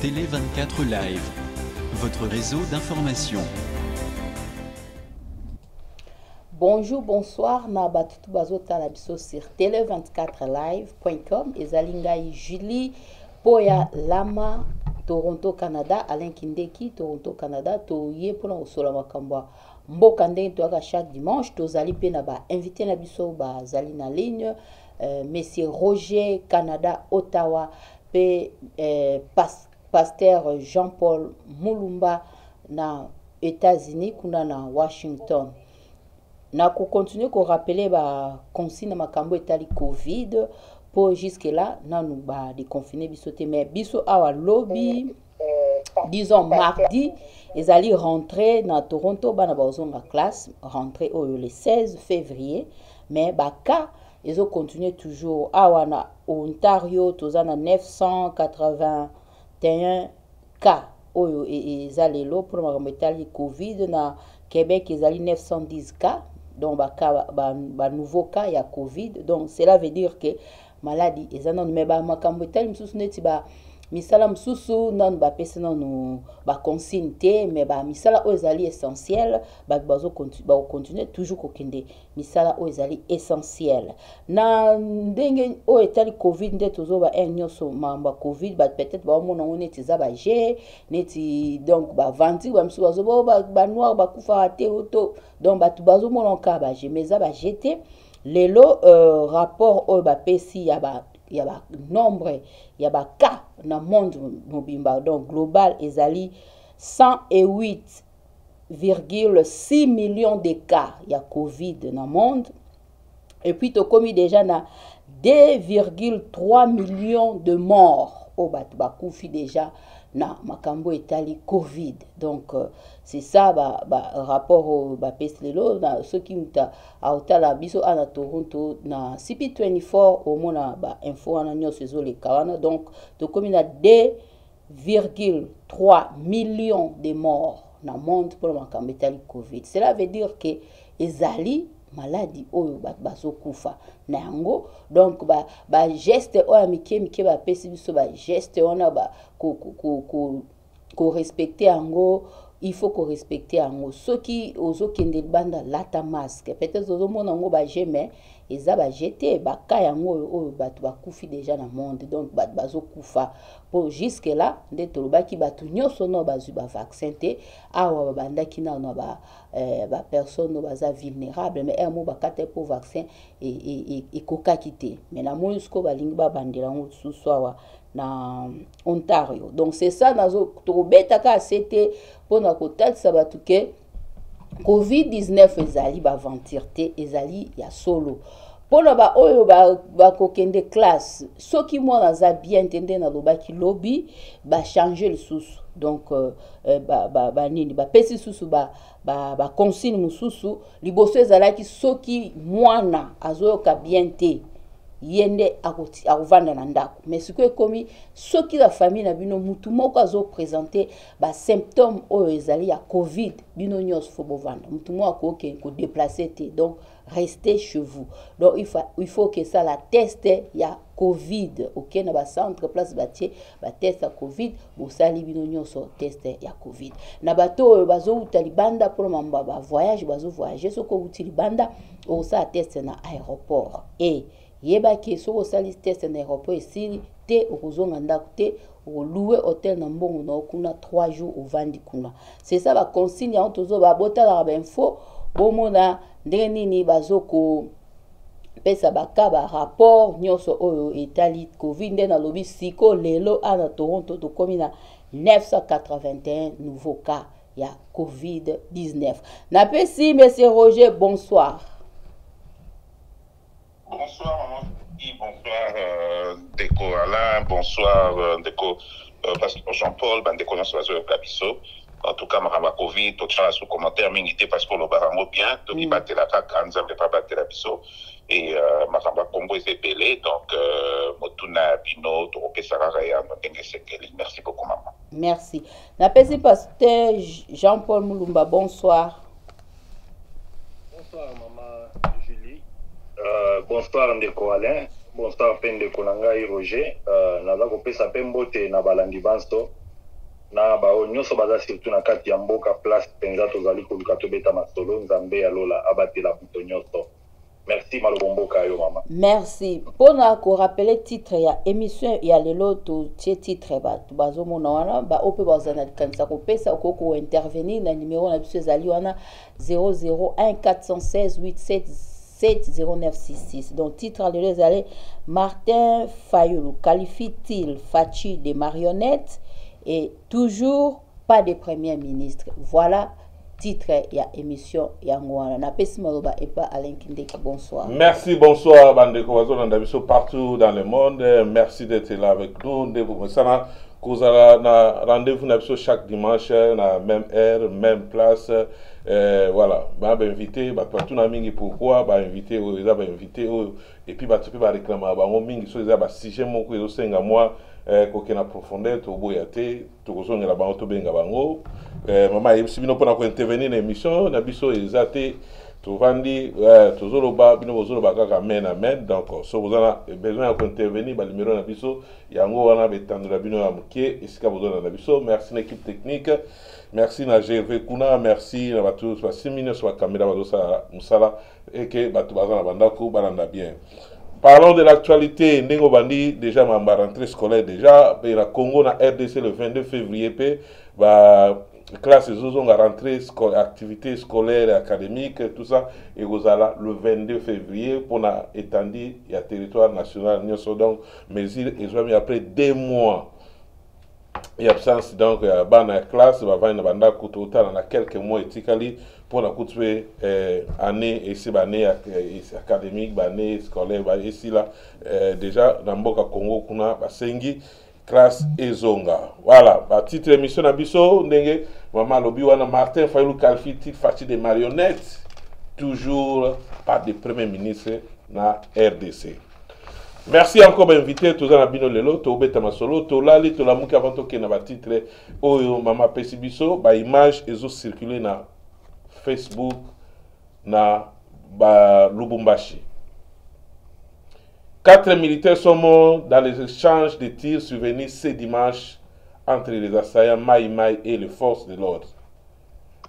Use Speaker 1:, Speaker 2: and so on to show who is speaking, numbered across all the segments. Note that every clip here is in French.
Speaker 1: Télé 24 Live, votre réseau d'information.
Speaker 2: Bonjour, bonsoir, na batutu bazotala biso sur tele24live.com. Ezalingai Julie Poya Lama, Toronto, Canada. Alain Kindeki, Toronto, Canada. Toye pour nous sur la makamba. Mboka ndenge toaka chaque dimanche. Tozali pe na ba invité na biso ba zali na ligne. Monsieur Roger, Canada, Ottawa. Pe pasteur Jean-Paul Mulumba na États-Unis, kuna na Washington. Na ko continuer ko rappeler ba consigne makambo etali Covid pour jusque là nanu ba déconfiner biso te mais biso awa lobby disons mardi ezali rentrée na Toronto bana bazonga classe rentrée le 16 février mais ba cas ezo continuer toujours awa na Ontario tozana 981 cas oyo ezalelo pour makambo etali Covid na Québec ezali 910 cas. Donc, nouveau cas, il y a Covid. Donc, cela veut dire que maladie, et ça non, mais makambo tali msusu neti misala msusu non pesa non consigne te mais misala o ezali essentiel continuer toujours kokende misala o ezali essentiel na ndenge o etali Covid nde tozo ba nyoso mamba Covid peut-être mona neti za G neti donc venti msusu bazo noir kufa te auto donc batu bazo mona ka G mais za jeté lelo rapport o pesi il y a nombre, il y a cas dans le monde mobimba. Donc, global, ezali 108,6 millions de cas. Il y a Covid dans le monde. Et puis, tu as commis déjà 2,3 millions de morts. Oh, tu as déjà na makambo etali Covid. Donc c'est ça rapport au peslelo na ceux qui muta autala biso ana Toronto na CP24 au mona info ana nyos ezole kawana. Donc to komi na 2,3 millions de morts na monde pour makambo etali Covid. Cela veut dire que ezali maladie oyo bazo kufa na yango. Donc geste oyo mike pesi biso geste ona ko respecter yango, il faut ko respecter yango. Ceux qui ozo kende banda lata masque peut-être ozo mona yango mais eza jeté ka yango oyo batu bakufi déjà na monde. Donc bazo kufa pour jusque là nde tolobaki batu nyoso no bazwi vaccin te awa bandaki na personne no baza vulnérable mais mo bakate pour vaccin et kokaki te mais na monisco balingi bandela ngo suswa na Ontario. Donc c'est ça nazo tobetaka c'était pour na kotatisa batu ke COVID-19 ezali ventirte ezali ya solo pona oyo kokende classe soki mwana za bien entende na lobaki lobby changer le sous. Donc nini pesi susu consigne mususu liboso ezalaki soki mwana azoyoka bien te yende akuvanda na ndako mais ce que komi soki la famille na bino mutu moko azo présenter symptômes oyo ezali ya Covid bino nyos fo bovanda mutu moko ko déplacer te. Donc restez chez vous. Donc il faut que ça la teste ya Covid. OK na centre place batie test ya Covid bo sali bino nyos test ya Covid. Na bato bazo utali banda pour mamba voyage bazo voyager soko utili banda o sa test na aéroport et yeba ke soko sali test na aéroport esili te okozonga ndako te louer hôtel na mbongo na kuna 3 jours au vandi kuna. C'est ça consigne ya tozo botala info bomona ndenge nini bazoko pesa rapport nyoso oyo etali Covid nde na lobi siko lelo ana Toronto to komi na 981 nouveaux cas ya COVID-19. Na pesi monsieur Roger, bonsoir.
Speaker 3: Bonsoir, maman. Bonsoir, Déco Alain. Bonsoir, Déco Pasteur Jean-Paul. Déco Nassau Kabiso. En tout cas, ma Covid, tout ça sous commentaire, mingité parce qu'on le barango bien. Donc, il battait la cac, Anzam ne pas battre la biso. Et ma Congo est belé. Donc, Motuna Bino, Toropé Saraya, Motenge Sekeli. Merci beaucoup, maman.
Speaker 2: Merci. N'appelle pasteur Jean-Paul Mulumba. Bonsoir.
Speaker 4: Bonsoir, maman Julie. Bonsoir, Ndeko Alain. Bonsoir, Ndeko Nangai Roger. Naza kopesa pe mbote na balandi bansto. na bao nyonso baza surtout na kati ya mboka place penza tozali koluka tobeta masolo nzambe ya lola abatela buto nyonso. Merci malobomboka yo mama.
Speaker 2: Merci. Pona ko rappeler titre ya émission ya lelo to titre ba bazo mona wana ba ope bazana kanisa ko pesa ko intervenir na numéro na biso ezali wana 001 416 87 0966. Donc titre à lelo ezali Martin Fayulu qualifie-t-il Fachi de marionnette et toujours pas de premier ministre. Voilà titre ya émission yangoana na pesi maloba epa Alain Kindeki. Bonsoir.
Speaker 5: Merci, bonsoir bandeko bazolanda biso partout dans le monde. Merci d'être là avec nous. Ndeko sana kozala na rendez-vous na biso chaque dimanche na même heure, même place. Voilà, ba invité ba partout na mingi pourquoi ba invité o eza ba invité o et puis ba tupi ba réclamer ba mingi so eza ba sujet moko ezo senga moi koke na profondeur to boya te to kozongela bango to benga bango mama yebisi bino pona ko intervenir na émission na biso ezate to vandi tozoloba bino bozoloba kaka amen. Donc so vous avez besoin de intervenir ba numéro na biso yango wana betandela bino ya mukie esika bozona na biso. Merci l'équipe technique, merci na Gervais Kuna, merci na batu ba 6 minutes sur la caméra bazosa musala et que batu bazana bandako balanda bien. Parlons de l'actualité. Ndengo Bandi, déjà, ma rentrée scolaire, déjà, la Congo, na RDC le 22 février, bah, classe, ils ont rentrée, activités scolaires, académiques, tout ça, et vous allez le 22 février, pour la étendue, il y a territoire national, donc, mais ils ont mis après 2 mois. Il y a absence, donc, il y a une classe, il y a une total, il y a quelques mois, et pour la coûte année et c'est année académique année scolaire ici là déjà dans Mboka Congo kuna basengi classe ezonga. Voilà ba titre émission na biso ndenge mama lobi wana Martin Fayulu qualifie Fachi de marionnette, toujours pas de premier ministre na RDC. Merci encore d'inviter tous les bino lelo to beta masolo to lali to la muki avant to ke na ba titre oyo mama pesi biso ba image ezo circuler na Facebook na Lubumbashi. 4 militaires sont morts dans les échanges de tirs survenus ce dimanche entre les assaillants Mai Mai et les forces de l'ordre.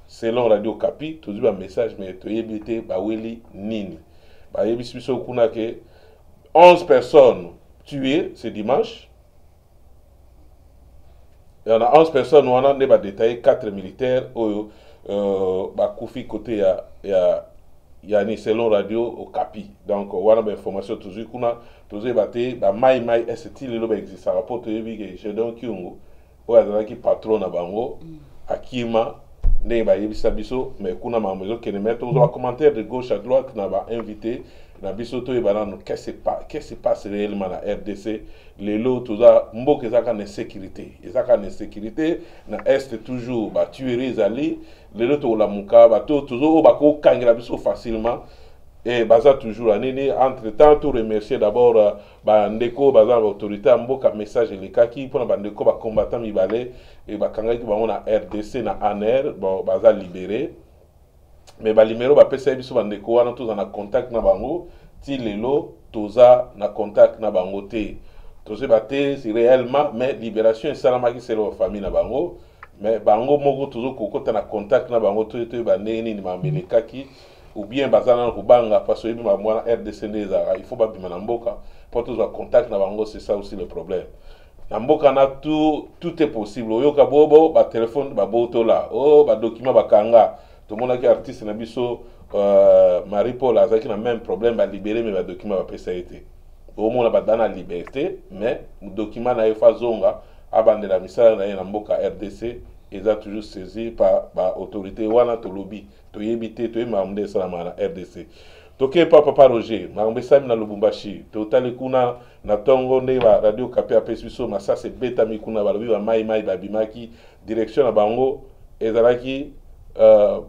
Speaker 5: Selon Radio Kapi, tout un message mais to yebite baweli nini. Ba yebisi biso kuna ke 11 personnes tuées ce dimanche. Il y en a 11 personnes où on a détaillé 4 militaires bakufi côté ya ni selon Radio au Kapi. Donc on a une information toujours kuna toujours baté ba mai mai est le ba existe rapport to yebi ke je donc yungu o azala ki patron na bango akima ne ba yebisa biso mais kuna mamezo ke ne mettre aux commentaires de gauche à droite na ba invité na biso to yebana no qu'est-ce qui se passe réellement na RDC les lots tout ça mboka ezaka na sécurité na est toujours ba tuerie zali les lots to la muka ba to toujours ba ko kangela biso facilement et baza toujours anini entre temps to remercier d'abord ba ndeko baza autorité mboka message les kaki pour ba ndeko ba combattant mibale et ba kangaki ba na RDC na ANR bon baza libéré. Mais ba numéro ba pesa biso ba ndeko wana tous en contact na bango ti lelo toza na contact na bango te toze baté c'est réellement mais libération salama ki c'est leur famille na bango mais bango moko tozo kokota na contact na bango to ba neni ni mameleka ki ou bien bazana ko banga parce que ba mwana RDC ndeza il faut ba bima na mboka pour tous contact na bango c'est ça aussi le problème. Na mboka na tout est possible oyoka bobo ba téléphone ba boto là oh ba document ba kanga. Tout le monde qui est artiste na biso Marie-Paul azaki na même problème ba libérer mais ba document ba pesa été. Au moins ba dana liberté mais document na efa zonga abandela misala na mboka RDC eza toujours saisi par ba autorité wana to lobby to yebité to emamde salama na RDC. Toke papa Roger mambe sami na Lubumbashi to tali kuna na tongo ne ba Radio Kapi apesi biso masa se beta mi kuna ba lobi ba mai ba bimaki direction na bango ezalaki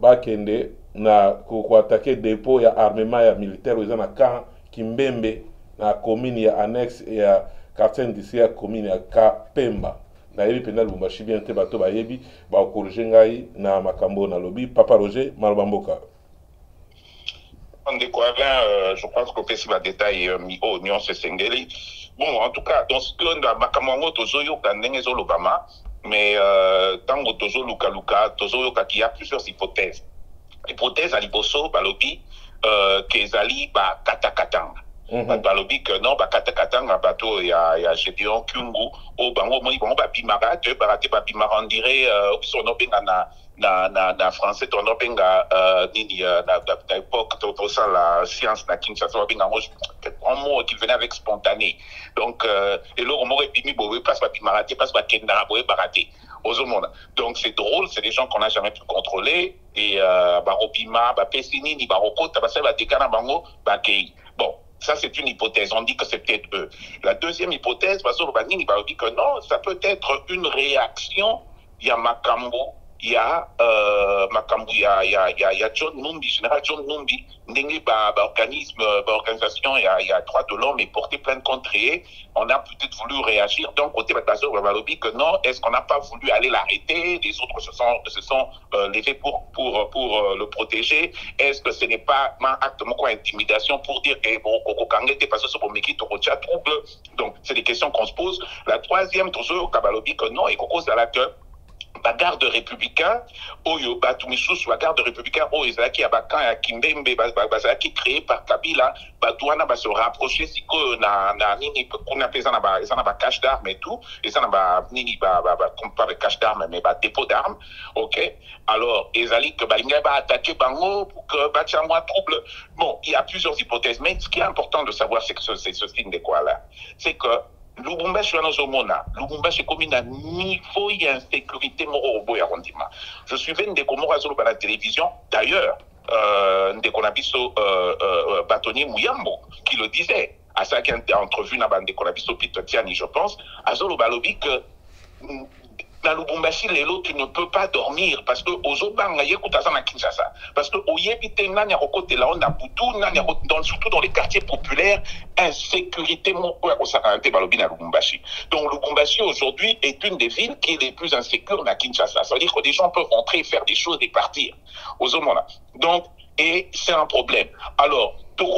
Speaker 5: bakende na ko attaquer dépôt ya armement ya militaire aux na camp Kimbembe na commune ya annexe ya quartier d'ici commune ya Kapemba na yebi penda Lubumbashi bien te bato ba yebi ba corriger ngai na makambo na lobby papa Roger Malbamboka.
Speaker 3: On découvre je pense que c'est un détail mi-haut, nuance sengeli. Bon, en tout cas, dans ce que nous avons Tozoyo, Kandenge Zolobama, mais tango tozo luka luka tozo yoka qu'il y a plusieurs hypothèses. Hypothèse à liboso balobi kezali ba katakatanga. Balobi que non ba katakatanga bato ya Gédéon Kyungu o bango moi bango ba bimara te barate ba bimara on dirait son benga na français ton benga nini na époque to ça la science na Kinshasa benga un mot qui venait avec spontané. Donc et là on m'aurait bimi bowe passe ba bimara te passe ba kendara bowe barate. Donc c'est drôle, c'est des gens qu'on n'a jamais pu contrôler et Barobima, Pesini, ni Baroko, Tabasel, Dekana Bango, Bakei. Bon, ça c'est une hypothèse, on dit que c'est peut-être eux. La deuxième hypothèse, Basobani, dit que non, ça peut être une réaction, il y a Makambo, il y a John Numbi, général John Numbi, organisation, il y a droit de l'homme et porté plainte contre eux. On a peut-être voulu réagir. Donc, côté Batazo Balobi, que non, est-ce qu'on n'a pas voulu aller l'arrêter? Les autres se sont levés pour le protéger. Est-ce que ce n'est pas un acte de intimidation pour dire que bon, Kokokangé était passé sur le Meki Torocha trouble? Donc, c'est des questions qu'on se pose. La troisième, toujours Kabalobi, que non, et Koko Zalaka. La garde républicain, Oyo Batumisusu, la garde républicain, Ezaki Abakan, Kimbembe, Bazaki créé par Kabila, Batouana va se rapprocher si qu'on a nini, qu'on appelle ça n'a cache d'armes et tout, et ça n'a nini, pas de cache d'armes, mais dépôt d'armes, ok. Alors, Ezali que Balinga va attaquer Bango pour que Bachamwa trouble. Bon, il y a plusieurs hypothèses, mais ce qui est important de savoir, c'est que ce signe de quoi là, c'est que Lubumbashi Lubumbashi comme un niveau d'insécurité morobo ya rondima. Je suivais Ndeko Morazolo à la télévision, d'ailleurs, Ndeko Nabiso Batoni Mouyambo, qui le disait, à ça qui a été entrevu dans Ndeko Nabiso Pitotiani, je pense, à Zolo Balobi que dans Lubumbashi, tu ne peux pas dormir parce que aux Obanga, Kinshasa, parce que au Yébité, surtout dans les quartiers populaires, insécurité, donc Lubumbashi aujourd'hui est une des villes qui est les plus insécures à Kinshasa. Ça veut dire que des gens peuvent rentrer, faire des choses et partir aux Obanga. Donc, et c'est un problème. Alors,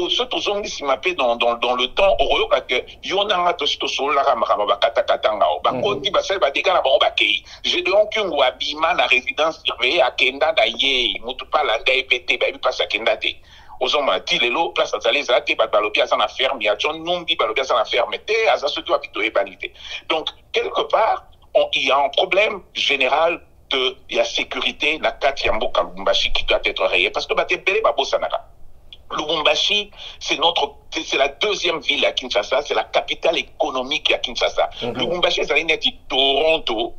Speaker 3: ce tozongi simape dans le temps oroyo que yonanga tosito solara makamba katakatanga bakoti basel badeka na bango bakei Gédéon Kyungu abima na résidence surveillée akenda na ye mutu pala nda epete ba bi passa kenda te ozoma ti lelo place azali zate ba balobi asa na ferme ya John Numbi balobi asa na ferme te asa surtout habito ebanité. Donc quelque part il y a un problème général de la sécurité na kati ya mboka Lubumbashi qui doit être rayé parce que batebele babosanaka. Lubumbashi, c'est la deuxième ville à Kinshasa, c'est la capitale économique à Kinshasa. Lubumbashi, c'est une Toronto,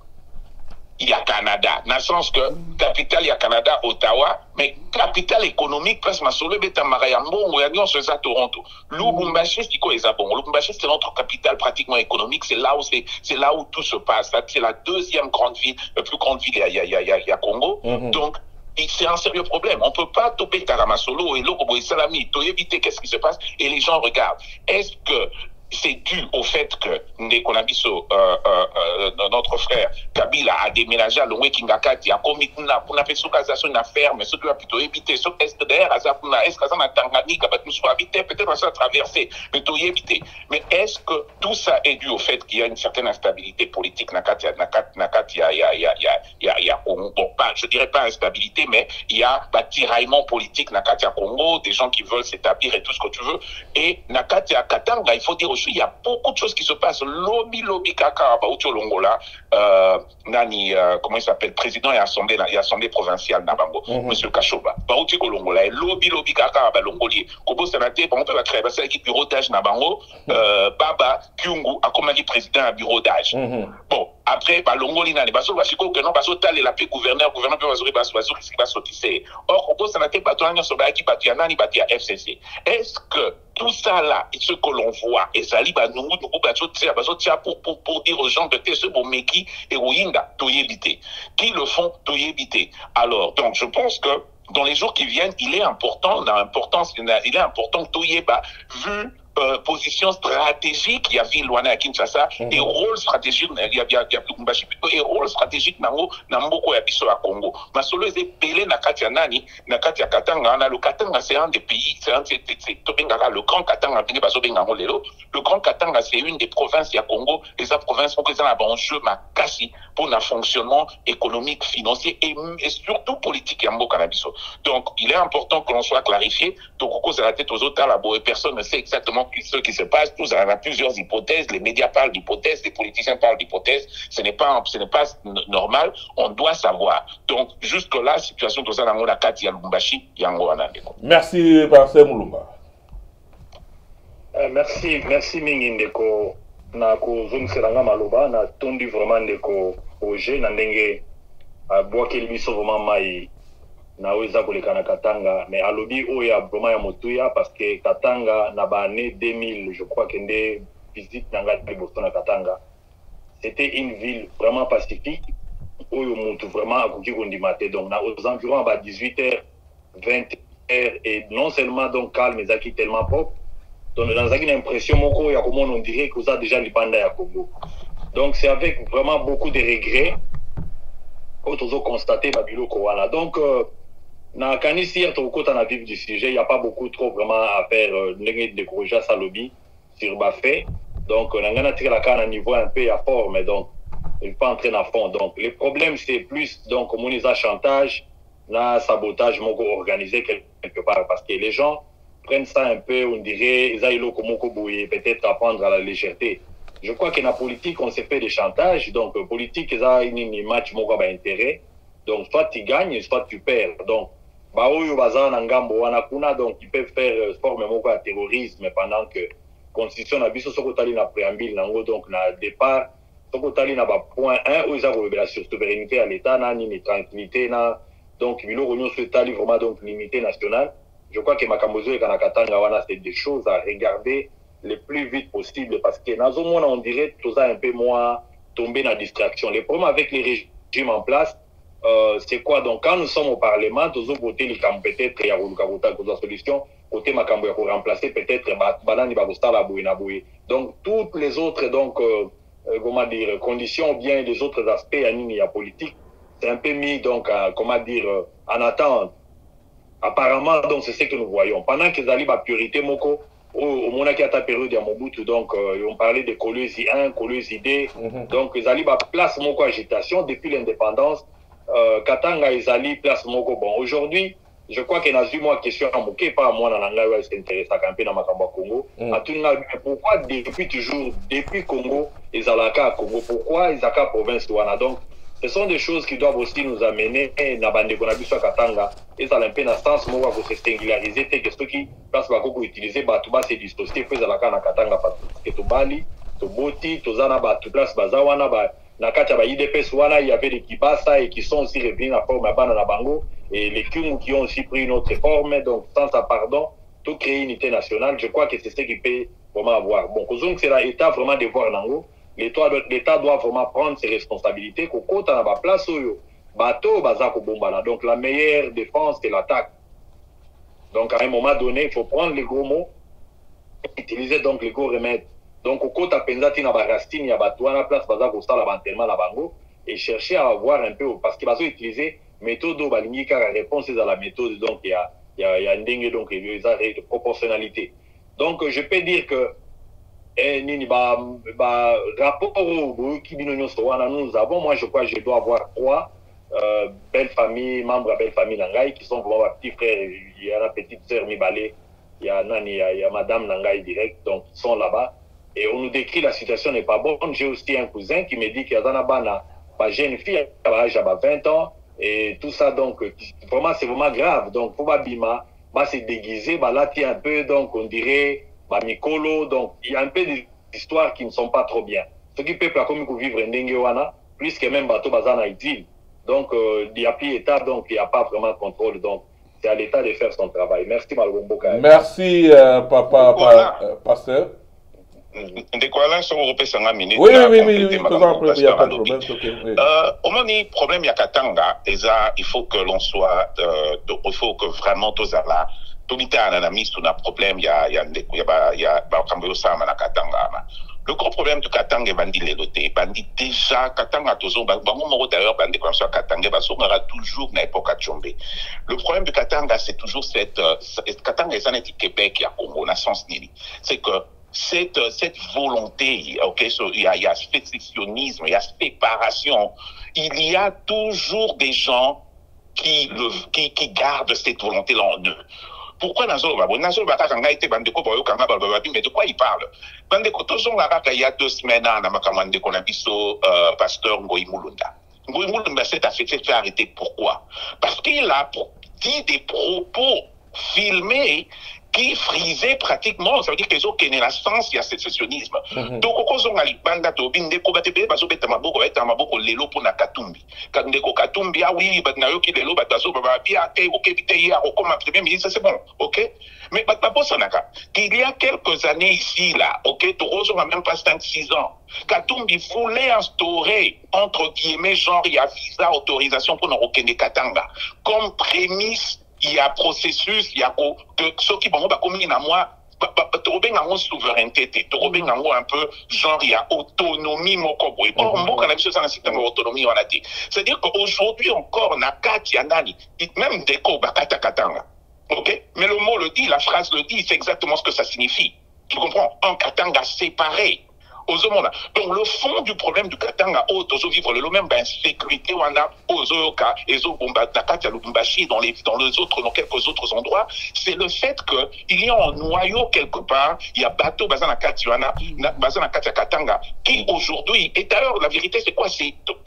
Speaker 3: il y a Canada. Dans le sens que capitale, il y a Canada, Ottawa, mais capitale économique, presque ma solo, Betamarayambo, ou Yannion, c'est ça, Toronto. Lubumbashi, c'est quoi, Lubumbashi, c'est notre capitale pratiquement économique, c'est là où tout se passe. C'est la deuxième grande ville, la plus grande ville, il y a Congo. Donc, c'est un sérieux problème. On ne peut pas toper Karamasolo et l'Okobo et Salami, éviter qu'est-ce qui se passe et les gens regardent. Est-ce que c'est dû au fait que Ndekonabiso, notre frère Kabila, a déménagé à Longwe Kingakati, a commis une affaire, une ferme, ce qui va plutôt éviter. Est-ce que derrière, est-ce que ça n'a Tanganyika, nous soit habité, peut-être ça traverser, plutôt éviter. Mais est-ce que tout ça est dû au fait qu'il y a une certaine instabilité politique, Nakati, Congo? Bon, je dirais pas instabilité, mais il y a tiraillement politique, Nakati à Congo, des gens qui veulent s'établir et tout ce que tu veux. Et Nakati à Katanga, il faut dire aussi, il y a beaucoup de choses qui se passent. Lobby Kaka, Baouti Longola, comment il s'appelle, président et assemblée provinciale Nabango, Monsieur Kachoba, Baouti Longola, Lobby Kaka, Longolier, Kobo Sénaté, on peut la créer, c'est l'équipe bureau d'âge Nabango, Baba Kyungu, a comme dit président à bureau d'âge. Bon, après, Longolina, les bateaux, que non, bateau, tal et la paix gouverneur, peut qu'est-ce qui va sortir. Or, Kobo Sénaté, Batouania, Sobaki, Batiana, Batia FCC. Est-ce que tout ça là, ce que l'on voit, et ça liba nous pour dire aux gens de ce bon meki et Rohinda, toyébité. Qui le font toyébité. Alors, donc, je pense que dans les jours qui viennent, il est important que Toyeba, vu position stratégique il y a ville wana à Kinshasa et rôle stratégique il y a Lubumbashi plutôt et rôle stratégique nango na mboko ya biso ya Congo masolo eze pelé na kati ya nani na kati ya Katanga na le Katanga c'est un des pays c'est tobengaka le Grand Katanga ndenge bazobenga ngo lelo le Grand Katanga c'est une des provinces ya Congo et sa province donc ça un enjeu makasi pour le fonctionnement économique financier et surtout politique ya mboka na biso donc il est important que l'on soit clarifié donc au cause de la tête aux autres là et personne ne sait exactement ce qui se passe. Tous on a plusieurs hypothèses. Les médias parlent d'hypothèses, les politiciens parlent d'hypothèses. Ce n'est pas normal. On doit savoir. Donc jusque là, situation de ça dans la carte ya Lubumbashi, yango wana.
Speaker 5: Merci, Pasteur Moulumba.
Speaker 4: Merci mingi ndeko na kozongiselanga maloba na tondi vraiment ndeko projet na ndenge abwakeli biso vraiment mai na weza koleka na Katanga mais alobi oya vraiment ya motuya parce que Katanga na ba année 2000 je crois que ndé visite nanga liboso na Katanga c'était une ville vraiment pacifique oyo mutu vraiment akoki kondimate donc na aux environs à 18h 20h et non seulement donc calme mais qui tellement propre donc dans une impression moko ya comment on dirait que ça déjà libanda ya Congo donc c'est avec vraiment beaucoup de regrets que nous avons constaté babilo kowana donc na kanisi hier tokota na vif du sujet, il n'y a pas beaucoup trop vraiment à faire de corriger sa lobby sur Bafé. Donc on a un niveau un peu à fort, mais donc il faut entrer à fond. Donc les problèmes c'est plus donc comme on les a chantage, là sabotage organisé quelque part parce que les gens prennent ça un peu, on dirait ils aillent peut-être à prendre à la légèreté. Je crois que dans la politique on s'est fait des chantages, donc politique ils ont une match moko ba intérêt. Donc soit tu gagnes, soit tu perds. Donc baoyo baza na ngambo wana kuna donc ils peuvent faire forme moko ya terrorisme pendant que constitution na biso soko tali na préambule nango donc na départ soko tali na ba point 1 où ils ont la souveraineté à l'état na ni tranquillité na donc biloko nyonso tali vraiment donc l'unité nationale. Je crois que makambozo et kana Katanga wana c'est des choses à regarder le plus vite possible parce que nazo mona on dirait tout ça un peu moins tomber dans distraction. Les problèmes avec les régimes en place c'est quoi donc quand nous sommes au Parlement tous autres côtés les camps peut-être il y a une solution côté makambo pour remplacer peut-être banani bagosta la bouinaboui donc toutes les autres donc comment dire conditions ou bien les autres aspects il y a politique c'est un peu mis donc comment dire en attente apparemment donc c'est ce que nous voyons pendant qu'ils allaient la priorité moko au moment qui a ta période à Mobutu donc on parlait de Kolwezi 1 Kolwezi 2 donc ils allaient la place moko agitation depuis l'indépendance Katanga Izali place moko bon aujourd'hui je crois que n'a eu moi question à moquer pas moi dans l'anglais ouais c'est intéressant quand même dans Makamba Congo à tout pourquoi depuis toujours depuis Congo ils alaka Congo pourquoi ils aka province wana donc ce sont des choses qui doivent aussi nous amener na bande qu'on a vu sur Katanga et ça l'impense dans sens moko pour se singulariser que ceux qui place ba ko utiliser ba tout bas c'est dissocier fait alaka na Katanga parce que to bali to boti to zana ba tout place bazawana ba na kati ya IDPS wana il y avait des Kibasa et qui sont aussi revenus à forme à Bana Bango et les Kungu qui ont aussi pris une autre forme donc sans ça pardon tout créer une unité nationale je crois que c'est ce qui peut vraiment avoir bon donc c'est l'État vraiment de voir nango l'État doit vraiment prendre ses responsabilités ko kota na ba place oyo bateau bazako bombana donc la meilleure défense c'est l'attaque donc à un moment donné il faut prendre les gros mots utiliser donc les gros remèdes. Donc, au côté de la racine, il y a la place pour l'enterrement la bango et chercher à avoir un peu, parce qu'il va utiliser méthode car la réponse est à la méthode, donc il y a un dingue, donc il y a une proportionnalité. Donc, je peux dire que rapport au qui nous avons, moi je crois que je dois avoir 3 belles familles, membres de belle famille Nangaï, qui sont vraiment petits frères, il y a la petite sœur Mibale, il y a Madame Nangaï direct, donc ils sont là-bas. Et on nous décrit la situation n'est pas bonne. J'ai aussi un cousin qui me dit qu'il y a une jeune fille à l'âge de 20 ans et tout ça donc vraiment c'est vraiment grave. Donc pour Bima, c'est déguisé, là il y a un peu donc on dirait Mikolo, donc il y a un peu d'histoires qui ne sont pas trop bien. Ce qui peut comme vivre en Denguewana, puisque même bateau bazan a exil. Donc il y a plus état donc il n'y a pas vraiment de contrôle donc c'est à l'État de faire son travail. Merci Malgombo.
Speaker 5: Merci papa pasteur.
Speaker 3: Ndekwalan sur Europe sanga minute.
Speaker 5: Oui, il n'y a pas de problème.
Speaker 3: Au moment où problème il y a Katanga, il faut que l'on soit, il faut que vraiment tous là tobita na misu na problème ya kambo sama na Katanga. Le gros problème du Katanga bandi leloté, bandi déjà Katanga tozo bango moko d'ailleurs bandi comme ça Katanga basongara toujours na époque à Tchombe. Le problème du Katanga c'est toujours cette Katanga est un Québec ya Congo na sens nini. C'est que cette volonté, ok, il y a sécessionnisme, il y a séparation. Il y a toujours des gens qui gardent cette volonté-là en eux. Pourquoi Nazolo Bakanga été Bandeko Boyo Kanga Balbabi, mais de quoi il parle? Bandeko Tozon Laraka, il y a 2 semaines, à Namakamande Konabiso, pasteur Ngoï Mulunda. Ngoï Mulunda s'est fait arrêter. Pourquoi? Parce qu'il a dit des propos filmés qui frisaient pratiquement, ça veut dire qu'ils ont qu'une naissance, il y a sécessionnisme. Donc, au cas où on a l'ibanda, Bindeko Batebe, Bazobeta Maboko, Maboko, Lelo pour Nakatumbi. Kandeko Katumbi, ah oui, Batnayoki, Lelo, Batazo, Bababia, ok, Viteya, comme un premier ministre, c'est bon, ok? Mais Batnabosanaka, qu'il y a quelques années ici, là, ok, Torozo n'a même pas 5-6 ans. Katumbi voulait instaurer, entre guillemets, genre, il y a visa, autorisation pour nos Katanga, comme prémisse. Il y a processus, il y a ceux qui vont communiquer à moi, tu souveraineté, tu un peu genre il y a autonomie mokoboy. Or on a besoin d'un système d'autonomie on a dit. C'est-à-dire qu'aujourd'hui encore on a Katia Nani, même déco bakata katanga. OK? Mais le mot le dit, la phrase le dit, c'est exactement ce que ça signifie. Tu comprends? En Katanga séparé. Donc le fond du problème du Katanga, vivre le même insécurité, on a Ozoyoka, Ezo Bomba, Nakatia Lubumbashi, dans les autres, dans quelques autres endroits, c'est le fait qu'il y a un noyau quelque part, il y a bateau Bazana Katiwana, Bazana Katia Katanga, qui aujourd'hui, et d'ailleurs la vérité c'est quoi?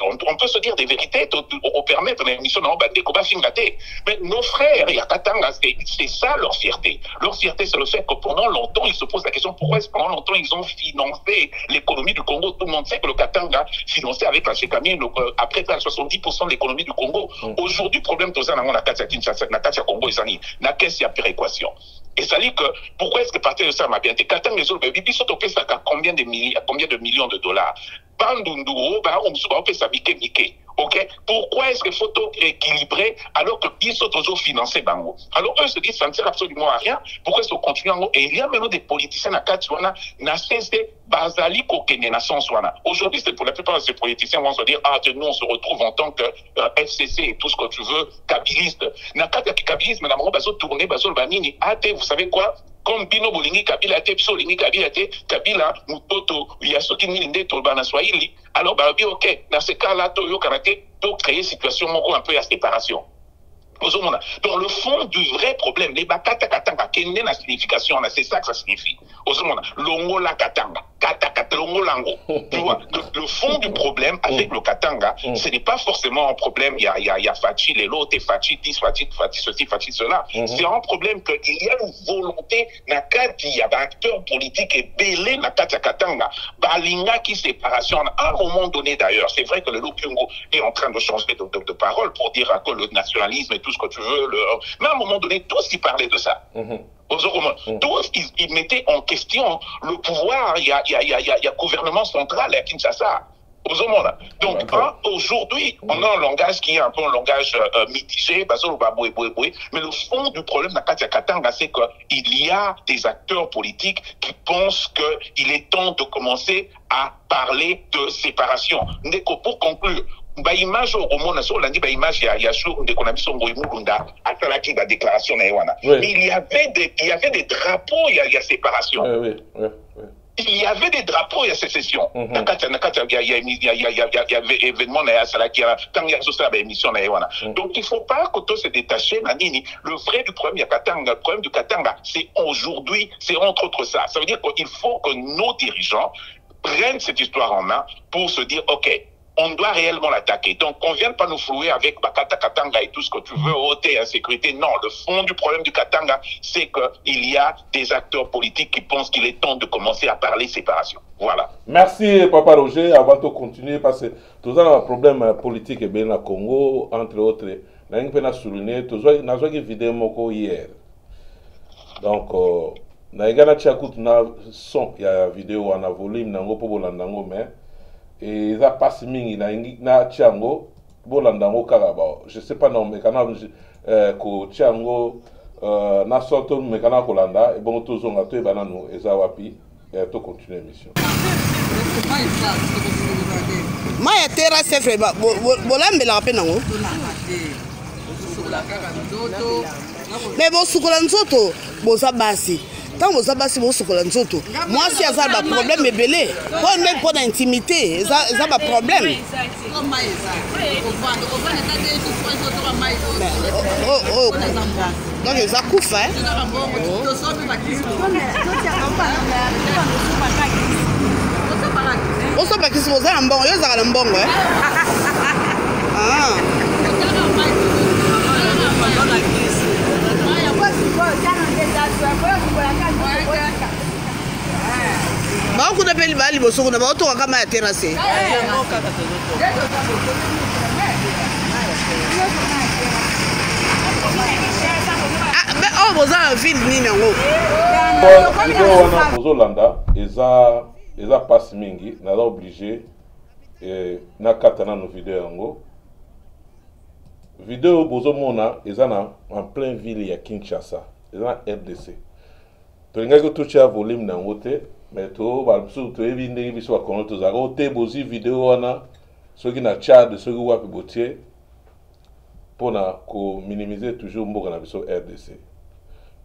Speaker 3: On peut se dire des vérités, on permet dans l'émission des combats fingatés. Mais nos frères, il y a Katanga, c'est ça leur fierté. Leur fierté c'est le fait que pendant longtemps, ils se posent la question pourquoi est-ce que pendant longtemps ils ont financé l'économie du Congo. Tout le monde sait que le Katanga, financé avec la Chekami, après 70% de l'économie du Congo. Aujourd'hui, problème, tout ça, on a Katia Congo, n'a qu'est-ce péréquation. Et ça dit que, pourquoi est-ce que partir de ça m'a bien été Katanga, les autres, ils sont au ça à combien de millions de dollars? Bandundu, on fait ça Mickey. Ok? Pourquoi est-ce qu'il faut tout équilibrer alors que ils sont toujours financés Bango? Alors eux se disent ça ne sert absolument à rien. Pourquoi est-ce qu'on continue en haut? Et il y a maintenant des politiciens à Katsuana, n'a cessé Bazali Kokene na Sanswana. Aujourd'hui, c'est pour la plupart de ces politiciens vont se dire ah nous on se retrouve en tant que FCC et tout ce que tu veux, kabiliste. N'a qu'à kabiliste, mais d'abord bazo tourner, bazo banini. Ah vous savez quoi? Comme Bino Bolingi Kabila te Pso Lingi Kabila te Kabila Mutoto Yasoki Nilinde Tolbana Swahili. Alors bah bien ok dans ce cas-là Toyo Karate to créer situation moko un peu à séparation. Donc le fond du vrai problème, les bakata katanga, quelle est la signification, c'est ça que ça signifie. Longo la katanga, kata longo lango. Tu vois, le fond du problème avec le katanga, ce n'est pas forcément un problème, il y a Fachi, les lots, Fachi, Fachi, ceci, Fachi, cela. C'est un problème qu'il y a une volonté, il y a un acteur politique et belé, nakata katanga, balinga qui séparation. À un moment donné d'ailleurs, c'est vrai que le Lopiongo est en train de changer de parole pour dire que le nationalisme et tout ce que tu veux, mais à un moment donné, tous ils parlaient de ça. Tous ils mettaient en question le pouvoir, il y a gouvernement central à Kinshasa. Donc aujourd'hui, on a un langage qui est un peu un langage mitigé, mais le fond du problème de Katia Katanga, c'est qu'il y a des acteurs politiques qui pensent qu'il est temps de commencer à parler de séparation. Pour conclure, image au monde sur lundi image il y a jour de Konamiso Ngoimulunda à la qui la déclaration mais il y avait des drapeaux il y a séparation. Il y avait des drapeaux, il y a sécession. Il y avait événement, quand il y a ça, émission. Donc, il ne faut pas que tout se détacher. Le vrai du problème, le problème du Katanga, c'est aujourd'hui, c'est entre autres ça. Ça veut dire qu'il faut que nos dirigeants prennent cette histoire en main pour se dire, OK, on doit réellement l'attaquer. Donc, on ne vient pas nous flouer avec Bakata Katanga et tout ce que tu veux, ôter insécurité. Non, le fond du problème du Katanga, c'est qu'il y a des acteurs politiques qui pensent qu'il est temps de commencer à parler séparation. Voilà.
Speaker 5: Merci, Papa Roger. Avant de continuer, parce que tout un problème politique et bien au Congo, entre autres, nous avons souligné, nous avons une vidéo hier. Donc, nous avons un son, il y a une vidéo, un volume, mais et ça passe mingi na Tiango bolandango karaba je sais pas non mais quand ko Tiango na sorto mekana kolanda et bon tozonga to banano eza wapi et to continuer mission
Speaker 6: maya tera sefre ba bolambela pe nango mais bon sukola nzoto boza basi tant boza basi bo sukola nzoto moi si aza ba problème ebele po même pour intimité ça ba problème oh donc ça kufa hein oso bakisi boza na mbongo yo zaka na mbongo hein ah bakuda peli bali boso na baotoka kama ya terrasse oh boza ville nini yango
Speaker 5: wana bozolanda eza passe mingi naza obligé nakata nano video yango video bozomona eza na en plein ville ya Kinshasa eza na RDC tolingaki totia volume nango te mais toyebi ndenge biso bakono tozalaka te bozi video wana soki na Tchad soki wapi botie mpona kominimize toujours mboka na biso RDC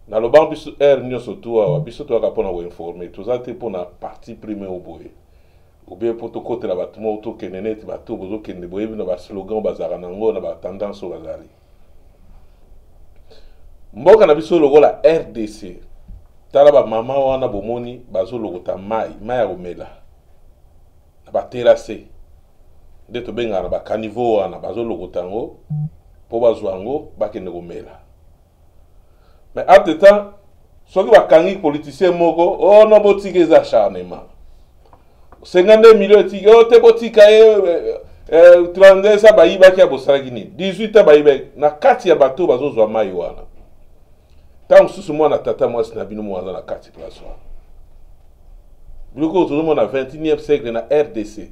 Speaker 5: naloba biso r nyonso tu awa biso toyaka mpona koinforme toza te mpona parti prime o boye obie mpo tokotela bato moko tokende neti bato bozokende boyebi na baslogan bazalaka nango na batendance oyo bazali mboka na biso lokola RDC tala bamama wana bomoni bazolokota mai ya komela na baterase nde tobengaka na bakaniveau wana bazolokota yango mpo bazwa yango bakende komela mais entre temps soki bakangi politicien moko ono botika eza acharnement 52 millions etiki te botika ye 32 sa bayibaki ya bosalaki nini 18 bayibaki na kati ya bato bazozwa mai wana ntango mosusu mwana tata mwasi na bino mwana na kati place wana biloko oyo tozomona 21e siècle na RDC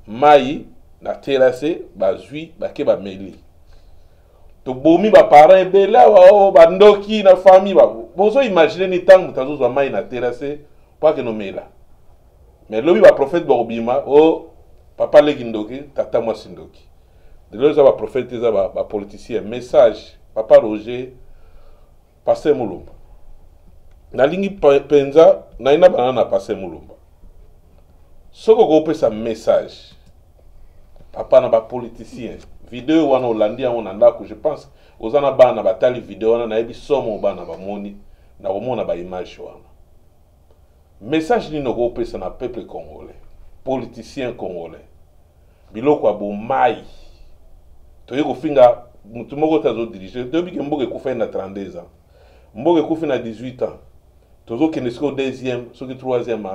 Speaker 5: mai na terrasse bazwi bake bameli tobomi baparent ebele awa bandoki na famille bozo imagine ni ntango moto azozwa mai na terrasse po akende omela mais lobi baprofete bakobima o papa leki ndoki tata mwasi ndoki lelo eza baprofete eza bapoliticien message papa Roger Pasteur Mulumba nalingi penza naina banana na Pasteur Mulumba soko kopesa message papa na bapoliticien video wana olandi yango na ndako je pense ozana bana batali video wana nayebi somo bana bamoni na komona ba image wana message nini okopesa na peuple congolais politicien congolais biloko abomai toye kofinga mutu moko tazo diriger toyebi ke mboka ekufa na 32 ans mboka ekufi na 18 ans tozokende siko deuxième soki troisième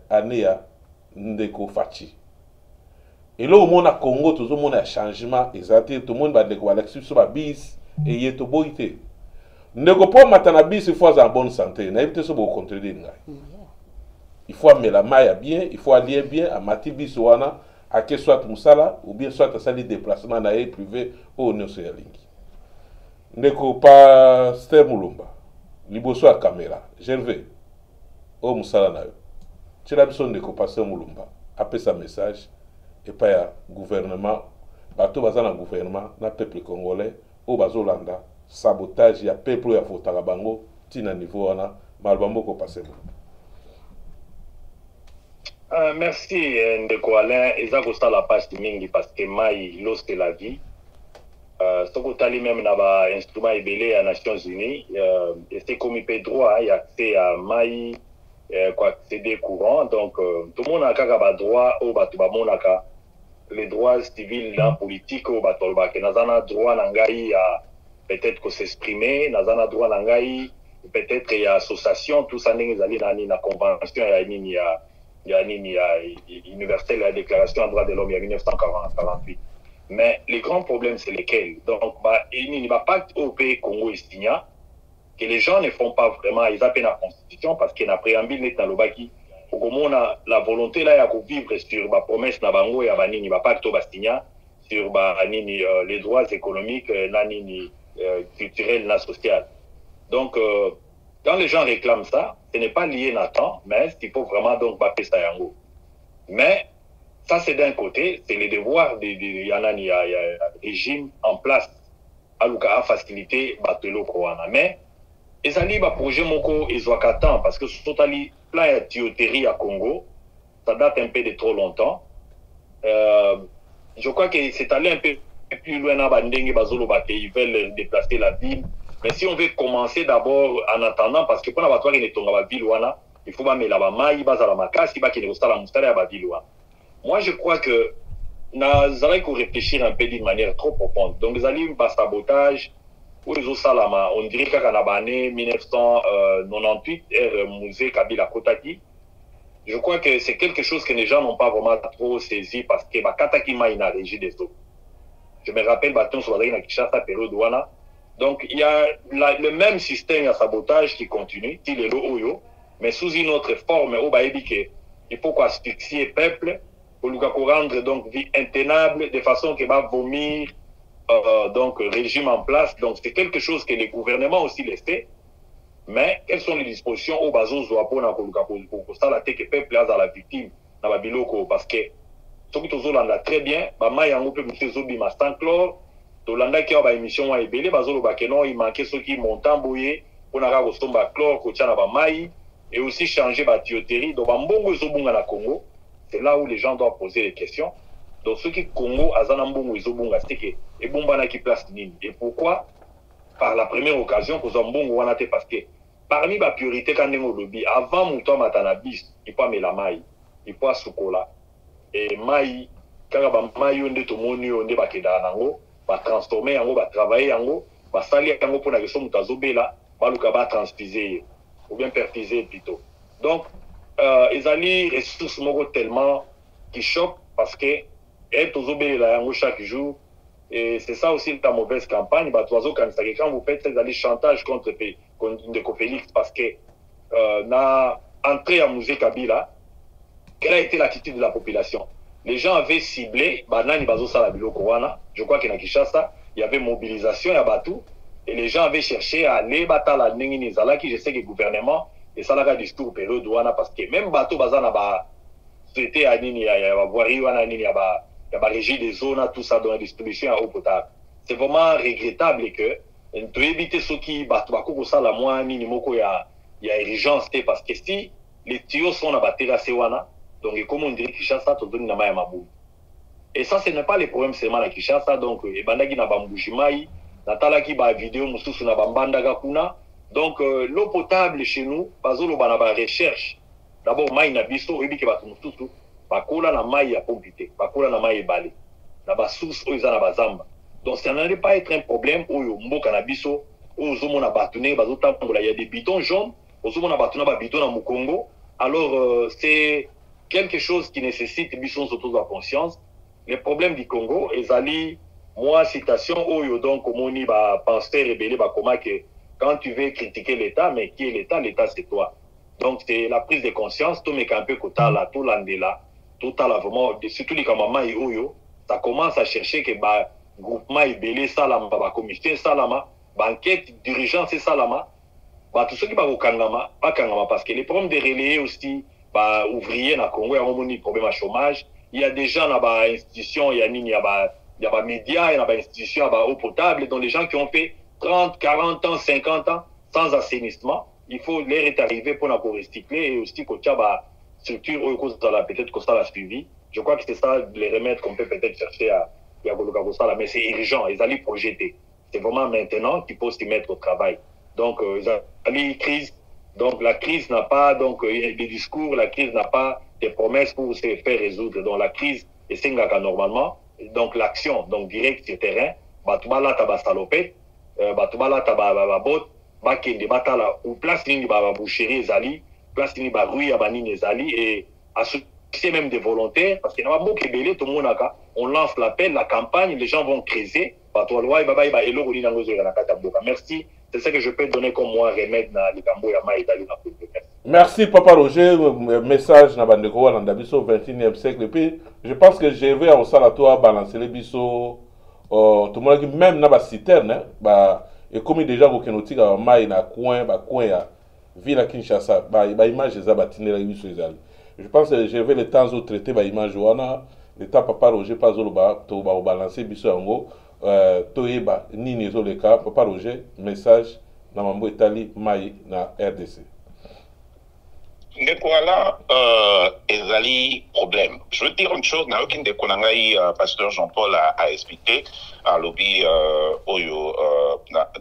Speaker 5: année ya ndeko Fachi elo mona Congo tozomona ya changement ezate to monde ba ndeko balexi so ba bis eye to boite ndeko po matana bis fois en bonne santé na éviter so bo contredire ngai il faut amela maya bien il faut allier bien à mati bis wana à que soit musala ou bien soit sali déplacement na ye privé au nyonso ya lingi ndeko Pasteur Mulumba liboso ya caméra Gervais au musala na yo tshela biso ndeko Pasteur Mulumba apesa message et pas ya gouvernement bato baza na gouvernement na peuple congolais o bazolanda sabotage ya peuple ya votaka bango tina niveau wana maloba moko Pasteur Mulumba.
Speaker 4: Merci ndeko Alain eza kosala pasi mingi parce que mai l'eau c'est la vie soko tali même na ba instrument ebele ya Nations Unies et c'est comme il peut droit il y a accès à mai quoi accéder courant donc tout le monde a kaka ba droit au bato ba monaka les droits civils dans politique au bato ba ke nazana droit na ngai à peut-être que s'exprimer nazana droit na ngai peut-être il y a association tout ça ndenge zali na convention ya nini ya nini ya universelle la déclaration des droits de l'homme il y a 1948 mais les grands problèmes c'est lesquels donc il n'y a pas au pays Congo estigna que les gens ne font pas vraiment ils appellent la constitution parce qu'il y a un préambule net dans le baki au on a la volonté là de vivre sur la promesse na bango ya banini ba pacte bastigna sur nini les droits économiques na nini culturels na social Donc, quand les gens réclament ça, ce n'est pas lié Nathan, mais il faut vraiment donc bapper ça yango. Mais ça, c'est d'un côté, c'est les devoirs il y a un régime en place à faciliter Batelo Koana. Mais et ça libre projet moko Ezwakatan parce que ce plein de tuyauterie à Congo, ça date un peu de trop longtemps. Je crois que c'est allé un peu plus loin dans Bandenge Bazolo Bate, ils veulent déplacer la ville. Mais si on veut commencer d'abord en attendant, parce que pour la il est la ville wana, il faut mettre la maille, baza la makasi, ba qui est la mustari à la ville wana. Moi je crois que nous allons réfléchir un peu d'une manière trop profonde. Donc les alliés bas sabotage. On dirait qu'en année 1998, musée Kabila Kotaki, je crois que c'est quelque chose que les gens n'ont pas vraiment trop saisi parce que Kataki m'a une régie des eaux. Je me rappelle, sur la Kishasa, période Douana. Donc, il y a le même système de sabotage qui continue, il est l'Oyo, mais sous une autre forme, il faut asphyxier le peuple pour lui rendre donc vie intenable de façon qu'il va vomir. Donc régime en place, donc c'est quelque chose que les gouvernements aussi les fait, mais quelles sont les dispositions au bazo pour ça la tête que peuple a la victime dans la biloko parce que ce qui est très bien, bah y a un peu monsieur Zobi sans chlore, Tolanda qui a une émission à ébélé, bazo le bakenon il manquait ceux qui montent en bouillé, on a reçu un chlore qu'on tient à maï et aussi changer la tuyauterie, donc mbongo zobunga na Congo, c'est là où les gens doivent poser les questions. Donc, ce qui Congo, Azanambongo et Zobunga, c'est que et Bombana qui place Nini. Et pourquoi? Par la première occasion, que Zambongo Wanate, parce que parmi les priorités, quand on lobby, avant Mouton Matanabis, il faut mettre la maille, il faut Soukola. Et maille, quand maille, on est tout le monde, on est bakeda, va transformer, on va travailler, on va salir pour la question de Mutazobela, va transfuser, ou bien perfuser plutôt. Donc, ils ont les ressources tellement qui choquent parce que et chaque jour, et c'est ça aussi la mauvaise campagne. Quand vous faites ces chantages contre Ndeko Félix, parce que na entrée à musée Kabila, quelle a été l'attitude de la population? Les gens avaient ciblé, je crois qu'il y a Kinshasa, il y avait mobilisation, il y a Batou, et les gens avaient cherché à aller battre la Ningini qui je sais que le gouvernement, et ça l'a discours période douana, parce que même Batou Bazana, c'était à Nini, il y a voirie, il y a la régie des zones, tout ça dans la distribution à eau potable. C'est vraiment regrettable que on doit éviter ceux qui battent ça la moins minimum il y a urgence parce que si les tuyaux sont à terrasse wana donc comme on dirait Kinshasa to donne na maya mabou. Et ça ce n'est pas le problème seulement à Kinshasa donc et bandaki na bambujimai na talaki ba vidéo mususu na bambanda kuna donc l'eau potable chez nous bazolo bana ba recherche d'abord mai na biso ebi ke batu mususu bakola na mai ya pompité, bakola na mai ebale, na ba source oyo eza na bazamba. Donc ça n'allait pas être un problème oyo mboka na biso, oyo ozomona batune bazotambola, il y a des bidons jaunes, ozomona batuna ba bidons na Mukongo. Alors c'est quelque chose qui nécessite biso surtout la conscience. Les problèmes du Congo, ezali moi citation oyo donc omoni ba penseur rebelle ba comment que quand tu veux critiquer l'État, mais qui est l'État? L'État c'est toi. Donc c'est la prise de conscience, tout mes campé kota la tout landela. Tout à la vraiment, surtout les camamaï et Oyo, ça commence à chercher que le groupement est belé, salama, la commission salama, banquette, dirigeant c'est salama, tout ce qui va au Kangama, pas Kangama, parce que les problèmes de relayer aussi, ouvriers dans le Congo, il y a un problème à chômage, il y a des gens dans l'institution, il y a des médias, il y a des institutions à eau potable, dont les gens qui ont fait 30, 40 ans, 50 ans sans assainissement, il faut les arriver pour nous recycler et aussi que structure peut-être que ça l'a suivi. Je crois que c'est ça les remèdes qu'on peut peut-être chercher à Yagolokagosala, mais c'est urgent, ils allaient projeter. C'est vraiment maintenant qu'il faut s'y mettre au travail. Donc, crise. Donc, la crise n'a pas des discours, la crise n'a pas des promesses pour se faire résoudre. Donc, la crise est singaka normalement. Donc, l'action, donc direct sur le terrain, batubala taba salopé, batubala taba bot, bakende batala ou place ligne ba boucherie zali. Place ni barui abanini ezali et associer même des volontaires parce que na beaucoup belé tout le monde on lance l'appel la campagne les gens vont creuser merci c'est ça que je peux donner comme moi remède na likambo ya mai dali na
Speaker 5: merci Papa Roger message na bandeko wana ndabiso 21e siècle et puis je pense que je vais au sala toi balancer les biso tout le monde même na ba citerne ba et comme déjà kokenotika mai na coin ya ville à Kinshasa ba image za batinela biso ezali. Je pense que je vais le temps au traiter ba image wana le temps papa Roger pas zoloba to ba balancer biso yango toyeba nini ezoleka papa Roger message na mambo etali mai na RDC.
Speaker 3: Voilà, ezali problème. Je veux dire une chose, na aucun des konangai pasteur Jean-Paul a expliqué à lobby oyo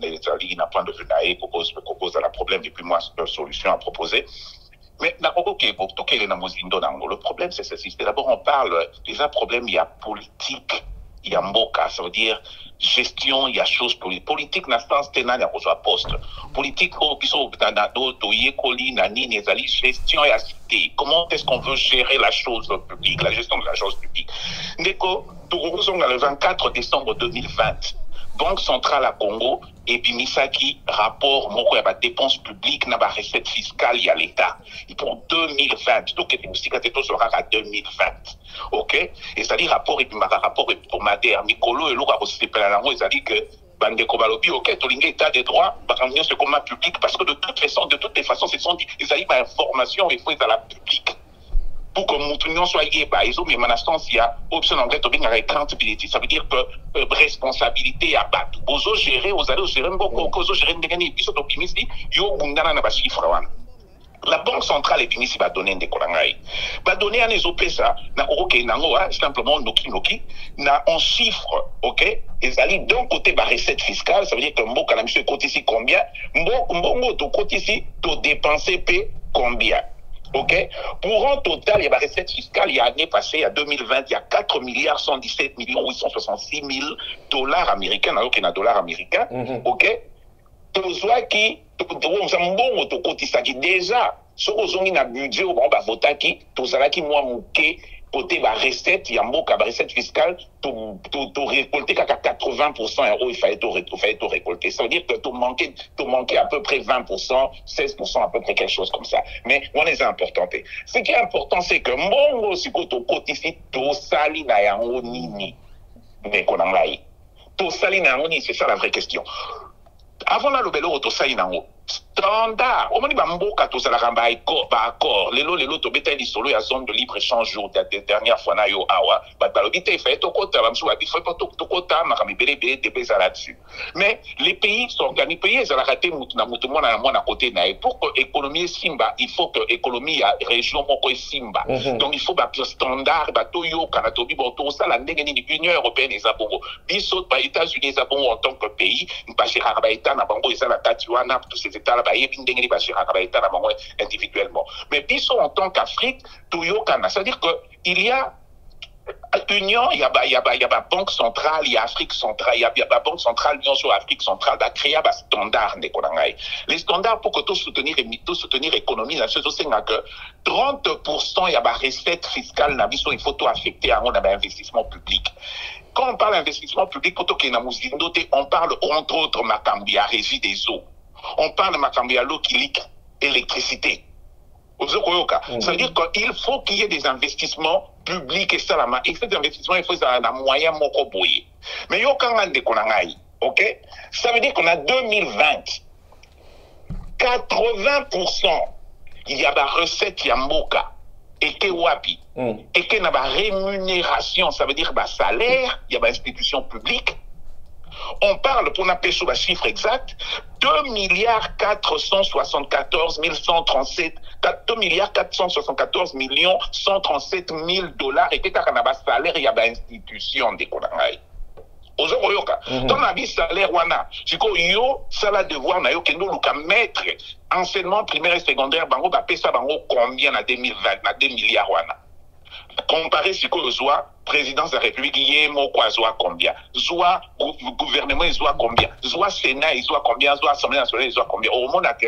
Speaker 3: ezali na point de vue naïe propose à la problème et puis moi solution à proposer. Mais le problème c'est ceci. D'abord on parle déjà problème il y a politique, il y a mboka, ça veut dire gestion, il y a chose politique na sens tenant à reçoit poste politique au biso na do toye koli na nini ezali gestion et cité. Comment est-ce qu'on veut gérer la chose publique, la gestion de la chose publique. Ndeko tokozonga le 24 décembre 2020 Banque centrale à Congo et puis Misaki rapport moko ya ba dépenses publiques na ba recette fiscale ya l'État et pour 2020 donc et aussi quand tout sera à 2020 OK et ça dit rapport et puis rapport hebdomadaire Mikolo et l'autre aussi pela lango ils a dit que bande ko balobi OK to linga état des droits ba revenir ce commun public parce que de toutes les façons ce sont ils a dit ba information il faut être à la publique pour que nous soit yéba ils ont mis instance il y a option anglais to bien accountability ça veut dire que responsabilité à battre bozo gérer aux allez gérer beaucoup bozo gérer ndengani biso to bimisi yo bundana na ba chiffre wana la banque centrale et va donner des kolangai va donner un ezopesa na OK nango simplement noki na en chiffre OK et ça dit d'un côté ba recette fiscale ça veut dire que mboka na monsieur côté ici combien mbongo to côté ici to dépenser p combien OK pour un total il y a la recette fiscale il y a année passée il y a 2020 il y a 4 milliards 117 millions 866 000 dollars américains alors qu'il y a dollars américains OK tozwa ki to mbongo to kotisa ki déjà soko zongi na budget au ba votaki tozala ki moi muke côté ba recette ya mboka ba recette fiscale to récolter qu'à 80% il fallait to récolter ça veut dire que to manquer à peu près 20% 16% à peu près quelque chose comme ça mais on est important ce qui est important c'est que mbongo siko to kotisi to sali na yango nini mais konangai to sali na yango nini c'est ça la vraie question. Avant la lobelo autosaï nango standard au moni bamboka to sala ramba accord lelo to beta li solo ya zone de libre échange jour de dernière fois na yo awa balobi te fait to kota bamsu ba fait to kota makami belebe de pesa là-dessus mais les pays s'organisent pays za la raté mutu na mona côté na pour que économie simba il faut que économie ya région moko simba donc il faut ba standard ba to yo kana to bi bo to sala ndenge ni Union européenne et zabongo biso ba États-Unis zabongo en tant que pays ba chira ba état na bango isa la tatiwana tous ces états là ba yebi ndenge ni ba chira ba état na bango individuellement mais biso en tant qu'Afrique to yo kana c'est à dire que il y a Union, il y a Banque centrale, il y a Afrique centrale, il y a Banque centrale, Union sur Afrique centrale, il y a créé des standards. Les standards pour que tout soutenir l'économie, c'est que 30% il y a des recettes fiscales, il faut tout affecter à un investissement public. Quand on parle d'investissement public, on parle entre autres Macambia, régie des eaux. On parle de Macambia, l'eau qui lique, électricité. Ça veut dire qu'il faut qu'il y ait des investissements publics et ça, et ces investissements, il faut un moyen mokoboye. Mais il y a OK? Ça veut dire qu'on a 2020, 80%, il y a des recettes Yamboka et que wapi. Et qu'il y a des rémunération, ça veut dire des salaires, il y a des institutions publiques. On parle, pour n'appeler sur le chiffre exact, 2 milliards 474 137, 2 milliards 474 millions 137 000 dollars et que quand on a un salaire, il y a une institution de Konangai. Aujourd'hui, dans la vie salaire, je dis yo, ça la devoir, na yo, que nous, le maître, enseignement primaire et secondaire, bango, ba pesa bango combien na 2020, na 2 milliards, comparé ce que soit présidence de la République, il soit combien, soit gouvernement, il soit combien, soit Sénat, il soit combien, soit Assemblée nationale, il soit combien. Au moment que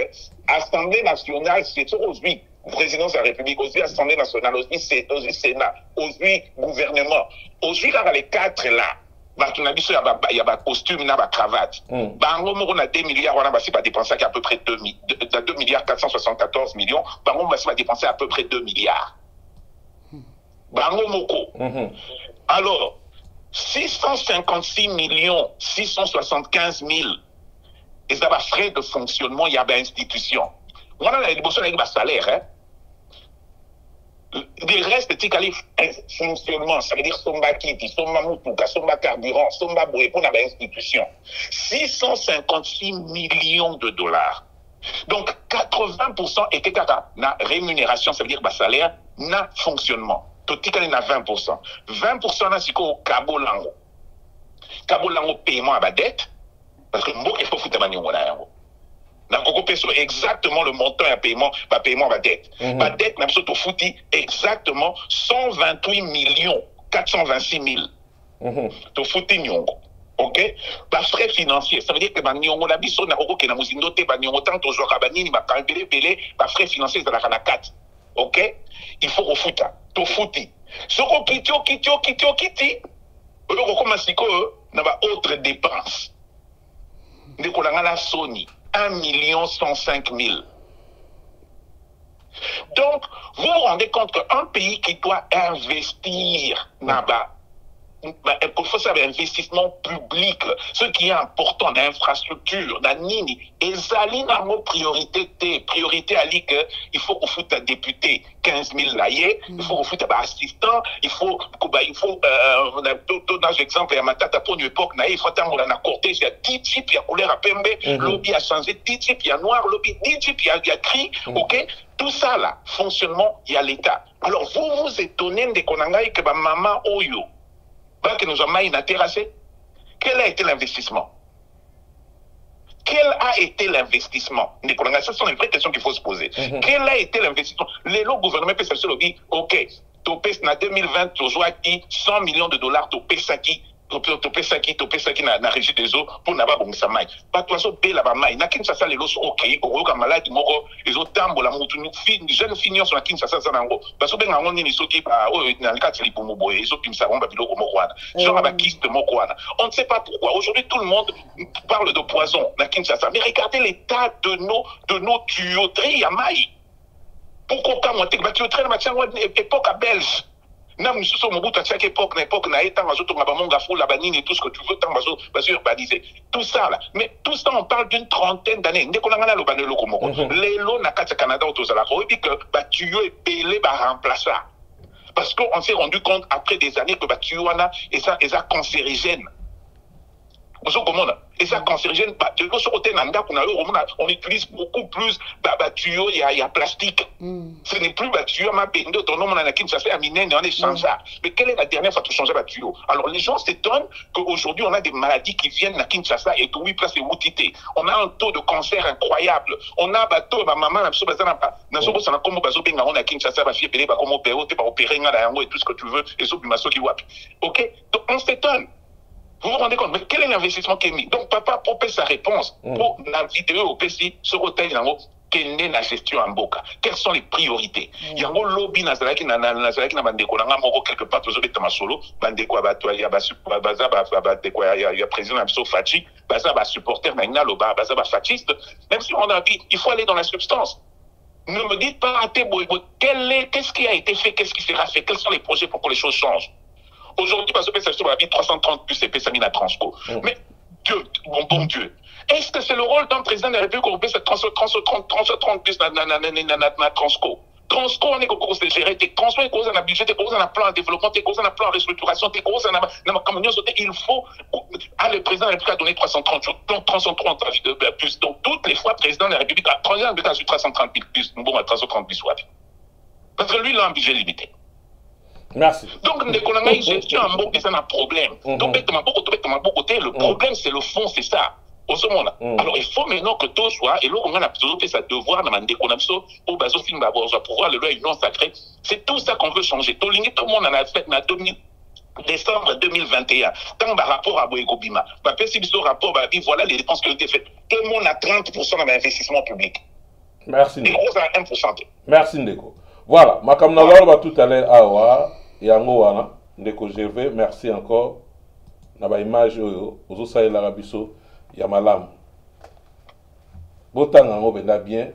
Speaker 3: Assemblée nationale, c'est aujourd'hui présidence de la République, aussi Assemblée nationale, aussi Sénat, aussi gouvernement. Aujourd'hui, quand les quatre là, il y a des costumes, il y a des cravates. Bango, on a 2 milliards, on a dépensé à peu près 2 milliards 474 millions. Bango, on va dépenser à peu près 2 milliards. Bango Moko. Alors, 656 millions 675 000 et ça va frais de fonctionnement, il y a une institution. On a les besoins avec salaire, hein. Le reste, c'est qu'il fonctionnement, ça veut dire somba kiti, somba mutuka, somba carburant, somba boé pour une institution. 656 millions de dollars. Donc 80% était na rémunération, ça veut dire salaire, na fonctionnement. Tout est na 20%. 20% na siko au Cabo Lango. Cabo Lango paiement à la dette, parce que il faut foutre manion na yango. Na koko peso exactement le montant à paiement à la dette. La dette n'a pas foutu exactement 128 millions 426 000. To foutu nyongo. Ok? Ba frais financiers, ça veut dire que ba nyongo na biso na koko ke na muzindo te ba nyongo tant to joka ba nini ba kambele belé ba frais financiers dans la kana 4. Ok? Il faut refuta. To foutu. Soko kiti. Olo koko masiko na ba autre dépenses. Ndeko la ngala Sony 1 105 000. Donc, vous vous rendez compte qu'un pays qui doit investir là-bas, il faut savoir investissement public, ce qui est important dans l'infrastructure, dans nini, et zali na mo priorité à l'IC, il faut qu'on foute un député 15 000 laïers, il faut qu'on foute un assistant, il faut dans l'exemple, il y a ma tata pour une époque, il faut qu'on a cortège, il y a 10 types, il y a couleur à pembe, lobby a changé, 10 types, il y a noir, lobby, 10 types, il y a gris, ok? Tout ça là, fonctionnement, il y a l'État. Alors vous vous étonnez de qu'on a que ma maman Oyo, que nous avons terrassé. Quel a été l'investissement? Quel a été l'investissement? Ce sont les vraies questions qu'il faut se poser. Quel a été l'investissement? Les gouvernements peuvent se dire, ok, topé en 2020, tu as 100 millions de dollars, topé ça qui na régie des eaux pour n'avoir pas de maille. Pas toi so bela ba maille. Na Kinshasa les lots ok, au ka malade moko, ils ont tambo la mutu jeune fignon sur la Kinshasa ça nango. Parce que ben ngon ni soki ba o na likati lipomo boye, ils ont kimsa ba biloko moko wana. Genre ba kiste moko wana. On ne sait pas pourquoi. Aujourd'hui tout le monde parle de poison na Kinshasa. Mais regardez l'état de nos tuyauteries à maille. Pourquoi pas monter ba tuyauterie na époque à Belge. Na mususu mobutu à chaque époque na étant bazoto ngabamonga fou la banine et tout ce que tu veux tant bazo urbanisé tout ça là, mais tout ça on parle d'une trentaine d'années ndeko ngana lo banelo komoko lelo na kati Canada autozala ko dit que ba tuyo et pelé ba remplacer parce qu'on s'est rendu compte après des années que ba tuyo wana et ça cancérigène. Et ça cancérigène, de l'autre côté, on utilise beaucoup plus tuyaux, il y a plastique. Ce n'est plus tuyau, ma bende autonome, ça fait un miné, on est changeable. Mais quelle est la dernière fois que tu changeais tuyau? Alors les gens s'étonnent qu'aujourd'hui on a des maladies qui viennent à Kinshasa et que oui, place est outité. On a un taux de cancer incroyable. On a bateau, ma maman, on a comme on a Kinshasa, ma fille, et tout ce que tu veux, et ok? Donc on s'étonne. Vous vous rendez compte, mais quel est l'investissement qui est mis? Donc, papa propose sa réponse pour la vidéo au PC sur l'hôtel, quelle est la gestion en Boka? Quelles sont les priorités? Il y a un lobby na bandeko na ngamo quelque part toujours être solo bandeko abatwa ya président Abso Fachi baza ba supporter na ngalo baza ba fasciste. Même si on a dit il faut aller dans la substance. Ne me dites pas qu'est-ce qui a été fait, qu'est-ce qui sera fait, quels sont les projets pour que les choses changent. Aujourd'hui, parce que ça se 330 plus et Samina Transco. Mais Dieu, bon Dieu, est-ce que c'est le rôle d'un président de la République européenne, cette 330 plus na Transco? Transco, on est qu'on se gérer, Transco, on a un budget, on a un plan de développement, on a un plan de restructuration, on a un communion, il faut, le président de la République a donné 330 jours, donc 330 plus. Donc toutes les fois, le président de la République a 330 plus, bon, à 330 plus, parce que lui, il a un budget limité.
Speaker 5: Merci.
Speaker 3: Donc, gestion en bon, c'est un problème. Donc, le problème, c'est le fond, c'est ça. Au second, alors, il faut maintenant que tout soit, et là, on a toujours fait sa devoir, pour pouvoir le loi union sacrée. C'est tout ça qu'on veut changer. Tout le monde en a fait, décembre 2021, tant par rapport à Boegobima, rapport, voilà les dépenses qui ont été faites. Tout le monde a 30% dans l'investissement public.
Speaker 5: Merci.
Speaker 3: Les gros à 1%.
Speaker 5: Merci, Ndeko. Voilà, Makamna va tout à l'heure à Yango wana Ndeko Gervais, merci encore. Naba image aux Saïd l'Arabiso Yamalam. Botanga ngo benda bien.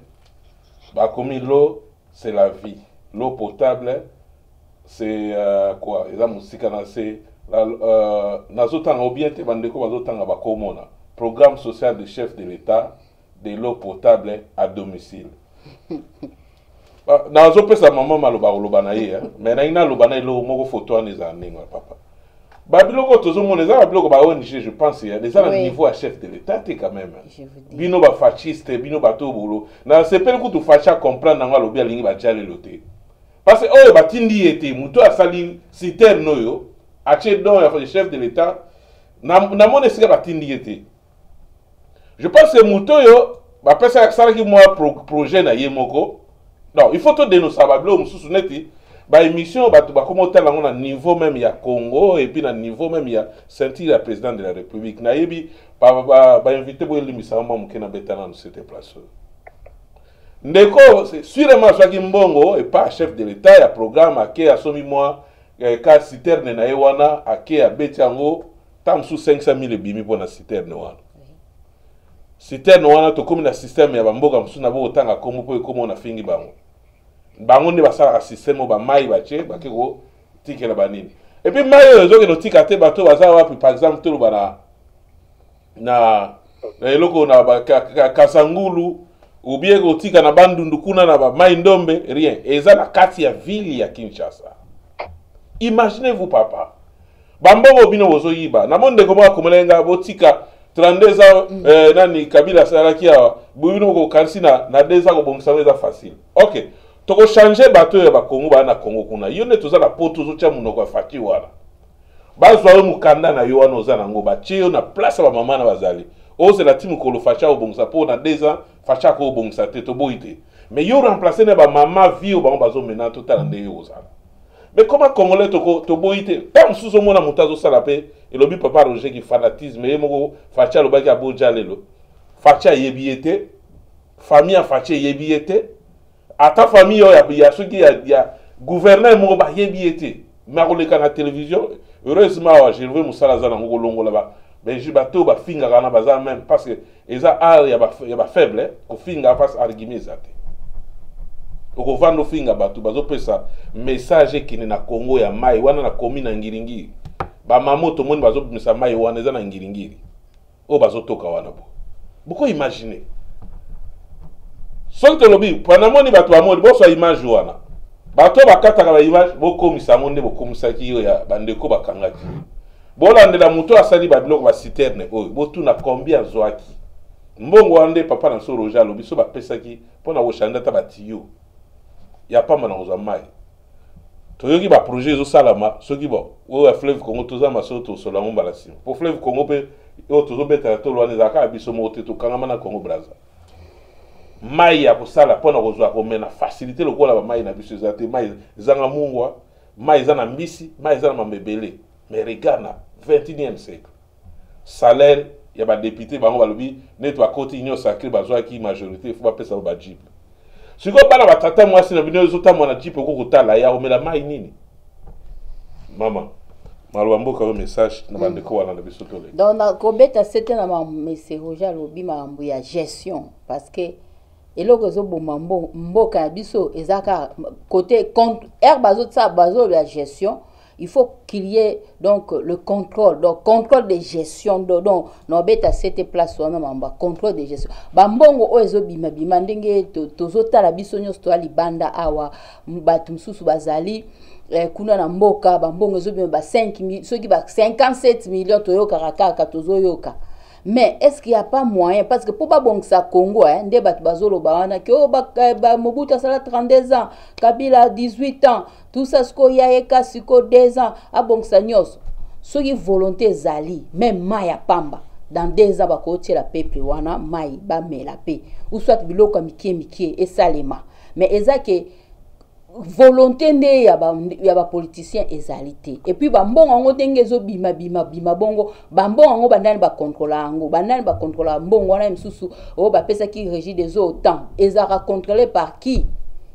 Speaker 5: Ba comme l'eau, c'est la vie. L'eau potable, c'est quoi? Et la musique c'est nazotanga bien te bandeko bazotanga ba komona. programme social de chef de l'État de l'eau potable à domicile. Dans un peu sa maman maloba na ye, mais na ina loba na ilo moko photo en ezane papa. Babiloko tozo mon ezana babiloko ba ONG je pense il y a des à niveau à chef de l'État quand même. Bino ba fasciste, bino ba to bolo. Na c'est pas que tu facha comprendre na lobi alingi ba jale loté. Parce que oh batindi était muto asali citerne yo, ache don ya chef de l'État na mon esika batindi était. Je pense que muto yo ba pesa sala ki moi projet na ye moko. Non, il faut te dénoncer bablo mususu neti ba émission ba comment tel na niveau même il y a Congo et puis na niveau même il y a sentir le président de la République na yebi ba invité bo limisa mama mukena betana cette place. Ndeko c'est sûrement ça qui mbongo et pas chef de l'État il y a programme à qui a somi moi ka citerne na yewana à qui a betiango tam sous 500 000 bimi pour na citerne wana. Citerne wana to comme na système ya bamboka musuna bo tanga komo po komo na fingi bango. Bango ne basala système ba mai bache bakeko tikela banini. Et puis mai ozo ke no tikate bato baza wapi par exemple to bana na eloko na kasangulu ou bien ko tika na bandundu kuna na ba mai ndombe rien. Eza na kati ya ville ya Kinshasa. Imaginez-vous papa. Bambongo bino bozo yiba. Na monde ko ba komelenga botika 32 ans nani Kabila salaki ya bino ko kansina na 2 ans ko bongisa eza facile. OK. Toko changer bateau ya Bakongo ba na Congo kuna. Yo ne toza na poto zo tia munoko faki wana. Bazwa yo mukanda na yo wana oza nango ba chio na place ba mama na bazali. Oze la timu ko lo facha obongisa po na 2 ans facha ko obongisa te to boite. Mais yo remplacer na ba mama vie o ba bazo mena total nde yo oza. Mais comment Congolais to boite tam suso mona mutazo sala pe et lobi papa Roger qui fanatisme et moko facha lo ba ki aboja lelo. Facha yebiete famille facha yebiete à ta famille il y a ceux qui y a gouverneur mo ba yebiete makoleka na télévision heureusement j'ai vu musala za na ngolongo là-bas mais je bateau ba finga kana baza même parce que eza y a ba faible ko finga face argument zate oko vando finga bato bazo pesa message qui na Congo ya mai wana na komi na ngiringiri ba mamoto moni bazo misa mai wana eza na ngiringiri o bazo toka wana bo boko imaginer soki tolobi pana moni bato bamoni boswa image wana bato bakataka ba image bokomisa monde bokomisaki yo ya bandeko bakangaki bolandela muto asali babiloko ba citerne oyo botuna combien zwaki mbongo wande papa na so Roger alobi so bapesaki mpona koshanda ta batiyo ya pamba na kozwa mai toyoki ba projet ezosalama soki bon oyo ya fleuve Congo toza maso tosolango mbala nsima po fleuve Congo mpe oyo tozobetela tolo wana ezalaka ya biso moko te tokangama na Congo Brazza mai ya kosala mpona kozwa komena facilité lokola ba mai na biso eza te mai ezanga mungwa mai eza na mbisi mai eza na mamebele mais regarde na 21e siècle salaire ya ba député bango balobi neto akoti union sacrée bazwaki majorité faut bapesa ba jeep siko bana batata mwasi na bino ezotamwa na jeep ko kotala ya omela mai nini mama maloba mboka o message na bandeko wana na biso tole
Speaker 2: donc na kobeta c'était na monsieur Roger lobi mambo ya gestion parce que eloko ezoboma mboka ya biso ezaka côté compte bazo la gestion il faut qu'il y ait donc le contrôle des gestion donc na beta cette place wana mamba contrôle de gestion bambongo o ezobima bima ndenge tozotala biso nyonso to libanda awa bato mususu bazali kuna na mboka bambongo ezobima ba 5 soki ba 57 millions toyoka kaka tozoyoka. Mais est-ce qu'il n'y a pas moyen parce que pour pas bon ça Congo ndé bat bazolo bawana que Mobutu a 32 ans, Kabila 18 ans, tout ça ce qu'il y a eka siko 2 ans a bon ça nyos. Ce qui volonté zali même maya pamba dans 2 ans ba ko la peuple wana mai ba me la paix ou soit biloko mikie et salema mais ezake volonté nde ya ba politicien ezalité et puis bambongo ngo ndenge zo bima bongo bambongo ngo bandani ba contrôler ngo bandani ba contrôler mbongo wana msusu o ba pesa ki régie des eaux temps ezaka contrôlé par qui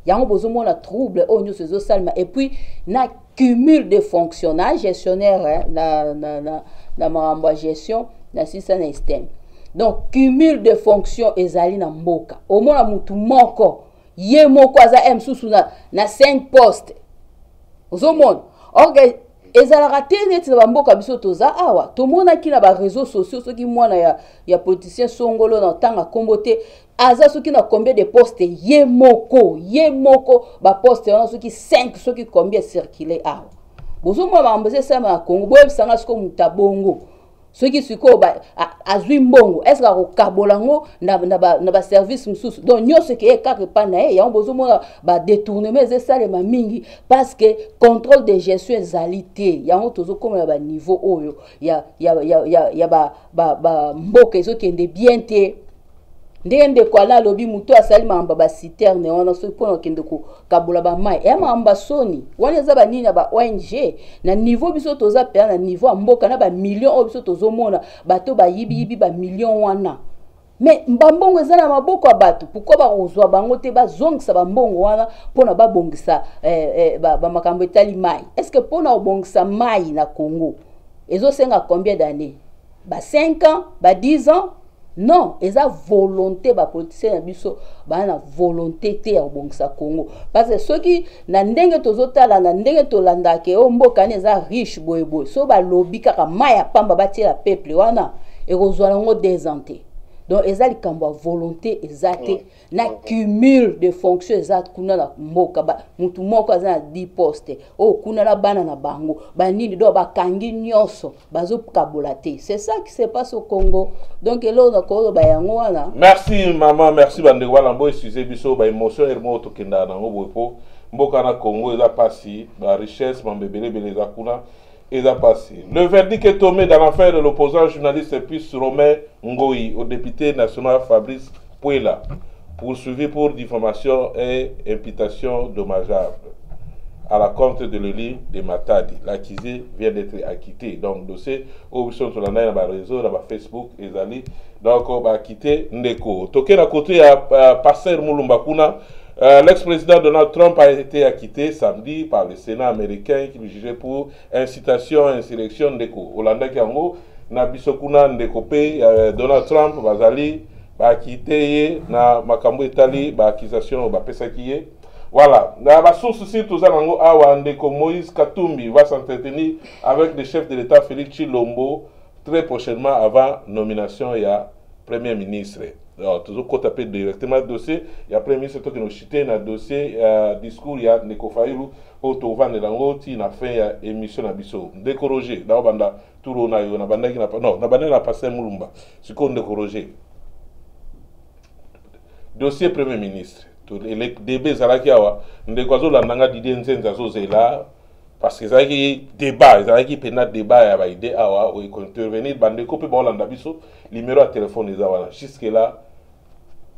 Speaker 2: yango bozomona trouble o nyo sezo salma et puis na cumul de fonctionnaires gestionnaire na mambo gestion na sisa na système donc cumul de fonctions ezali na mboka o mona mutu moko ye moko aza msusu na 5 postes ozomona ok ezalaka te neti na bamboka biso toza awa tomonaki na bareseau sociaux soki mwana ya politicien songolo na ntanga kombo te aza soki na combien de poste ye moko baposte wana soki 5 soki combien circule awa bozomona makambo ezesama na Congo boyebisanga siko muta bongo soki siko azwi mbongo est-ce akokabola ngo na baservice mosusu donc nyonso eke ekaka epai na ye yango bozomona badétournement ezesalema mingi parce que contrôle de gestion ezali te yango tozokomela baniveau oyo ya bamboka ezokende bien te ndenge ndeko ala alobi mutu asali makambo basiterne wana soki mpona okende kokabola bamai eya makambo basoni wana eza banini ya ba ONG na niveau biso toza pea na niveau ya mboka na bamillion oyo biso tozomona bato bayibiyibi bamillion wana mais bambongo eza na maboko ya bato pourkui bakozwa bango te bazongisa bambongo wana mpona babongisa bamakambo etali mai est ce que mpona kobongisa mai na Congo ezosenga combien d'années ba 5 ans ba 10 ans non eza volonté ba politicien na biso ba na volonté te ya kobongisa Congo parce que soki na ndenge tozotala na ndenge tolandaka o mboka ne eza riche boyeboye so balobi kaka mai ya pamba batiela peuple wana ekozwa nango désante donc eza likambo ya volonté eza te na cumul de fonction eza kuna na mboka mutu moko aza na 10 poste o kuna na bana na bango banini do bakangi nyonso bazokabola te c'est ça qui se passe au Congo donc elo na ko ba yango wana
Speaker 5: merci maman merci bande wala mbo excusez biso ba émotion ermo to kenda na ngo bopo mboka na Congo eza pasi ba richesse mambebele beleza kuna. Le verdict est tombé dans l'affaire de l'opposant journaliste Puce Romain Ngoï au député national Fabrice Pouela, poursuivi pour diffamation et imputation dommageable à la compte de l'Eli de Matadi. L'accusé vient d'être acquitté. Donc, dossier, où ils sont sur la réseau, dans Facebook, et Zali. Donc, on va acquitter Ndeko. Toké na côté à Passer Moulumbakuna. L'ex-président Donald Trump a été acquitté samedi par le Sénat américain qui le jugeait pour incitation à insurrection Ndeko. Olanda Kiango, Nabisokuna Ndekope, Donald Trump, Bazali, acquitté na Makambo Etali, accusation Pesaki. Voilà. La source aussi, tout ça, Ndeko Moïse Katumbi va s'entretenir avec le chef de l'État Félix Tshilombo très prochainement avant nomination et à Premier ministre. Alors, toujours qu'on tape directement le dossier, il y a Premier ministre qui nous chité dans le dossier, discours, il y a Neko Faïlou, Otovan et Lango, qui a fait émission à Bisso. Décorogé, dans Banda, tout le monde a banda qui n'a pas, non, la banda n'a pas passé Moulumba, c'est qu'on décorogé. Dossier Premier ministre, les débats Zalakiawa, Ndekwazo la Nanga Didenzen Zazozela, parce que ça a débat, ça a pénal débat, il y a idée awa, où il intervenir, bande copé Bolanda Bisso, numéro à téléphone les awa, jusque là,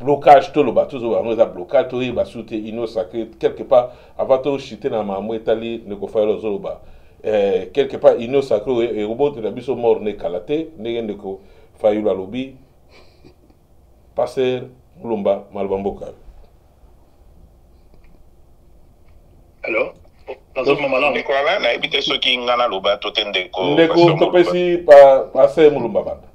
Speaker 5: blocage tout le bas, toujours on a blocage, tout il va sauter, inno sacré quelque part, avant tout chiter dans ma moitali, ne ko faire le zoloba, quelque part inno sacré et robot de la Bisso mort ne kalate, ne ko fayu la lobby, passer Mulumba Malbamboka.
Speaker 4: Alors?
Speaker 3: Ndeko ala na ebite soki ngana loba tote Ndeko.
Speaker 5: Ndeko topesi passer Mulumba banda.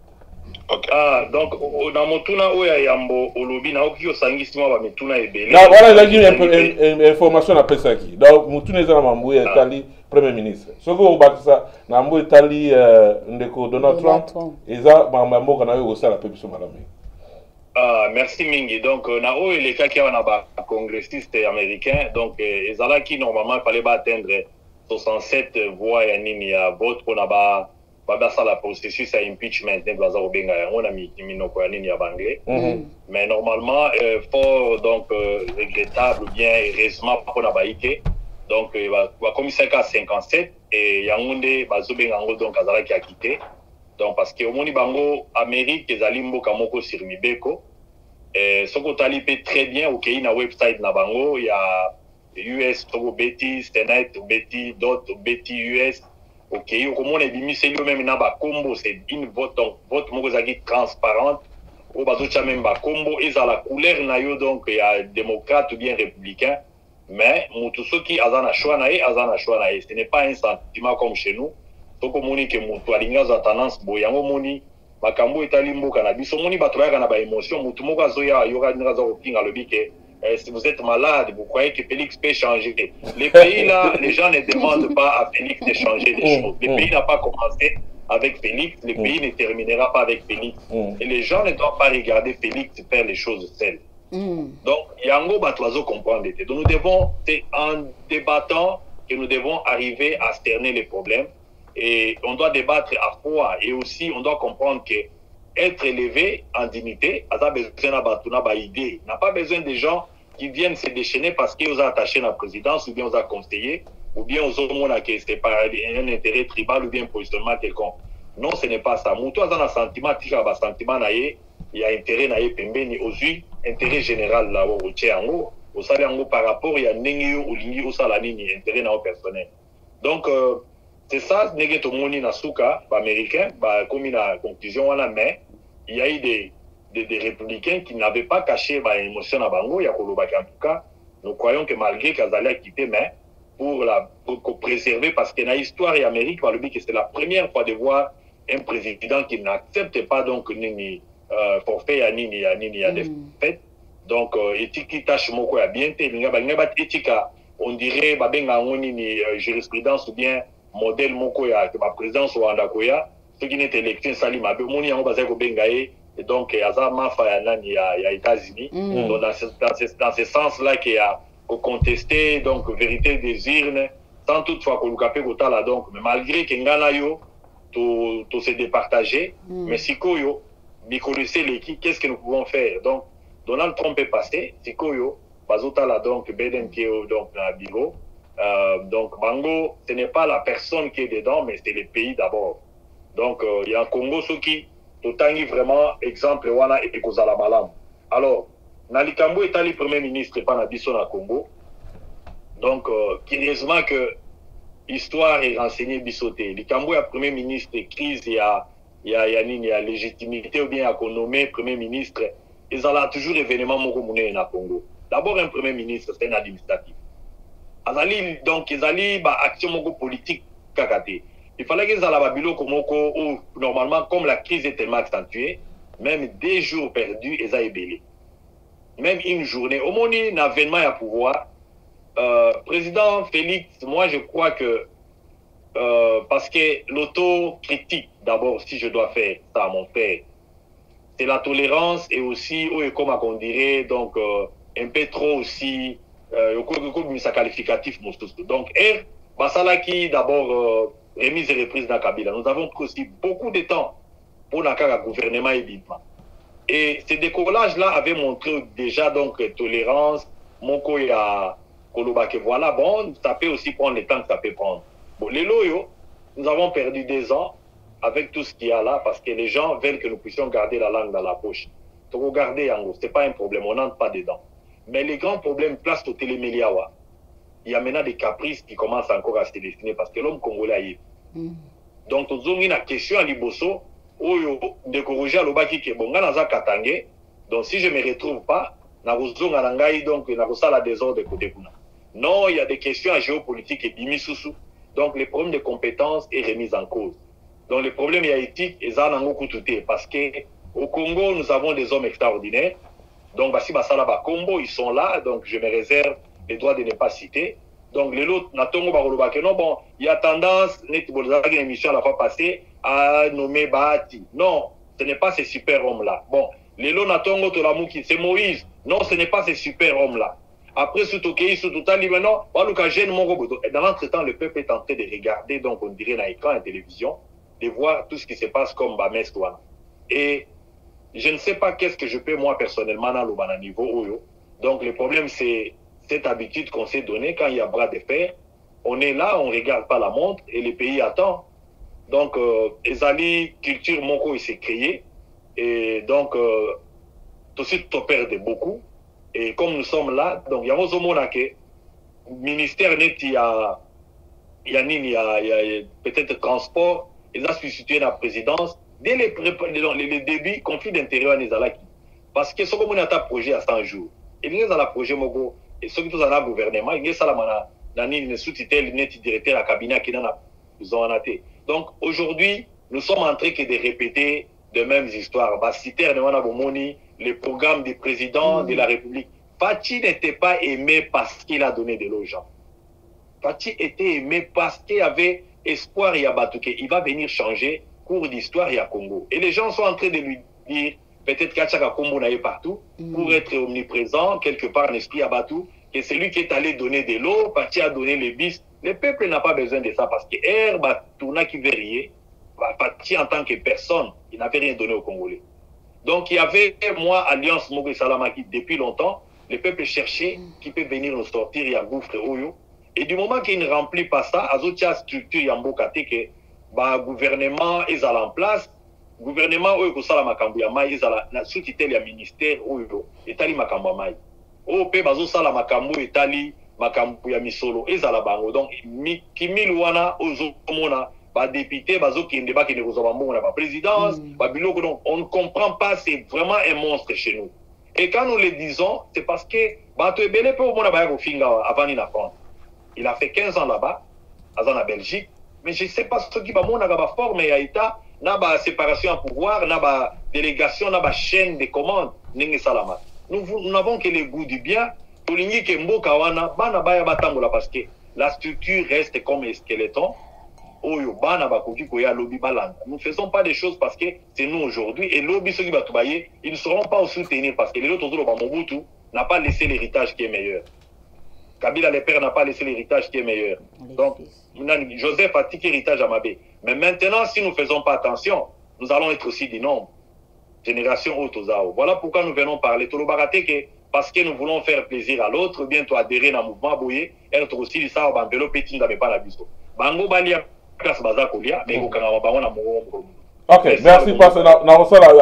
Speaker 3: Okay.
Speaker 4: Ah, donc na motuna oya yambo olobi na oki osangisi mwa ba mituna ebele.
Speaker 5: Na voilà j'ai information na pesaki. Donc motuna eza na mambo ya Italie Premier ministre. Soko obakisa na mambo Italie Ndeko Donald Trump eza mambo kana yo osala pe biso malami.
Speaker 4: Ah, merci Mingi. Donc, na o les cas qui ont un congressiste américain, donc ezala qui normalement il fallait atteindre 67 voix ya nini ya vote pour naba ça la processus à impeachment ne doit pas benga on a mis minoko ya nini ya banglais. Mais normalement fort donc regrettable ou bien heureusement pour naba ité. Donc va commissaire à 57 et Yaoundé bazobenga ngo donc azala qui a quitté. Donc parce que au moni bango Amérique ezali mboka moko sur mibeko soko tali pe très bien OK na website na bango il y a US Togo Betty Senate Betty Betty US OK au moni bimiseli même na ba combo c'est une vote donc vote moko zaki transparente au bazocha même ba combo et la couleur na yo donc il y a démocrate ou bien républicain mais mutu soki azana choix na ce n'est pas un sentiment comme chez nous. Donc moni ke mutu alinga za tendance boyango moni makambo etali mboka na biso moni bato yaka na ba émotion mutu moko azoya yoka ndinga za kopinga lobi ke si vous êtes malade, vous croyez que Félix peut changer. Les pays là, les gens ne demandent pas à Félix de changer les choses. Le pays n'a pas commencé avec Félix, le pays ne terminera pas avec Félix. Et les gens ne doivent pas regarder Félix faire les choses seuls. Donc, Yango Batoiseau comprend. Donc, nous devons, c'est en débattant que nous devons arriver à cerner les problèmes. Et on doit débattre à froid. Et aussi, on doit comprendre que être élevé en dignité, n'a pas besoin de gens qui viennent se déchaîner parce qu'ils ont attaché la présidence ou bien aux a conseillé ou bien aux hommes qui c'est par un intérêt tribal ou bien un positionnement quelconque. Non, ce n'est pas ça. Moutou a un sentiment, il y a intérêt aux intérêt général là au Tchéango, au Saliango par rapport il y a Nengiyo ou Lingi ou Salanini, intérêt personnel. Donc, c'est ça, Negeto Moni Nasuka, américain, comme une conclusion, mais il y a eu des républicains qui n'avaient pas caché l'émotion à Bango, il y a en tout cas, nous croyons que malgré qu'Azali a quitté, mais pour préserver, parce que dans l'histoire et Amérique, que c'est la première fois de voir un président qui n'accepte pas donc Nini forfait à Nini à des fêtes. Donc, éthique tâche moko ya bien te, éthique, on dirait, jurisprudence ou bien modèle moko ya ma présidence au Andakoya, ce qui n'est électé salim abe moni yango bazako bengaye et donc aza mafa ya nani ya États-Unis. Donc dans ce sens là qu'il y a contesté donc vérité des urnes sans toutefois qu'on lukape kotala donc mais malgré que ngana yo to se départager mais sikoyo mikolese leki qu'est-ce que nous pouvons faire. Donc Donald Trump est passé sikoyo bazotala donc Biden qui est donc dans Bigo. Donc Bango, ce n'est pas la personne qui est dedans, mais c'est le pays d'abord. Donc il y a un Congo ce qui totangi vraiment exemple wana et kozala malam. Alors Nalikambo est allé premier ministre pas na biso na Congo. Donc curieusement que histoire est renseignée bisoté. Likambo est premier ministre crise il y a légitimité ou bien à qu'on nomme premier ministre. Ils ont toujours événement moko mouné na Congo. D'abord un premier ministre c'est un administratif. Azali donc ils allaient action moko politique kakate. Il fallait qu'ils allaient babilo komoko où normalement comme la crise est tellement accentuée, même 2 jours perdus ils ont ébélé. Même une journée au moins un avènement à pouvoir président Félix, moi je crois que parce que l'auto-critique d'abord si je dois faire ça à mon père, c'est la tolérance et aussi comme on dirait donc un peu trop aussi sa qualificatif donc Basalaki d'abord remise et reprise dans Kabila. Nous avons pris aussi beaucoup de temps pour le gouvernement évidemment. Et ces décollages là avaient montré déjà donc tolérance, Moko ya Koloba que voilà bon, ça peut aussi prendre le temps que ça peut prendre. Bon les loyaux, nous avons perdu 2 ans avec tout ce qu'il y a là parce que les gens veulent que nous puissions garder la langue dans la poche. Donc regardez Yango, c'est pas un problème, on n'entre pas dedans. Mais les grands problèmes place au téléméliawa. Il y a maintenant des caprices qui commencent encore à se dessiner parce que l'homme congolais est. Donc, nous avons une question à Liboso, de corriger à l'obaki qui est bon, Katangé. Donc, si je ne me retrouve pas, donc, la désordre de côté. Non, il y a des questions à géopolitique et bimisusu. Donc, les problèmes de compétences est remis en cause. Donc, les problèmes éthiques, ils ont parce qu'au Congo, nous avons des hommes extraordinaires. Donc, Bassi Basala Bakombo, ils sont là, donc je me réserve les droits de ne pas citer. Donc, les autres, Natongo Barolobake, non, bon, il y a tendance, une émission à la fois passée, à nommer Bahati. Non, ce n'est pas ces super hommes-là. Bon, les autres, Natongo Tolamouki, c'est Moïse. Non, ce n'est pas ces super hommes-là. Après, Soutokei, Soutotali, maintenant, dans l'entretemps, le peuple est en train de regarder, donc on dirait, dans l'écran et télévision, de voir tout ce qui se passe comme Bamestouana. Et je ne sais pas qu'est-ce que je peux, moi, personnellement, dans le niveau Oyo. Donc, le problème, c'est cette habitude qu'on s'est donnée quand il y a bras de fer. On est là, on ne regarde pas la montre et le pays attend. Donc, Ezali, culture Moko, il s'est créé. Et donc, tout de suite, on perd beaucoup. Et comme nous sommes là, donc, il y a un ministère net, il y a peut-être transport, ils ont substitué la présidence. Dès les débuts, conflit d'intérêt à Nizalaki. Parce que ce qu'on a un projet à 100 jours. Il y a un projet Mogo, et ceux qui ont un gouvernement, il y a un sous-titel, net directeur à cabinet qui nous ont annoté. Donc aujourd'hui, nous sommes en train de répéter de mêmes histoires. Citer les programmes des présidents de la République. Fachi n'était pas aimé parce qu'il a donné de l'eau aux gens. Fachi était aimé parce qu'il y avait espoir et Yabatouké. Il va venir changer cours d'histoire et à Congo. Et les gens sont en train de lui dire, peut-être qu'Achaka Kombo n'aille partout, pour être omniprésent, quelque part en esprit à Batou, que c'est lui qui est allé donner de l'eau, Fachi a donné les bis. Le peuple n'a pas besoin de ça parce que Batouna qui veut rien, Fachi en tant que personne, il n'avait rien donné aux Congolais. Donc il y avait, moi, Alliance Mogé Salamaki, depuis longtemps, le peuple cherchait qui peut venir nous sortir, il y a gouffre Oyo. Et du moment qu'il ne remplit pas ça, Azotia structure Yambokate que le gouvernement est en place, le gouvernement Oyo Sala Makambu Yamai est à sous-titel ya ministère Oyo, Etali Makambu Yamai. Ope Bazo Sala Makambu Etali Makambu Yamisolo, est à la bango. Donc, Kimil Wana Ozomona, député, Bazo qui est débat qui est la présidence, donc on ne comprend pas, c'est vraiment un monstre chez nous. Et quand nous le disons, c'est parce que Bato Ebele peut au monde avant il il a fait 15 ans là-bas, en Belgique, mais je ne sais pas ce qui va monter la forme et Haïta, n'a pas séparation en pouvoir, n'a pas délégation, n'a pas chaîne de commandes, nous n'avons que le goût du bien, pour l'igner que Mboka wana, bana baya batangola parce que la structure reste comme un skeleton. Nous ne faisons pas des choses parce que c'est nous aujourd'hui et lobby ceux qui va travailler, ils ne seront pas au soutenir parce que les autres Mobutu n'a pas laissé l'héritage qui est meilleur. Kabila le père n'a pas laissé l'héritage qui est meilleur. Donc Joseph a tiqué l'héritage à Mabé. Mais maintenant, si nous ne faisons pas attention, nous allons être aussi des nombres. Génération Otozao. Voilà pourquoi nous venons parler. Que parce que nous voulons faire plaisir à l'autre, bientôt adhérer à un mouvement Boye, et notre aussi le sao bambelo petit n'avait pas la biso. Bango balia.
Speaker 5: Ok, merci parce que na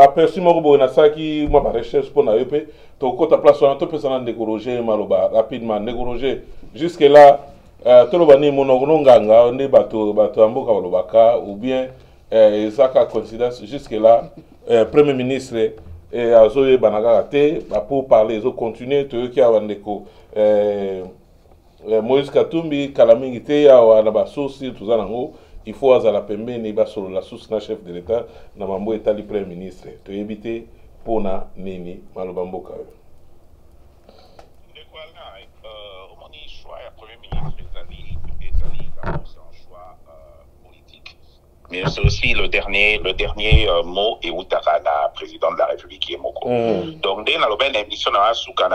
Speaker 5: aperçu moko na saki moi ba recherche pour na EP to kota place on to personne décourager maloba rapidement décourager jusque là to loba ni monogono nganga ne bato amboka balobaka ou bien ezaka coïncidence jusque là premier ministre et azoye banaka te pour parler zo continuer to ki awandeko Moïse Katumbi kalamingi te ya wana basosi tuzanango il faut azala pembeni basolo la source na chef de l'état na mambo etali premier ministre to éviter pona nini maloba mboka
Speaker 3: omoni choix ya premier ministre ezali d'abord c'est un choix politique mais c'est aussi le dernier mot et Outara, la présidente de la République qui est Moko. Donc, dès la émission de Asuka,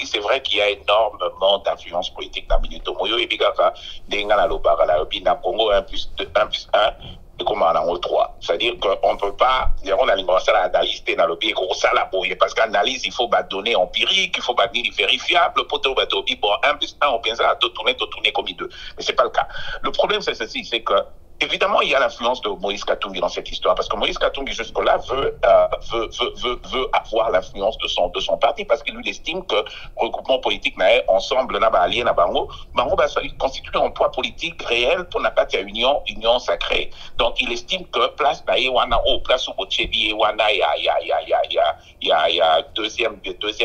Speaker 3: c'est vrai qu'il y a énormément d'influence politique dans le minute. Moyo et Bigaka, Denga Lobara, la Congo 1 plus 1, et comment on a 3. C'est-à-dire qu'on ne peut pas, on a l'impression d'analyse dans le pays, parce qu'analyse, il faut donner empirique, il faut donner vérifiable, pour bon, 1 plus 1, on pense à tourner comme 2. Mais ce n'est pas le cas. Le problème, c'est ceci, c'est que évidemment, il y a l'influence de Moïse Katumbi dans cette histoire, parce que Moïse Katumbi, jusque-là, veut avoir l'influence de son parti, parce qu'il estime que le regroupement politique n'a ensemble, n'a pas allié, n'a pas Bango va constituer un poids politique réel pour n'a pas de union sacrée. Donc, il estime que place Baïwana, place où Bochebi, il y a deuxième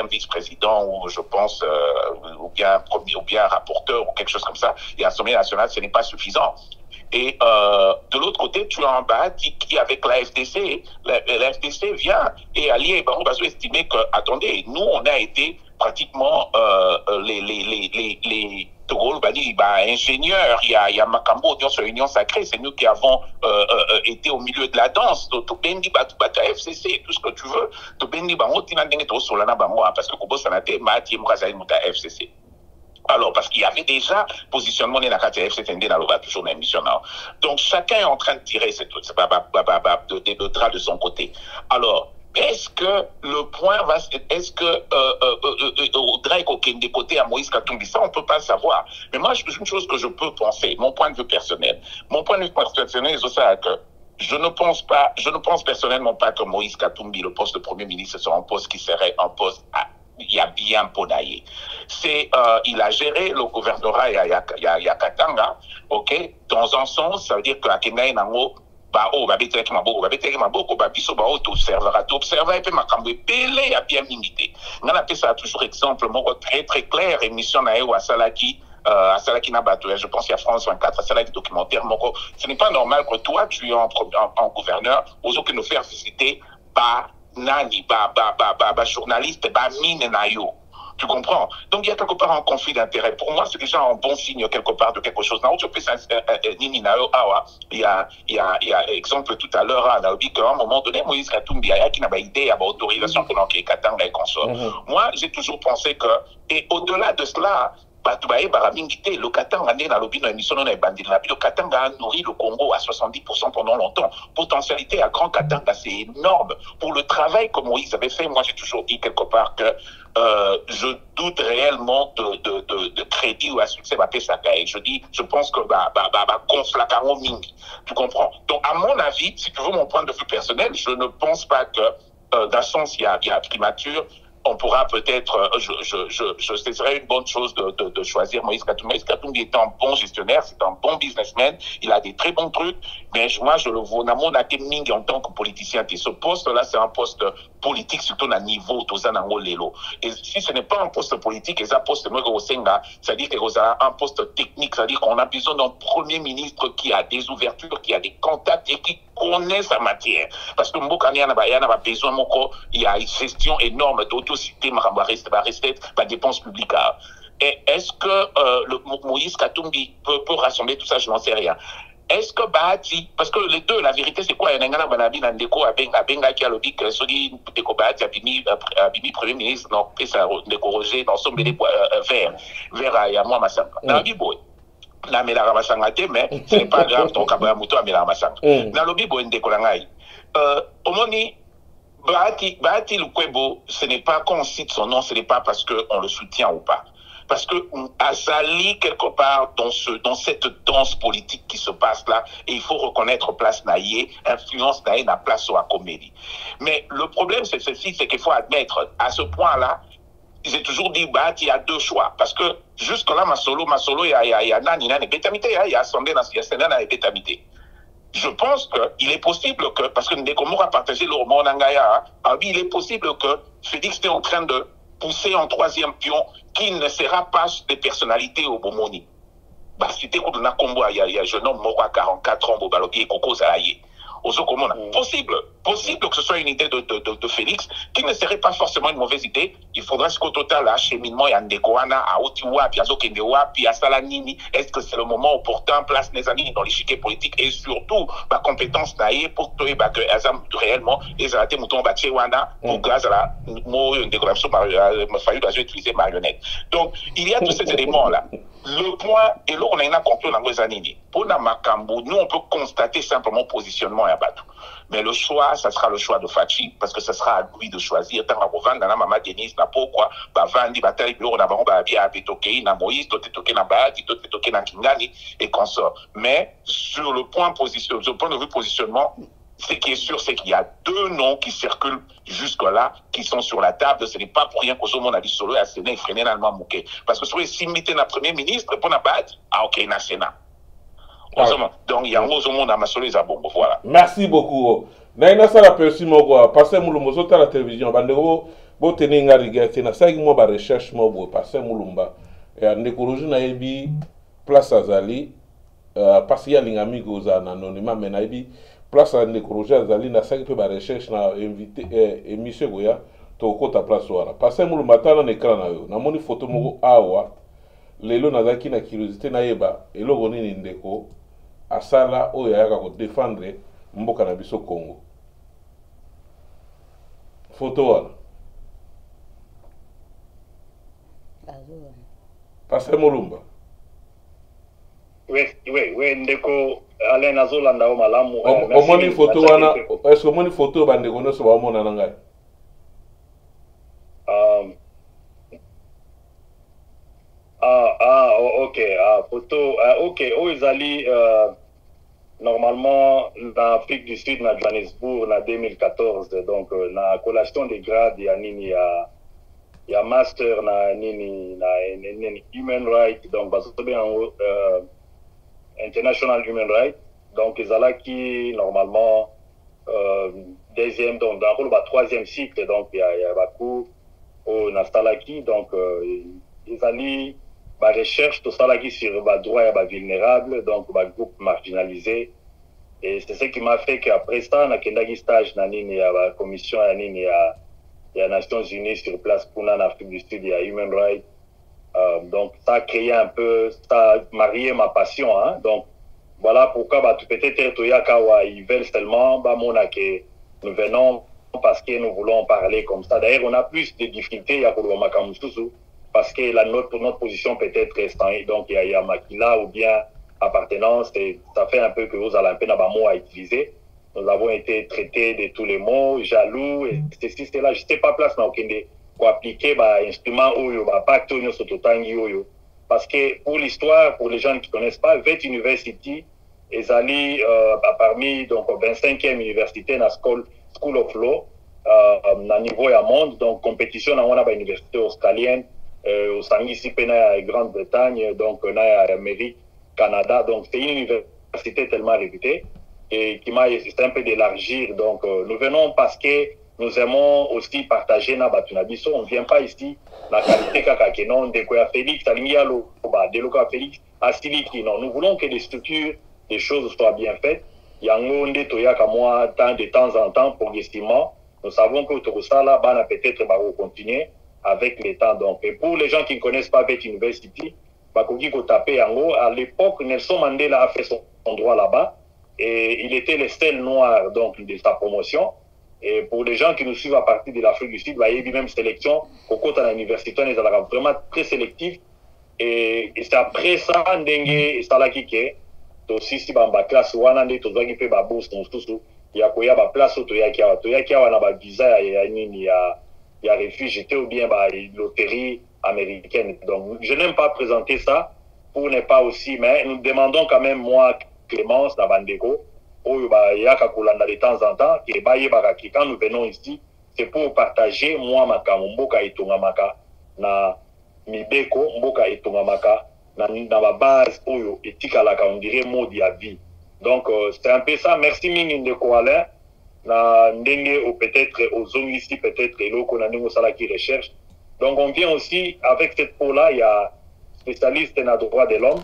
Speaker 3: vice-président, ou je pense, ou bien rapporteur, ou quelque chose comme ça, et l'Assemblée nationale, ce n'est pas suffisant. Et de l'autre côté, tu as en bas qui avec la FDC, la FDC vient et allié, on va estimer que, attendez, nous on a été pratiquement les ingénieurs, il y a Makambo, sur l'Union Sacrée, c'est nous qui avons été au milieu de la danse, Tobendi Bata FCC, tout ce que tu veux, Tobendi Bango, Tinandenge Solana Bangoa, parce que Kobo Sanate, Mati Murazaï Muta FCC. Alors, parce qu'il y avait déjà positionnement de la FCTND dans le toujours dans l'émission. Donc, chacun est en train de tirer le drap de son côté. Alors, est-ce que le point va, est-ce que au drap des côtés à Moïse Katumbi, ça on peut pas savoir. Mais moi, une chose que je peux penser, mon point de vue personnel, c'est ça que je ne pense personnellement pas que Moïse Katumbi, le poste de Premier ministre, soit un poste qui serait un poste il y a bien podaillé. Il a géré le gouvernorat il y a Katanga, ok? Dans un sens, ça veut dire que à Kenya, nango, t'observer, et puis makambo pelé a bien minité. On a ça toujours exemple, très très clair, émission na à Salaki. À Salaki Nabato, je pense qu'il y a France 24, à Salaki documentaire. Ce n'est pas normal que toi, tu es en gouverneur, aux autres nous faire visiter par nani, journaliste, mine na yo. Tu comprends? Donc il y a quelque part un conflit d'intérêt. Pour moi, c'est déjà un bon signe quelque part de quelque chose. Il y a exemple tout à l'heure, à un moment donné, Moïse Katumbi a une idée à l'autorisation pour l'enquête Katanga et consorts. Moi, j'ai toujours pensé que, et au-delà de cela, le Katanga a nourri le Congo à 70% pendant longtemps. Potentialité à Grand Katanga, c'est énorme. Pour le travail que Moïse avait fait, moi j'ai toujours dit quelque part que je doute réellement de crédit ou à succès je pense que tu comprends. Donc à mon avis, si tu veux mon point de vue personnel, je ne pense pas que d'un sens il y a primature. On pourra peut-être, ce serait une bonne chose de choisir Moïse Katumbi. Moïse Katumbi est un bon gestionnaire, c'est un bon businessman, il a des très bons trucs, mais moi je le vois en tant que politicien. Ce poste-là, c'est un poste politique, surtout à niveau Lelo. Et si ce n'est pas un poste politique, c'est un poste c'est-à-dire que c'est un poste technique, c'est-à-dire qu'on a besoin d'un premier ministre qui a des ouvertures, qui a des contacts et qui connaît sa matière. Parce que Mbokani a besoin, il y a une gestion énorme d'autocité, dépenses publiques. Et est-ce que le Moïse Katumbi peut rassembler tout ça? Je n'en sais rien. Est-ce que Bahati, parce que les deux, la vérité c'est quoi? Il y a un Banabi Nandeko Abenga qui a le bic, Sodi Deko Bahati Abimi Premier ministre, non, Pesa Ndeko Roger, dans son bébé vers Ayamwa Massamba. Nabi Boy. Na mela masanga te, mais ce n'est pas grave, donc à Muto à mela masanga. Na lobi bo ndeko langai. Omoni Bahati Lukwebo, ce n'est pas qu'on cite son nom, ce n'est pas parce qu'on le soutient ou pas. Parce que Azali, quelque part, dans cette danse politique qui se passe là, et il faut reconnaître place naïe, influence naïe, na place à comédie. Mais le problème, c'est ceci, c'est qu'il faut admettre, à ce point-là, j'ai toujours dit, il y a deux choix. Parce que jusque-là, Masolo, il y a Nani, Bétamité, il y a Assemblée nationale et Bétamité. Je pense qu'il est possible que, parce que Ndekomo a partagé le roman Nangaya, il est possible que Félix est en train de pousser un troisième pion qui ne sera pas des personnalités au Bomoni. C'était comme un combo, il y a un jeune homme mort à 44 ans, Bobalobi et Coco Zalaye. Possible que ce soit une idée de Félix, qui ne serait pas forcément une mauvaise idée. Il faudra qu'au total, l'acheminement, il y a Ndekoana, à Otiwa, puis à Zokendewa, puis à Salanini. Est-ce que c'est le moment opportun, place les amis dans l'échiquier politique et surtout, ma compétence naïe pour que Azam réellement, les arrêtés moutons Batchewana, pour grâce à la mot, une décoration, il fallu utiliser marionnette. Donc, il y a tous ces éléments-là. Le point, et là, on a une conclusion dans les années. Pour Namakambo, nous, on peut constater simplement positionnement à Batou. Mais le choix, ça sera le choix de Fachi, parce que ce sera à lui de choisir. Tant à Bovan, dans la Mama Denise, n'a pourquoi, Bavandi, Batari, Bureau, Nabaron, Babia, Betoké, na Moïse, Toté, na Bahati, Toté, na Kingani, et consort. Mais, sur le point de vue positionnement, ce qui est sûr, c'est qu'il y a deux noms qui circulent jusque-là, qui sont sur la table. Ce n'est pas pour rien qu'au monde a dit solo et à Sénat, il freinait dans le Mouké. Parce que si vous imité le Premier ministre, pour la Bahati, ok, na Sénat. Donc, il y a un autre monde à ma solo, voilà.
Speaker 5: Merci beaucoup. Naina sala persi moko passer mulumba sur la télévision bandeko bo teninga rigete na sagi mo ba recherche mo bo passer mulumba et ndekoroji na yebi place azali parce ya lingami goza na anonymat mais na yebi place ndekoroji azali na sagi pe ba recherche na invité émission goya to kota place wana passer mulumba tana na écran na yo na moni photo moko awa lelo nazaki na curiosité na yeba eloko nini ndeko asala oyo ayaka ko défendre mboka na biso Congo. Photo wana. Passer Mulumba.
Speaker 4: Oui, ndeko Alain Azolanda o malamu.
Speaker 5: Omoni photo wana, est-ce que omoni photo bandeko nyonso baomona na ngai?
Speaker 4: Ok, photo, ok, ezali normalement en Afrique du Sud, na Johannesburg, en 2014, donc la collation des grades, il y a master na human rights, donc international human rights, donc ils allaient qui normalement deuxième, donc dans le troisième cycle, donc il y a beaucoup au Nastalaki, donc ils allaient recherche tout ça là qui sur les droits vulnérables, donc les groupes marginalisés Et c'est ce qui m'a fait qu'après ça, on a un stage dans la commission des Nations Unies sur place pour l'Afrique du Sud, il y a Human Rights. Donc, ça a créé un peu, ça a marié ma passion. Hein? Donc, voilà pourquoi peut-être ils veulent seulement que nous venons parce que nous voulons parler comme ça. D'ailleurs, on a plus de difficultés parce que notre position peut-être est donc il y a Makila ou bien appartenance, et ça fait un peu que vous allez un peu d'avoir mots à utiliser. Nous avons été traités de tous les mots, jaloux, et ceci, c'est là. Je n'étais pas place pour appliquer l'instrument ou pacte parce que pour l'histoire, pour les gens qui ne connaissent pas, VET University est allé parmi donc 25e université dans School of Law à niveau à monde, donc compétition dans une université australienne, au Sanguissi, en Grande-Bretagne, donc en Amérique, Canada. Donc c'est une université tellement réputée et qui m'a essayé un peu d'élargir. Donc nous venons parce que nous aimons aussi partager na batunabiso. On ne vient pas ici la qualité kaka non de quoi Félix Alingialo de Loka Félix Asiliki. Non, nous voulons que les structures, les choses soient bien faites. Yangonde Toyaka moi de temps en temps progressivement. Nous savons que tout ça là va peut-être continuer avec le temps. Donc et pour les gens qui ne connaissent pas VET University, à l'époque, Nelson Mandela a fait son droit là-bas et il était le seul noir donc, de sa promotion. Et pour les gens qui nous suivent à partir de l'Afrique du Sud, il y a eu même sélection au côté de l'université, on est vraiment très sélectif. Et c'est après ça, il y a aussi si dans la classe, il y a une bourse, il y a une place, il y a un visa, il y a réfugié ou bien une loterie américaine. Donc, je n'aime pas présenter ça pour ne pas aussi, mais nous demandons quand même, moi, Clémence, na Bandeko, il y a de temps en temps, et quand nous venons ici, c'est pour partager, moi, mboka etongamaka, na mibeko, mboka etongamaka, na ma base, oyo, etikalaka, on dirait, mot de la vie. Donc, c'est un peu ça. Merci, Ndeko Alain. Na ndenge ou peut-être aux zones ici, peut-être, et l'eau qu'on a nous qui recherche. Donc, on vient aussi, avec cette peau-là, il y a spécialiste en droit de l'homme,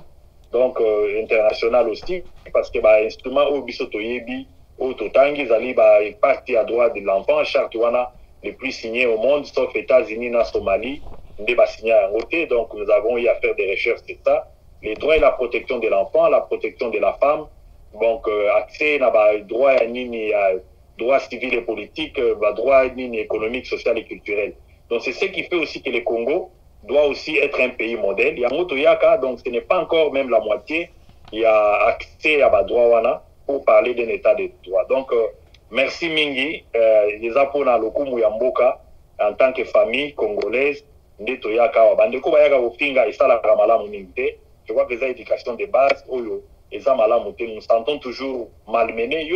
Speaker 4: donc international aussi, parce que l'instrument au Bisotoyebi, au Totangi, Zali, est parti à droit de l'enfant, charte le plus signé au monde, sauf États-Unis, na Somalie, on est signé à côté, donc nous avons eu à faire des recherches sur ça. Les droits et la protection de l'enfant, la protection de la femme, donc accès à droit droit civil et politique, droit économique, social et culturel. Donc c'est ce qui fait aussi que le Congo doit aussi être un pays modèle. Il y a Motoyaka, donc ce n'est pas encore même la moitié. Il y a accès à droit pour parler d'un état de droit. Donc merci Mingi, les apona lokumu ya mboka en tant que famille congolaise, Netoyaka, bandeko bayaka ofinga isala malamu ningte. Je vois que les éducation de base, oyo, nous sentons toujours malmenés.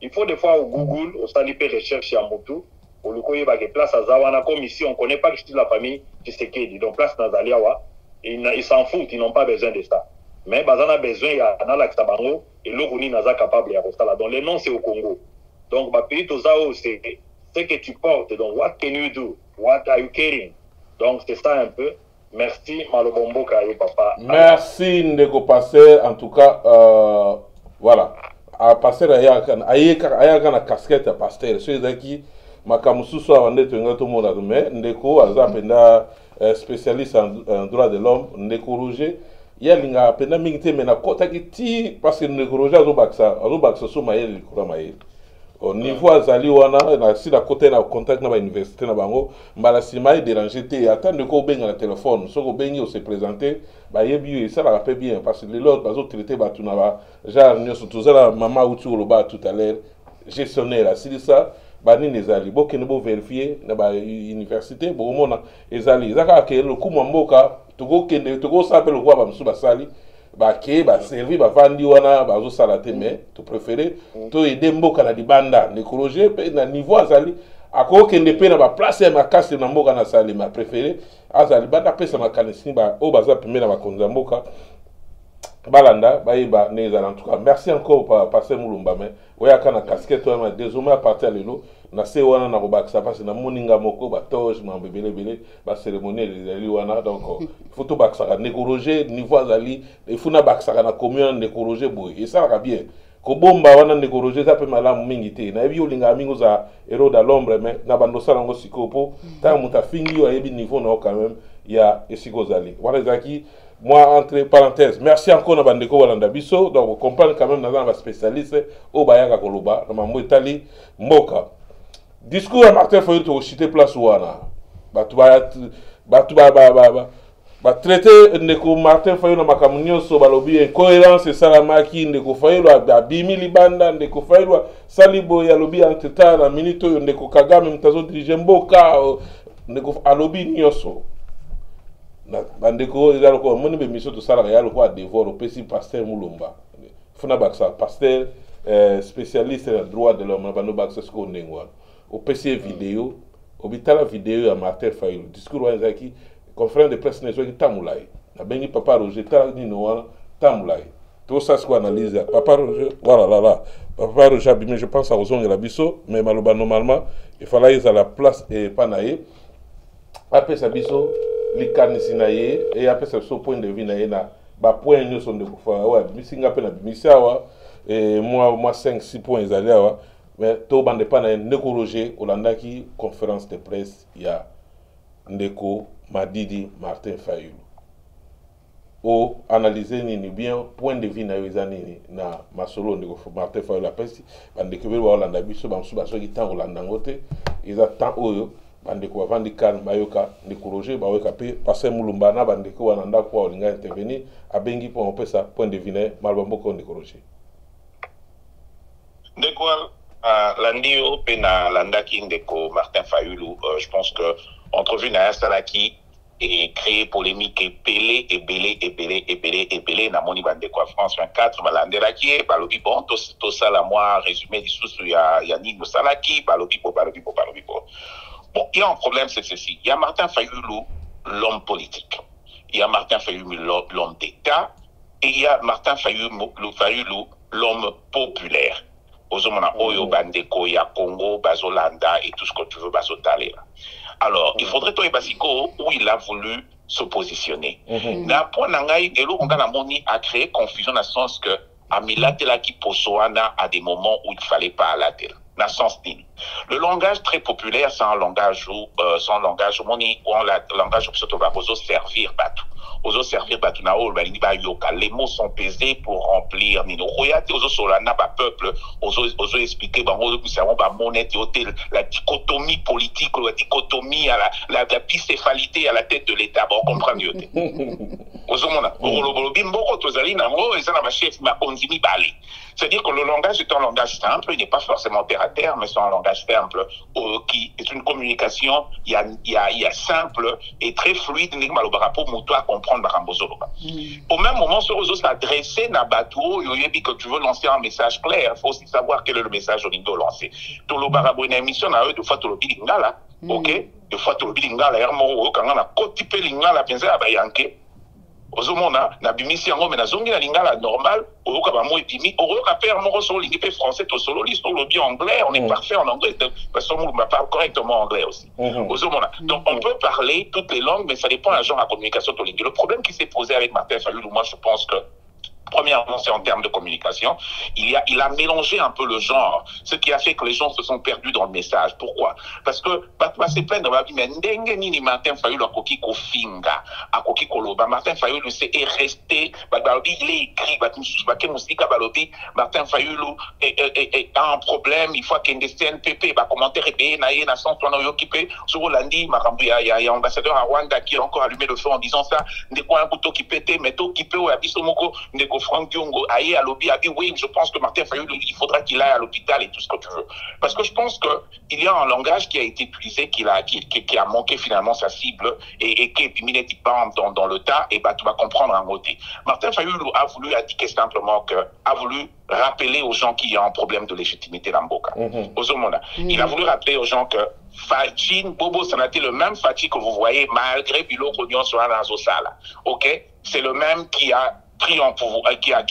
Speaker 4: Il faut des fois au Google, au Salipé recherche à Motu. Au Lukoye place à Zawana, comme ici, on ne connaît pas la famille qui se dit. Donc, place dans Zaliawa, ils s'en foutent, ils n'ont pas besoin de ça. Mais ils ont besoin, il y a un Sabango, et l'Oruni n'a pas capable de faire ça. Donc, le nom, c'est au Congo. Donc, pays Tozao, c'est ce que tu portes. Donc, what can you do? What are you carrying? Donc, c'est ça un peu. Merci, Malobombo Kaye, papa.
Speaker 5: Merci, Ndeko Passer. En tout cas, voilà. À Passer, il y a une casquette à Passer. C'est qui Makamusu soit en tout le monde, mais Ndeko, Azapenda, spécialiste en droit de l'homme, Ndeko Roger. Il y a une pena mingte, mais na kota ki parce que Ndeko Roger azobaksa sous maïl, le maïl. Au niveau azali wana na si la côté na contact na ba université na bango mbala sima déranger te attendre ko benga na téléphone so ko bengi o se présenter ba yebi ça la rappelle bien parce que les autres bazo traiter ba tuna ba genre nyoso tozala mama uti oloba tout à l'heure gestionnaire la si ça ba ni nezali bo ke bo vérifier na ba université bo mona ezali zaka ke le kuma mboka togo kende togo s'appelle le quoi ba msu ba sali ba ke ba servi ba vandi wana ba zo salate mais to préféré to aider mboka na dibanda l'écologie pe na niveau azali ako kende pe na ba place ya makasi na mboka na sali ma préféré azali banda pesa makanisi ba o baza pembe na bakonza mboka balanda bayiba neza en tout cas merci encore passer Mulumba mais oya kana casquette wana désormais à partir de lelo na se wana na kobakisa parce na moninga moko ba toge ma bebele ba cérémonie les wana donc faut to bakisa nécologer niveau azali il faut na bakisa na commune nécologer boy et ça va bien ko bomba wana nécologer ça peut malamu mingi te na ebi olinga mingo za héros de l'ombre mais na bando sala ngo sikopo ta muta fingi yo ebi niveau na quand même ya esiko zali wana zaki. Moi, entre parenthèses, merci encore à Bandeko Walanda Bisso. Donc, vous comprenez quand même dans la spécialiste au Bayaka Koloba, dans ma Italie, Moka. Discours à Martin Fayou, tu as cité place Ouana. Traité Ndeko Martin Fayou dans ma camunio, so balobi incohérence et salamaki, Ndeko Fayou, à Bimi Libanda, Ndeko Fayou, Salibo, Yalobi, en teta, la minute, Ndeko Kagame, Mtazo dirige Mboka, Ndeko Alobi Nyoso. Bandeko ezalo ko moni be mission to sala ya lo ko devoir au PC pasteur Mulumba funa baksa pasteur spécialiste en droit de l'homme bando baksa ko ndengwa au PC vidéo au bitala vidéo ya Martin Fayulu discours wa zaki conférence de presse nezo ki tamulai na bengi papa Roger ta ni no wana tamulai tout ça ce qu'on analyse papa Roger voilà là papa Roger mais je pense à Ozong la biso mais maloba normalement il fallait à la place et panaye après ça biso likarnisinaye et après ce point de vue na ba point nous sont de kufa ouais bisinga pe na bimisawa et moi 5 6 points ezaliawa mais to bande pa na ndeko Roger olandaki conférence de presse ya ndeko Madidi Martin Fayulu o analyser ni bien point de vue na yezani na masolo ndeko Martin Fayulu la pesi bande ke ba olanda biso ba msuba so gitan olanda ngote eza temps oyo bandeko bavandi kan bayoka ndekologer bayoka pe passer Mulumba na bandeko wananda kwa olinga intervenir abengi pour opesa point de vue malba mboko ndekologer
Speaker 3: ndeko landio pe na landaki ndeko Martin Fayulu je pense que entrevue na salaki et créer polémique épelé na moni bandeko France 24 balandelaki balobi bon to sala moi résumé lisusu ya Nino Salaki balobi bo. Bon, il y a un problème, c'est ceci. Il y a Martin Fayulu, l'homme politique. Il y a Martin Fayulu, l'homme d'État. Et il y a Martin Fayulu, l'homme populaire. Ozomona Oyo Bandeko, il y a Congo, Bazolanda et tout ce que tu veux, Bazotale. Alors, il faudrait toi et Basiko où il a voulu se positionner. Na point nangai, et on a créé confusion dans le sens que Amila Telaki Posoana à des moments où il ne fallait pas à la télé. Dans le sens dit. Le langage très populaire, c'est un langage où, langage où surtout va servir bateau. Ozo servir bateau na ol bali ba yoka. Les mots sont pesés pour remplir nino. Royate ozo solana ba peuple. Ozo expliquer ba ozo savons ba monnaie hôtel la dichotomie politique, la dichotomie à la bicéphalité à la tête de l'État. Bon, comprendre yote. Ozo mona. Orolo bimbo tozali na ngo eza na ba chef ma konzimi bali. C'est-à-dire que le langage est un langage simple, il n'est pas forcément terre à terre, mais c'est un langage simple qui est une communication, il y a simple et très fluide, pour moi comprendre Au même moment, ce réseau s'adresser à bateau, que tu veux lancer un message clair, il faut aussi savoir quel est le message au niveau lancé. Tout le barabo une émission, deux fois tout le bilingala, ok, deux fois tout le bilingala, quand on a cotipé lingala, pensez à bayanke. Ozomona na bimisi yango mais na zongi na lingala normal oyoka ba mo ebimi oyoka père moko solo lingi pe français to solo li solo bien anglais on est parfait en anglais parce que on parle correctement anglais aussi. Ozomona donc on peut parler toutes les langues mais ça dépend d'un genre de communication to lingi. Le problème qui s'est posé avec Martin Fayulu, moi je pense que premièrement, c'est en termes de communication. Il a mélangé un peu le genre, ce qui a fait que les gens se sont perdus dans le message. Pourquoi? Parce que, c'est plein de ma vie, mais Ndenge Martin Fayulu a koki ko finga, a koki koloba. Martin Fayulu est resté, il est écrit, Martin Fayulu a un problème, il faut qu'il y ait des CNPP, commentaire et naïe, na sens, on a occupé, sur Hollandi, il y a un ambassadeur à Rwanda qui a encore allumé le feu en disant ça, des quoi un couteau qui pétait, mais tout qui peut, ou abisomoko, Franck Diongo aille à l'hôpital, a dit oui, je pense que Martin Fayulu, il faudra qu'il aille à l'hôpital et tout ce que tu veux. Parce que je pense qu'il y a un langage qui a été utilisé, qui a manqué finalement sa cible et qui est miné dans le tas, et tu vas comprendre en côté. Martin Fayulu a voulu indiquer simplement a voulu rappeler aux gens qu'il y a un problème de légitimité dans Mboka. Il a voulu rappeler aux gens que Fajin, Bobo, ça n'a été le même Fati que vous voyez, malgré Bilo Rognon sur la Zosala. Ok? C'est le même qui a pris en pouvoir, qui a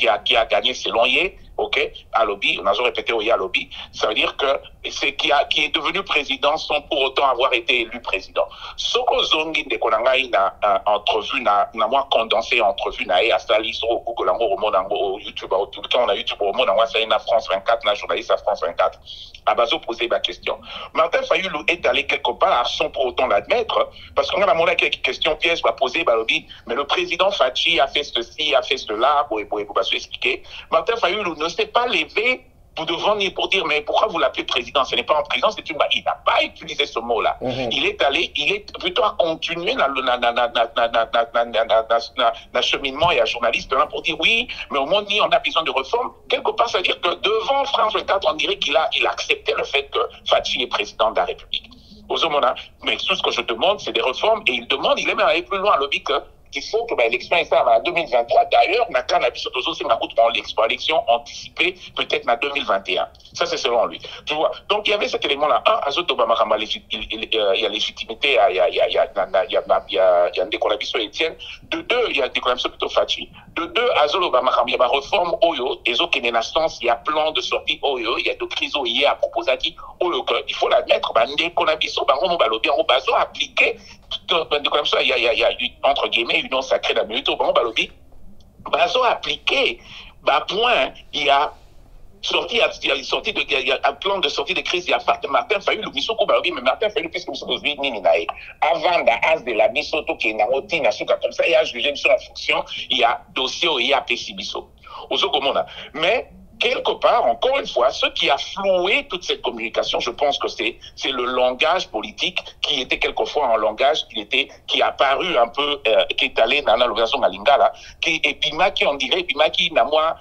Speaker 3: gagné selon Yé, ok, à lobby, on a répété au à lobby, ça veut dire que c'est qui est devenu président sans pour autant avoir été élu président. Soko zongi de konangai na entrevue na moi condensé entrevue na et à Sali sur Google au YouTube, au tout le temps on a YouTube au monde en c'est na France 24, na journaliste à France 24. Abazo posait ma question. Martin Fayulu est allé quelque part sans pour autant l'admettre, parce qu'on a demandé quelques questions pièges va poser lobby, mais le président Fachi a fait ceci, a fait cela, pour se expliquer. Martin Fayulu ne s'est pas levé pour devant ni pour dire mais pourquoi vous l'appelez président, ce n'est pas un président, c'est une il n'a pas utilisé ce mot là. Il est plutôt à continuer dans le cheminement et à journaliste là pour dire oui mais au moins on a besoin de réformes. Quelque part ça veut dire que devant France 24 on dirait qu'il a accepté le fait que Fachi est président de la République. Mais tout ce que je demande c'est des réformes et il est même allé plus loin à lobby que il faut que l'élection est ça en 2023. D'ailleurs, on a l'élection anticipée peut-être en 2021. Ça, c'est selon lui. Tu vois. Donc, il y avait cet élément-là. Un, Azot Obama, il y a légitimité, il y a un décollabiso Etienne. De deux, il y a un décollabiso plutôt Fachi. De deux, Azot Obama, il y a ma réforme Oyo, et Zo Kenenassance, il y a plan de sortie Oyo, il y a de crise Oyo à proposer Oyo, il faut l'admettre, un décollabiso, on va appliquer, il y a entre guillemets, union sacrée d'un minute au bon balobi, bazo appliqué, point, il y a un plan de sortie de crise, il y a Martin Fayulu, le Bissoko balobi, mais Martin Fayulu, puisque nous avons nini avant d'as de la Bissoto qui est na routine, comme ça, il y a jugé sur la fonction, il y a dossier, il y a PC Bisso. Mais, quelque part, encore une fois, ce qui a floué toute cette communication, je pense que c'est le langage politique qui était quelquefois un langage qui a apparu un peu, qui est allé dans l'organisation à Lingala, et puis qui on dirait, puis qui n'a moins,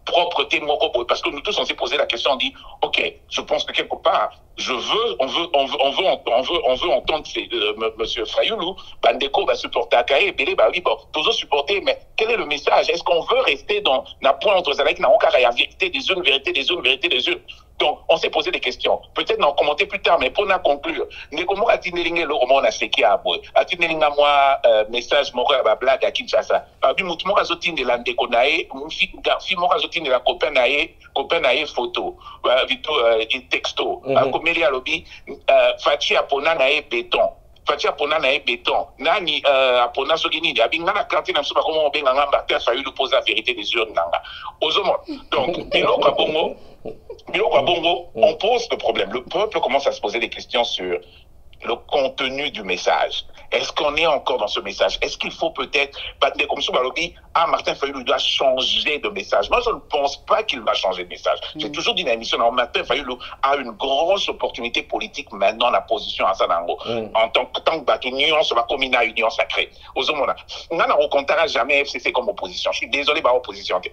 Speaker 3: propreté, parce que nous tous on s'est posé la question, on dit, ok, je pense que quelque part, on veut entendre monsieur Fayulu, Bandeko va supporter Akaye, Bélé, oui, bon, toujours supporter, mais quel est le message? Est-ce qu'on veut rester dans la point entre Zalek, Naokara, il y a vérité des unes, vérité des unes, vérité des unes? Donc, on s'est posé des questions. Peut-être n'en commenter plus tard, mais pour nous conclure, Nekomo a tinelingue le roman a seki à boy. A tinelinga moi, message moko à blague à Kinshasa. Abi mutmo a zotine de la ndekonae, fi moko a zotine de la copain nae photo. Vito, texto. A komeli a lobby, Fachi apona nae béton. Fachi apona nae béton. Nani, apona sogini, abinga na kantine na msuba komo obenga nga Martin Fayulu pose la vérité des urnes nanga. Ozomo. Donc, biloko a bongo. On pose le problème. Le peuple commence à se poser des questions sur le contenu du message. Est-ce qu'on est encore dans ce message? Est-ce qu'il faut peut-être, comme ça, Martin Fayulu doit changer de message? Moi, je ne pense pas qu'il va changer de message. J'ai toujours dit dans l'émission, Martin Fayulu a une grosse opportunité politique maintenant, la position à Sanango. En tant que union, ça va comme une union sacrée. On n'a rencontré jamais FCC comme opposition. Je suis désolé, opposition. Donc,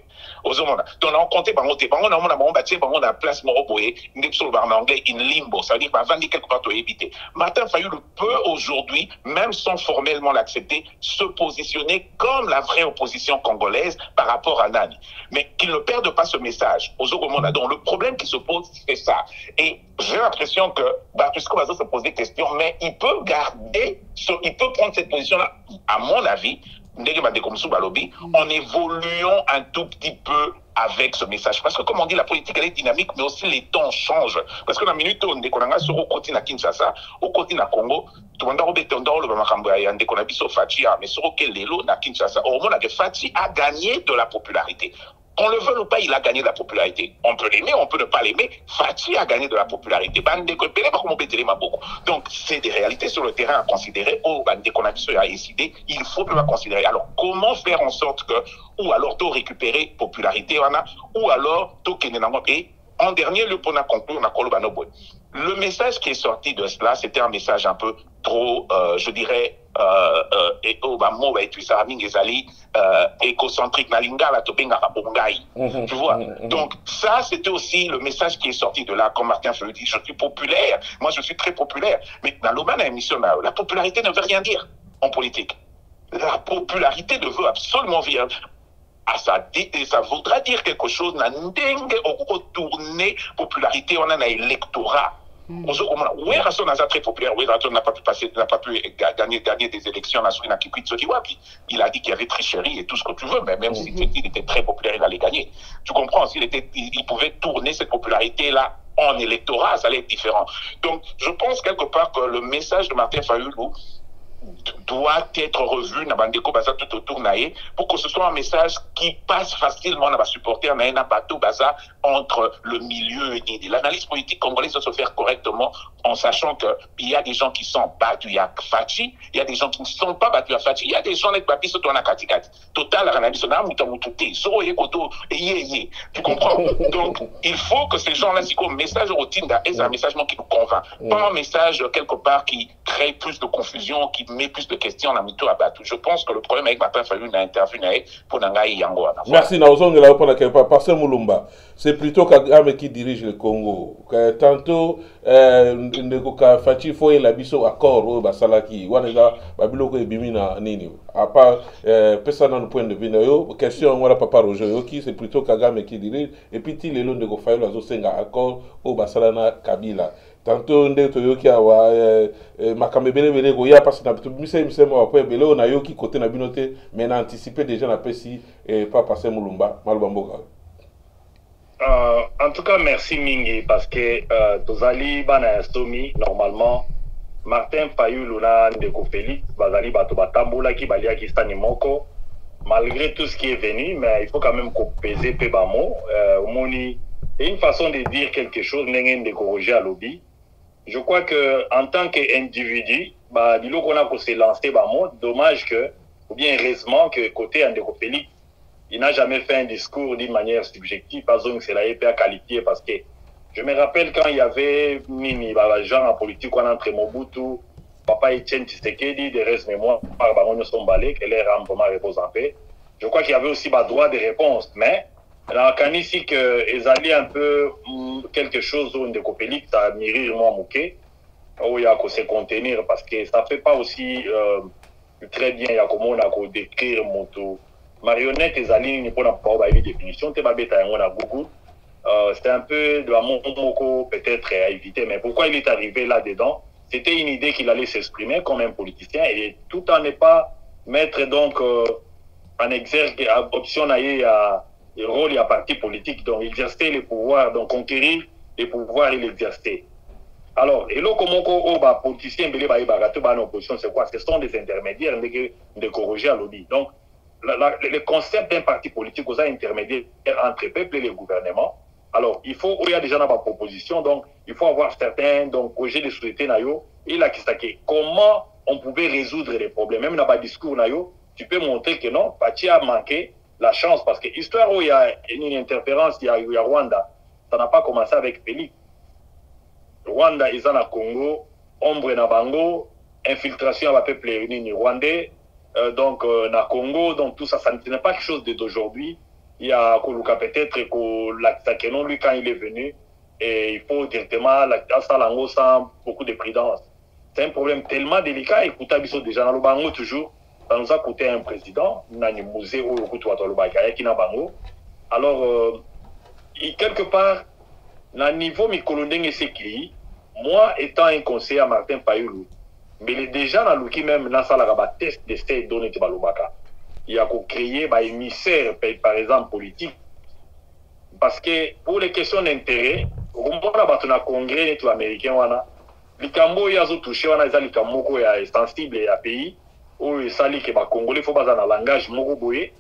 Speaker 3: on a rencontré, on a place Moroboé, en anglais, in limbo. Ça veut dire, avant quelque part, tu éviter. Martin Fayulu peut aujourd'hui, même sans formellement l'accepter, se positionner comme la vraie opposition congolaise par rapport à Nani. Mais qu'il ne perde pas ce message aux autres mondes. Donc le problème qui se pose, c'est ça. Et j'ai l'impression que Baptiste Kovazo se pose des questions, mais il peut prendre cette position-là, à mon avis, en évoluant un tout petit peu avec ce message. Parce que comme on dit, la politique, elle est dynamique, mais aussi les temps changent. Parce que dans la minute où on est sur au côté de Kinshasa, au côté de Congo, tout le monde mais sur Kinshasa, au moment où Fachi a gagné de la popularité. Qu'on le veut ou pas, il a gagné de la popularité. On peut l'aimer, on peut ne pas l'aimer. Fachi a gagné de la popularité. Donc, c'est des réalités sur le terrain à considérer. A décidé, il faut pas considérer. Alors, comment faire en sorte que, ou alors, tout récupérer popularité, ou alors, tout et en dernier lieu, pour conclure, le message qui est sorti de cela, c'était un message un peu trop, je dirais, écocentrique, tu vois. Donc, ça, c'était aussi le message qui est sorti de là, comme Martin Fayulu dit, je suis populaire, moi je suis très populaire. Mais dans l'Oman, la popularité ne veut rien dire en politique. La popularité ne veut absolument rien. Ça voudra dire quelque chose, na ndenge au retourner popularité, on a un électorat. Oui, Rasson n'a très populaire. Oui, Rasson n'a pas pu passer, n'a pas pu gagner des élections à Souina Kipit Sokiwapi. Il a dit qu'il y avait tricherie et tout ce que tu veux, mais même s'il était très populaire, il allait gagner. Tu comprends? Il pouvait tourner cette popularité-là en électorat, ça allait être différent. Donc, je pense quelque part que le message de Martin Fayulu doit être revu Nabandeko Baza tout autour naïe pour que ce soit un message qui passe facilement à supporter un bateau Baza entre le milieu et l'analyse politique congolaise doit se faire correctement en sachant que il y a des gens qui sont battus à Fachi, il y a des gens qui ne sont pas battus à Fachi, il y a des gens qui battus sur Tona Katikat. Total la analyse na mutamututé, so yekoto yeye. Tu comprends? Donc il faut que ces gens-là si comme message routine est un message qui nous convainc, pas un message quelque part qui crée plus de confusion, qui met plus de questions dans Mito Abatou. Je pense que le problème avec Martin Fayulu n'a intervenu pour Nangaï Yango.
Speaker 5: Merci Naozong là pour la Pasteur Moulumba. C'est plutôt Kagame qui dirige le Congo. Tantôt Ndeko Fachi Foye la biso accord au Basalaki. Wanega Babiloko et Bimina Nini. À part personne dans le point de vue yo question moi papa Roger Yoki c'est plutôt Kagame qui dirige et puis il est long de go Fayulu azosenga accord au Basalana Kabila. Tantôt nde toyoki awa makambe bele ko ya parce na mise mo après bele on a yoki côté na binote mais na anticiper déjà na pesi pas passer Moulumba Malbamboka.
Speaker 4: En tout cas merci mingi parce que tozali bana somi normalement Martin Fayulu na Ndeko Félix bazali bato batambola ki balia ki stani moko malgré tout ce qui est venu mais il faut quand même qu'on pèse pe bamo moni et une façon de dire quelque chose n'engene de corriger à lobby. Je crois que en tant qu'individu, bah, dis-le qu'on a se lancer, bah, dommage que, ou bien heureusement que côté Ndeko Félix, il n'a jamais fait un discours d'une manière subjective, par exemple, c'est la EPA qualifiée parce que je me rappelle quand il y avait Mimi, bah, genre en politique, on a entre Mobutu, Papa Etienne Tshisekedi, des restes mémoire, par Baron Sombalé, que les rames vraiment reposent en paix. Je crois qu'il y avait aussi bah, droit de réponse, mais là, quand ici que ils allaient un peu quelque chose où Ndeko Félix a miré moi mouké, où il y a que se contenir parce que ça fait pas aussi très bien. Il y a comment on a décrire mon tout marionnette ils allaient ni pour la pas une définition. T'es pas bête à on a Google. C'était un peu de la moko peut-être à éviter, mais pourquoi il est arrivé là dedans? C'était une idée qu'il allait s'exprimer comme un politicien et tout en n'est pas mettre donc en exergue option à rôle et à parti politique, donc exercer les pouvoirs, donc conquérir les pouvoirs et l'exercer. Alors, et là, comment on politicien, opposition, c'est quoi? Ce sont des intermédiaires de corriger à lobby. Donc, le concept d'un parti politique aux intermédiaires entre peuple et le gouvernement. Alors, il faut, il y a déjà dans ma proposition, donc, il faut avoir certains donc, projets de société, et là, comment on pouvait résoudre les problèmes. Même dans le discours, tu peux montrer que non, Pachi a manqué la chance, parce que l'histoire où il y a une interférence, il y a Rwanda, ça n'a pas commencé avec Félix. Rwanda, ils sont à Congo, ombre na bango, infiltration à peuple rwandais, donc na Congo, donc tout ça, ça n'est pas quelque chose d'aujourd'hui. Il y a peut-être que non, lui, quand il est venu, et il faut directement la Salango sans beaucoup de prudence. C'est un problème tellement délicat, écoutez, déjà dans le bango toujours. Ça nous a coûté un président, alors, quelque part, au niveau Mikolondeng Sekli, moi étant un conseiller à Martin Fayulu, mais déjà dans le qui même dans la test de ces données de Balobaka, il y a créé un émissaire, par exemple, politique, parce que pour les questions d'intérêt, au moment où on a congrès américain, les Cambo, ils ont touché, on a les Cambo sensibles à pays. Où il s'allie que les Congolais, il faut pas dans le langage Mogoboye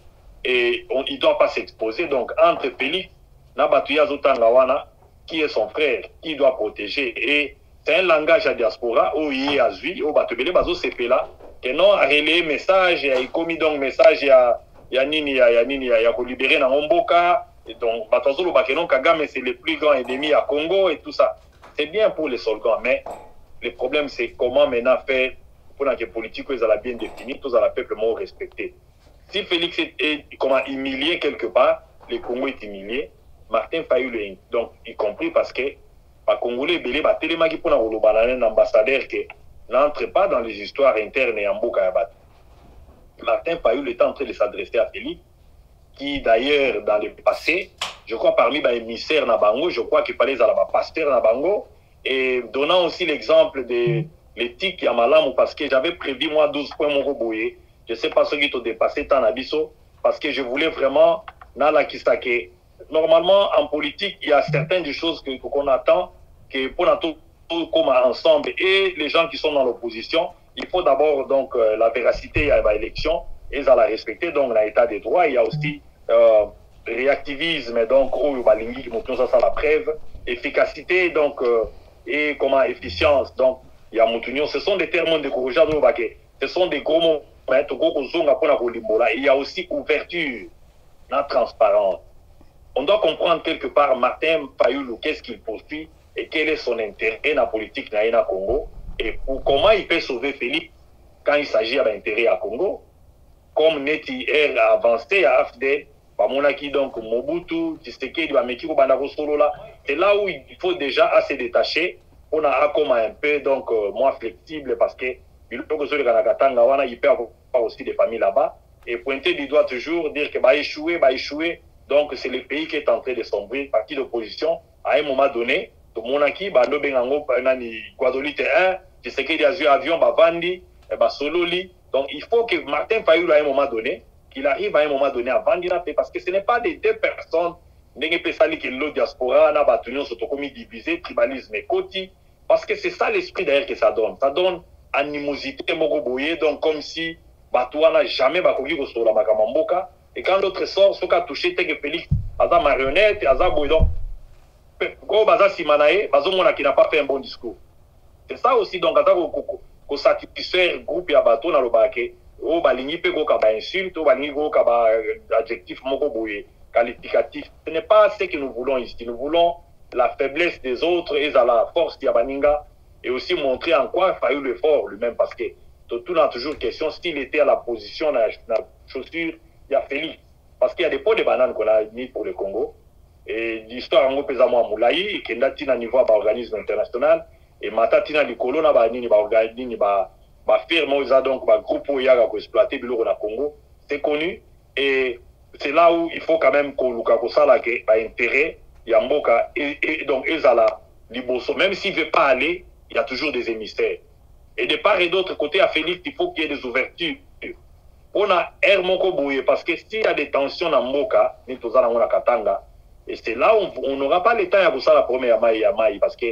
Speaker 4: et il ne doit pas s'exposer. Donc, entre Félix, Nabatuya Zotangawana, qui est son frère, qui doit protéger. Et c'est un langage à diaspora où il y a Zui, où Batubele Bazo Sepela, que non, à relayer message, il y a commis donc message, il y a libéré dans Mboka, et donc, Batazolo Bakenon Kagame, c'est le plus grand ennemi à Congo et tout ça. C'est bien pour les soldats, mais le problème, c'est comment maintenant faire. Pour que les politiques soient bien définis, tous les peuples m'ont respecté. Si Félix est comment, humilié quelque part, le Congo est humilié, Martin Fayulu, donc y compris parce que les Congolais, les télémagi pour un ambassadeur qui n'entre pas dans les histoires internes et en Bokayabat. Martin Fayulu est en train de s'adresser à Félix, qui d'ailleurs dans le passé, je crois parmi les émissaires Nabango, je crois qu'il fallait aller à pasteur Nabango, et donnant aussi l'exemple de l'éthique à Malamou, parce que j'avais prévu moi 12 points mon roboyer. Je ne sais pas ce qui t'a dépassé tant abisso, parce que je voulais vraiment Nala Kisake. Normalement, en politique, il y a certaines des choses qu'on attend, que pour tout comme ensemble, et les gens qui sont dans l'opposition, il faut d'abord donc la véracité à l'élection, et ça la respecter, donc dans l'état des droits, il y a aussi réactivisme, donc ça la preuve, efficacité, donc et comment efficience, donc il y a Moutounion, ce sont des termes de corrigés, ce sont des gros mots, il y a aussi ouverture, la transparence. On doit comprendre quelque part Martin Fayulu, qu'est-ce qu'il poursuit et quel est son intérêt dans la politique na Congo et pour comment il peut sauver Félix quand il s'agit d'intérêt à Congo. Comme Neti a avancé à AFD, donc Mobutu, Tshisekedi, c'est là où il faut déjà assez détacher. On a comme un peu donc moins flexible parce que il peut avoir aussi des familles là-bas et pointer du doigt toujours, dire que va échouer. Donc c'est le pays qui est en train de sombrer, parti d'opposition à un moment donné. Tout le monde qui Guadolite 1, Tshisekedi a eu avion, Bavandi, Sololi. Donc il faut que Martin Fayulu à un moment donné, qu'il arrive à un moment donné à vendre la paix, parce que ce n'est pas des deux personnes, que l'autre diaspora, n'a pas tenu surtout comme divisé, tribalisme et côté, parce que c'est ça l'esprit d'ailleurs que ça donne. Ça donne animosité, donc comme si Batouana n'a jamais bakogi sur la Makamamboka, et quand l'autre sort, ce qu'a touché, c'est que Félix a sa marionnette, a sa bouillon. Go Baza Simanae, Bazomona qui n'a pas fait un bon discours. C'est ça aussi, donc, qu'on satisfaire le groupe à bateau dans le baquet, au baligni peut go kaba insulte, au baligni go kaba adjectif moko bouillé, qualificatif. Ce n'est pas ce que nous voulons ici. Nous voulons la faiblesse des autres et la force d'Yabaninga, et aussi montrer en quoi il a eu l'effort lui-même, parce que tout a toujours question s'il était à la position dans la chaussure, il y a Félix. Parce qu'il y a des pots de bananes qu'on a mis pour le Congo. Et l'histoire en pesa moi moulayi qui est à niveau de l'organisme international et matatina likolo na ba nini ba organisme ba firme aux donc ba groupe où il y a exploiter biloko na Congo, c'est connu et c'est là où il faut quand même qu'on luka ko sala que ba intérêt ya mboka et donc ezala liboso, même s'il veut pas aller, il y a toujours des émissaires. Et de part et d'autre côté à Félix, il faut qu'il y ait des ouvertures. On a air moko bouillé parce que s'il y a des tensions dans mboka, ni tozana ngona katanga. Et c'est là où on n'aura pas le temps à vous ça la première maille parce que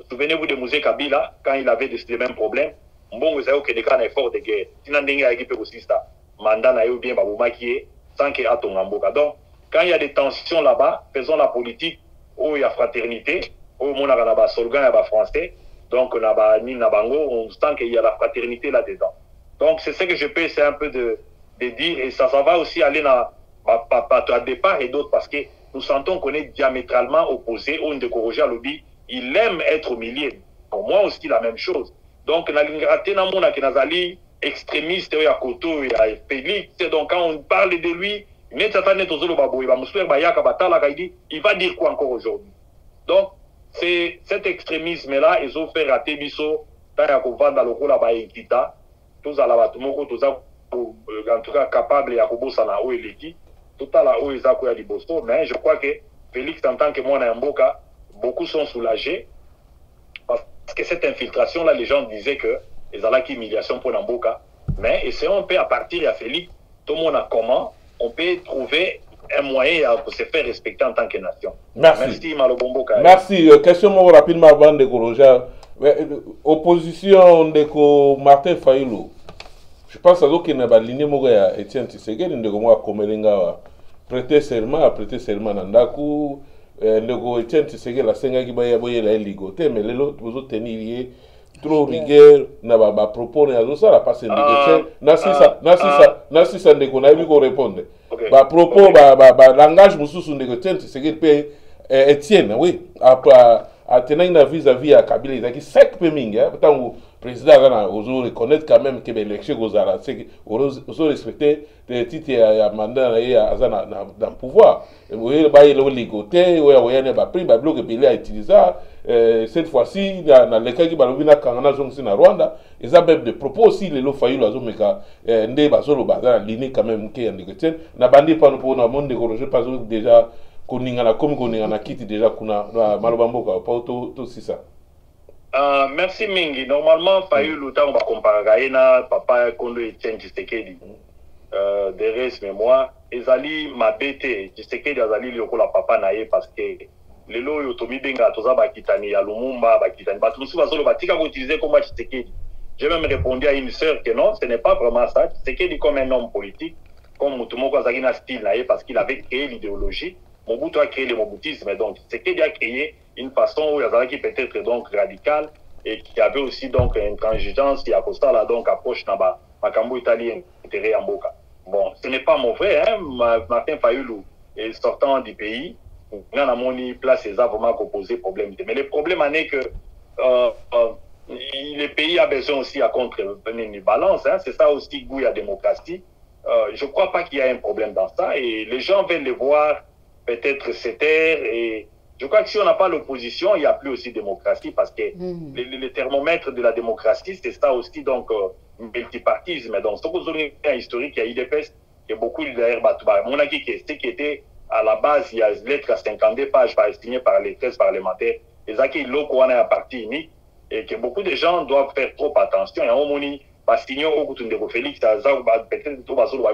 Speaker 4: souvenez-vous de Mouzé Kabila quand il avait les mêmes problèmes. Bon, vous savez que des cas d'effort de guerre. Si on a équipé aussi ça, mandat n'a eu bien baboumakié sans qu'il y ait ton amboka. Donc, quand il y a des tensions là-bas, faisons la politique où il y a fraternité, où on a la slogan, il y a français, donc on a ni nabango, on sent qu'il y a la fraternité là-dedans. Donc, c'est ce que je peux essayer un peu de dire et ça va aussi aller à départ et d'autres parce que nous sentons qu'on est diamétralement opposés. On décourage à lobby. Il aime être au milieu. Pour moi aussi, la même chose. Donc, extrémiste, il y a Koto, il y a Félix. Donc, quand on parle de lui, il va dire quoi encore aujourd'hui? Donc, c'est cet extrémisme-là, ils ont fait rater Bisso, tant qu'il y a vendre le coup là-bas, tous à la en tout cas capable de faire ça et l'équipe. Tout à l'heure, mais je crois que Félix, en tant que moi, Mboka, beaucoup sont soulagés parce que cette infiltration-là, les gens disaient que les allaient humiliation pour Mboka. Mais essayons un peu à partir de Félix, tout le monde a comment on peut trouver un moyen pour se faire respecter en tant que nation.
Speaker 5: Merci.
Speaker 4: Malobomboka.
Speaker 5: Merci. Question rapidement avant de Goroja. Opposition de Martin Fayulu. Je pense à ce qu'il n'y a pas de ligne à Etienne Tshisekedi, de comment Komelenga prêter serment Nandaku, de Etienne Tshisekedi, la Senga qui va y la ligoté, mais les autres, vous tenir trop rigueur, n'a pas proposé à ça, la passe négocier, Nassi ça ne connaît pas répondre. Bah, propos, langage, monsieur, négocier, Tshisekedi paye Etienne, oui, à tenir vis-à-vis à Kabila, il a dit sec péming, tant que le président a reconnaître quand même que l'élection a respecté les titres à mandat dans le pouvoir. Vous voyez, il a ligoté, il a pris le bloc qu'il a utilisé. Cette fois-ci, dans le cas qui est en Rwanda, ils ont même des propos aussi, les lots faillis, les bazolo bazar, l'iné quand même qui est en négociation. N'a pas dit pas pour le monde de corriger, pas déjà. Comme on a quitté déjà kuna malobamboka pas tout ça.
Speaker 4: Merci Mingi. Normalement, Fayulu, on va comparer na papa Kondo Etienne Tshisekedi. De reste mémoire, ezali mabete Tshisekedi azali lokola papa naye parce que lelo yo tomi benga toza bakitani ya Lumumba bakitani batusi bazolo batika ko utiliser comme Tshisekedi. J'ai même répondu à une sœur que non, ce n'est pas vraiment ça. Tshisekedi comme un homme politique, comme Mutumoko azali na style naye parce qu'il avait créé l'idéologie. Mobutu a créé le moboutisme, donc Tshisekedi a créé une façon où il qui peut-être donc radicale et qui avait aussi donc une transigence qui a costé là donc approche naba makambo italien intérêt en boka. Bon, ce n'est pas mauvais, hein, Martin Fayulu est sortant du pays, on a mon place c'est vraiment posé problème. Mais le problème est que le pays a besoin aussi à contre une balance, hein, c'est ça aussi goût à démocratie. Je ne crois pas qu'il y a un problème dans ça et les gens veulent le voir peut-être se taire et je crois que si on n'a pas l'opposition, il n'y a plus aussi démocratie parce que le thermomètre de la démocratie, c'est ça aussi, donc, multipartisme. Donc, ce que vous avez un historique, il y a IDPS, il y a beaucoup d'ailleurs, mon avis, ce qui était à la base, il y a une lettre à 52 pages signée par les 13 parlementaires, et ça qui est l'eau à parti unique, et que beaucoup de gens doivent faire trop attention. Et à un moment, signé au bout de Félix, peut-être,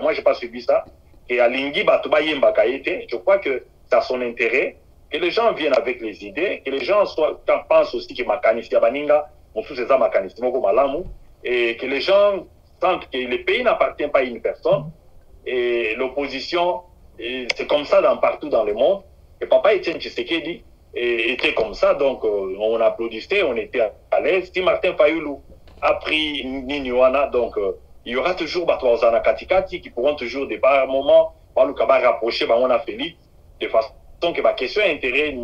Speaker 4: moi, je n'ai pas suivi ça. Et à Lingui, je crois que ça a son intérêt. Que les gens viennent avec les idées, que les gens pensent aussi que Makanissi Baninga, et que les gens sentent que le pays n'appartient pas à une personne, et l'opposition, c'est comme ça partout dans le monde. Et Papa Etienne Tshisekedi était comme ça, donc on applaudissait, on était à l'aise. Si Martin Fayulu a pris Niniwana, donc il y aura toujours Batouazana Katikati qui pourront toujours, de par moment, rapprocher Bamona Félix, de façon donc la question d'intérêt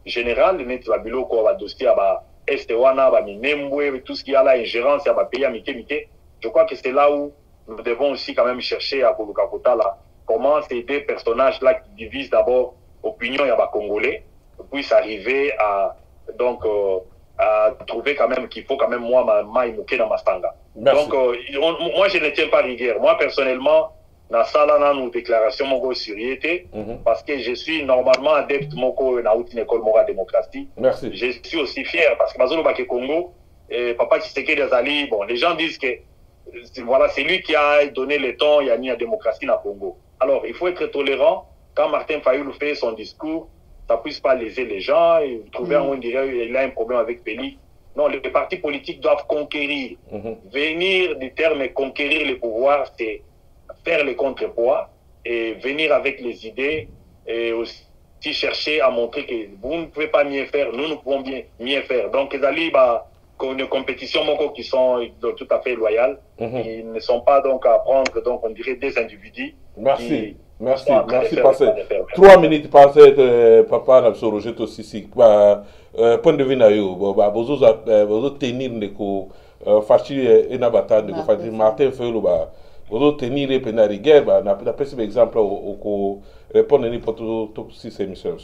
Speaker 4: général net la bilo ko ba dossier ba estewana ba minembwe tout ce qui a la ingérence ya ba pays à mike. Je crois que c'est là où nous devons aussi quand même chercher à Kolukakota là comment ces deux personnages là qui divisent d'abord opinion ya ba congolais puissent arriver à donc à trouver quand même qu'il faut quand même moi ma imuke dans Mastanga. Donc moi je ne tiens pas rigueur. Moi personnellement na sala na nous déclaration moko suriété parce que je suis normalement adepte moko na une école morale démocratie.
Speaker 5: Merci.
Speaker 4: Je suis aussi fier parce que bazolo baké Congo et papa Tshisekedi azali bon les gens disent que voilà c'est lui qui a donné le temps il y a ni la démocratie na Congo. Alors il faut être tolérant quand Martin Fayulu fait son discours ça puisse pas léser les gens et trouver on dirait il a un problème avec Félix. Non, les partis politiques doivent conquérir. Venir du terme conquérir le pouvoir c'est faire les contrepoids et venir avec les idées et aussi chercher à montrer que vous ne pouvez pas mieux faire, nous pouvons bien mieux faire. Donc, les alliés, une compétition qui sont tout à fait loyales, ils ne sont pas donc à prendre, donc on dirait des individus.
Speaker 5: Merci, merci passé. 3 minutes passées, papa n'a pas rejeté aussi. Point de vue naïo, vous tenir les fâchis et n'abattre de Martin Fayulu. Vous tenir les pénales de guerre, on a pris par exemple au répondre à n'importe si c'est émission.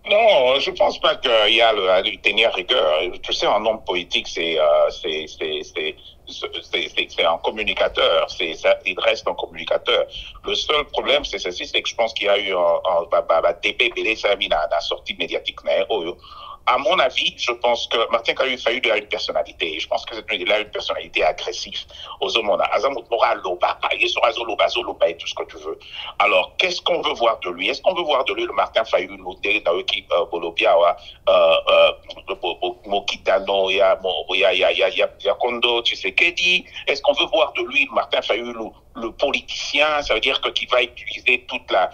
Speaker 3: Non, je ne pense pas qu'il y a à lui tenir rigueur. Tu sais, un homme politique, c'est un communicateur. Il reste un communicateur. Le seul problème, c'est ceci, c'est que je pense qu'il y a eu un TP, la sortie médiatique. À mon avis, je pense que Martin Fayulu a une personnalité. Je pense qu'il a une personnalité agressive. Aux hommes, Azamut Moral, Loba, Loba, et tout ce que tu veux. Alors, qu'est-ce qu'on veut voir de lui? Est-ce qu'on veut voir de lui le Martin Fayulu, Naoki Bolobiawa, Mokitano, ya Kondo, Tshisekedi? Est-ce qu'on veut voir de lui le Martin Fayulu, le politicien? Ça veut dire qu'il va utiliser toute la,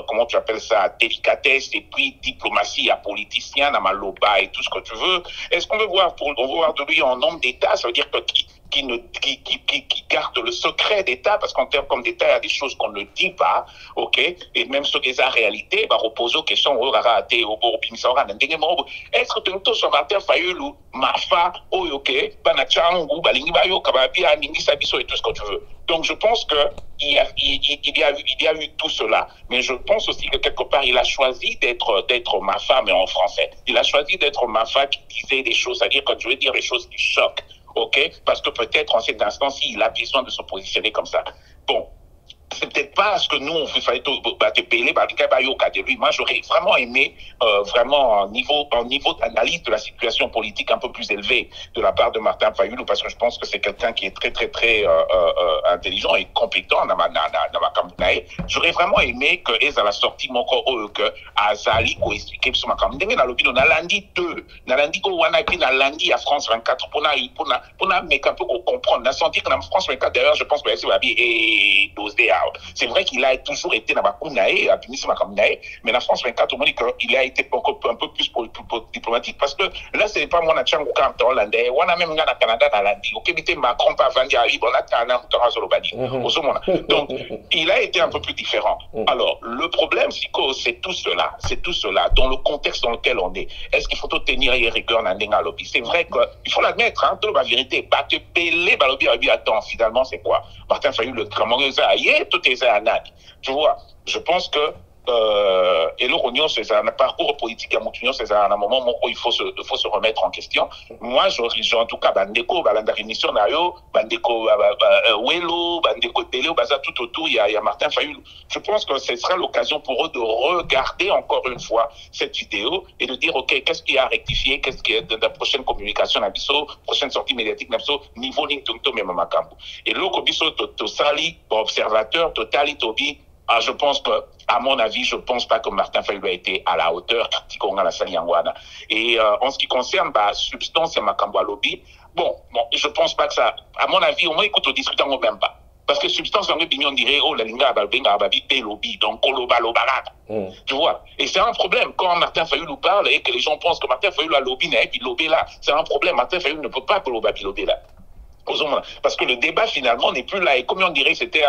Speaker 3: comment tu appelles ça, délicatesse et puis diplomatie à politicien, à Maloba et tout ce que tu veux. Est-ce qu'on veut voir de lui un homme d'État? Ça veut dire que qui garde le secret d'État, parce qu'en termes comme d'État, il y a des choses qu'on ne dit pas, ok? Et même ce qui est la réalité, va reposer aux questions, est-ce que tu as sur Martin Fayulu, Mafa, Oyoke, Banachangu, Balingibayo, Kababia, Ningisabiso et tout ce que tu veux. Donc je pense qu'il y a eu tout cela. Mais je pense aussi que quelque part, il a choisi d'être Mafa, mais en français. Il a choisi d'être Mafa qui disait des choses, c'est-à-dire que je veux dire des choses qui choquent. Ok, parce que peut-être en cette instance, il a besoin de se positionner comme ça. Bon, c'est peut-être pas ce que nous on fait te payer de lui. Moi j'aurais vraiment aimé vraiment un niveau d'analyse de la situation politique un peu plus élevé de la part de Martin Fayulu, parce que je pense que c'est quelqu'un qui est très intelligent et compétent dans ma campagne. J'aurais vraiment aimé que à la sortie mon corps que Azali ko expliquer sur ma campagne na lobby na lundi 2 na lundi ko wana puis na lundi à France 24 pour mais un peu comprendre na senti que dans France 24 d'ailleurs je pense que c'est va bien et dosé. C'est vrai qu'il a toujours été dans ma kunae à finir sur ma campagne, mais la France 24 on dit qu'il a été un peu plus diplomatique, parce que là c'est pas mon achang au camp hollandais on a même na Canada na lundi OK bité Macron pas vendre à on a Canada sur le bani au ce moment. Donc il a été un peu plus différent. Alors le problème c'est tout cela dans le contexte dans lequel on est. Est-ce qu'il faut tenir rigueur dans le lobby? C'est vrai qu'il faut l'admettre, hein, la vérité. Pas te péler, lobby, attends, finalement, c'est quoi? Martin Fayulu, le Cramoguesa, tout est à tu vois, je pense que et l'Union, c'est un parcours politique à Moutunion, c'est un moment où il faut se remettre en question. Moi, en tout cas, Bandeko, Balandarination, Bandeko, Welo, Bandeko, Pelé, tout autour, il y a Martin Fayulu. Je pense que ce sera l'occasion pour eux de regarder encore une fois cette vidéo et de dire, OK, qu'est-ce qui a rectifié, qu'est-ce qui est de la prochaine communication, prochaine sortie médiatique, niveau LinkedIn, même Makambo. Et l'autre, Sali, observateur, Totali, Tobi, je pense que, à mon avis, je pense pas que Martin Fayulu a été à la hauteur de la Saliangwana. Et en ce qui concerne substance et Makambo lobby, bon, je pense pas que ça, à mon avis, au moins écoute au discutant même pas. Parce que substance dans l'opinion dirait la linga benga lobby, donc tu vois. Et c'est un problème quand Martin Fayulu parle et que les gens pensent que Martin Fayulu a lobby et puis lobby là, c'est un problème. Martin Fayulu ne peut pas lobby là. Parce que le débat finalement n'est plus là, et comme on dirait c'était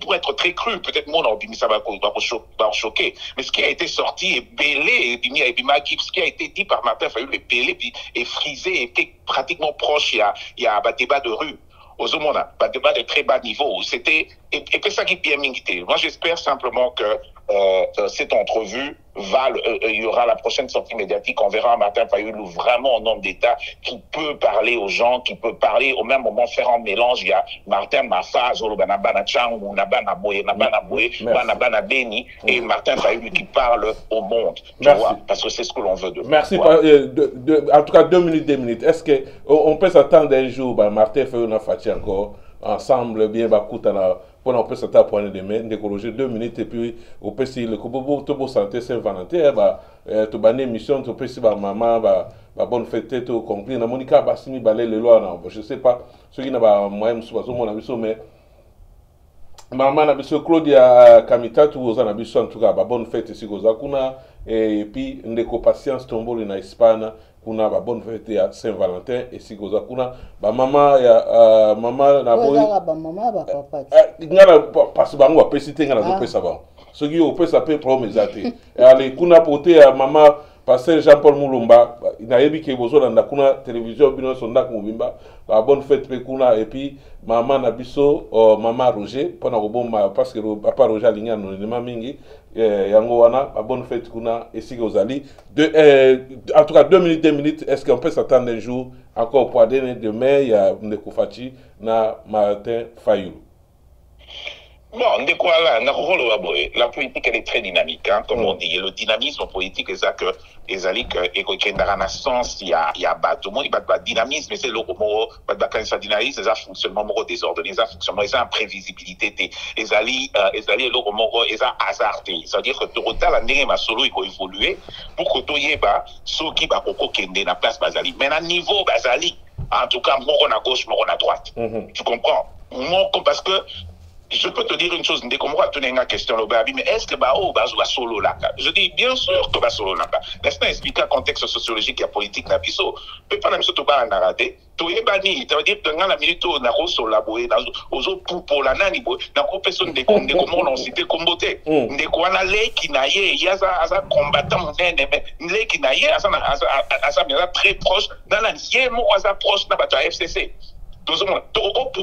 Speaker 3: pour être très cru, peut-être moi ça va choquer, mais ce qui a été sorti est belé, et ce qui a été dit par Martin Fayulu est belé et frisé, était pratiquement proche, il y a un débat de rue aux hommes, un débat de très bas niveau, c'était et que ça qui est bien mingité. Moi j'espère simplement que cette entrevue il y aura la prochaine sortie médiatique, on verra Martin Fayulu vraiment en homme d'État qui peut parler aux gens, qui peut parler au même moment, faire un mélange. Il y a Martin Mafa, Zolobana Chang, Nabana Boye, Nabana Beni, et Martin Fayulu qui parle au monde. Tu vois, parce que c'est ce que l'on veut de.
Speaker 5: Merci. En tout cas, 2 minutes. Est-ce qu'on peut s'attendre un jour, Martin Fayulu n'a fait encore ensemble, bien, on peut s'attendre à point de main, d'écologie 2 minutes, et puis on peut si le Kobobo, Tobo Santé Saint-Valentin, tu as une émission, tu peux si maman, bonne fête, tu compris, na Monica, Bassimi, balai le lois, je sais pas, ceux qui n'ont pas moyen, mon avis, mais maman, n'a pas Claudia Kamita, tu as un en tout cas, bonne fête ici, et puis, une déco patience, tombeau en Espagne. Kuna ba bonne fête à Saint-Valentin et si goza kuna ba mama ya mama na boy
Speaker 2: ba mama ba papa
Speaker 5: ngana parce bango apesite ngana zo pesa ba soki o pesa pe promesate ale kuna pote ya mama pasteur Jean-Paul Mulumba na yebi ke bozo na kuna télévision bino sonda ko bimba ba bonne fête pe kuna et puis mama na biso mama Roger pona ko bomba parce que papa Roger alinya no ne mingi yango wana ba bonne fête kuna et si gozali en tout cas 2 minutes. Est-ce qu'on peut s'attendre un jour encore pour donner demain il y a Ndeko Fachi na Martin Fayulu?
Speaker 3: Bon, la politique elle est très dynamique, hein, comme on dit. Et le dynamisme politique, c'est ça que les alliés et dans la naissance, il y a tout le monde, il y a dynamisme, mais c'est le mot, ça dynamisme, c'est un fonctionnement désordonné, c'est un fonctionnement, c'est une prévisibilité. Les alliés, le mot, c'est un hasardé. C'est-à-dire que total, la négé ma solo, il faut évoluer pour que tu y ait ceux qui va koko kende na place basali. Mais à niveau basali, en tout cas, moro à gauche, moro à droite. Tu comprends? Parce que je peux te dire une chose, dès qu'on va tenir une question, mais est-ce que solo là? Je dis bien sûr que solo là. Laisse-moi expliquer le contexte sociologique et politique na biso. Peut pas même se toba en arrêter. Tu es banni, ça veut dire que dans la minute na roso la boé, aux autres pour la nani boé, na ko personne de comment on cité comboté. Ndeko wana le kinaye, ya za combattant nene, le kinaye asa très proche dans la yemo asa proche na bato FCC.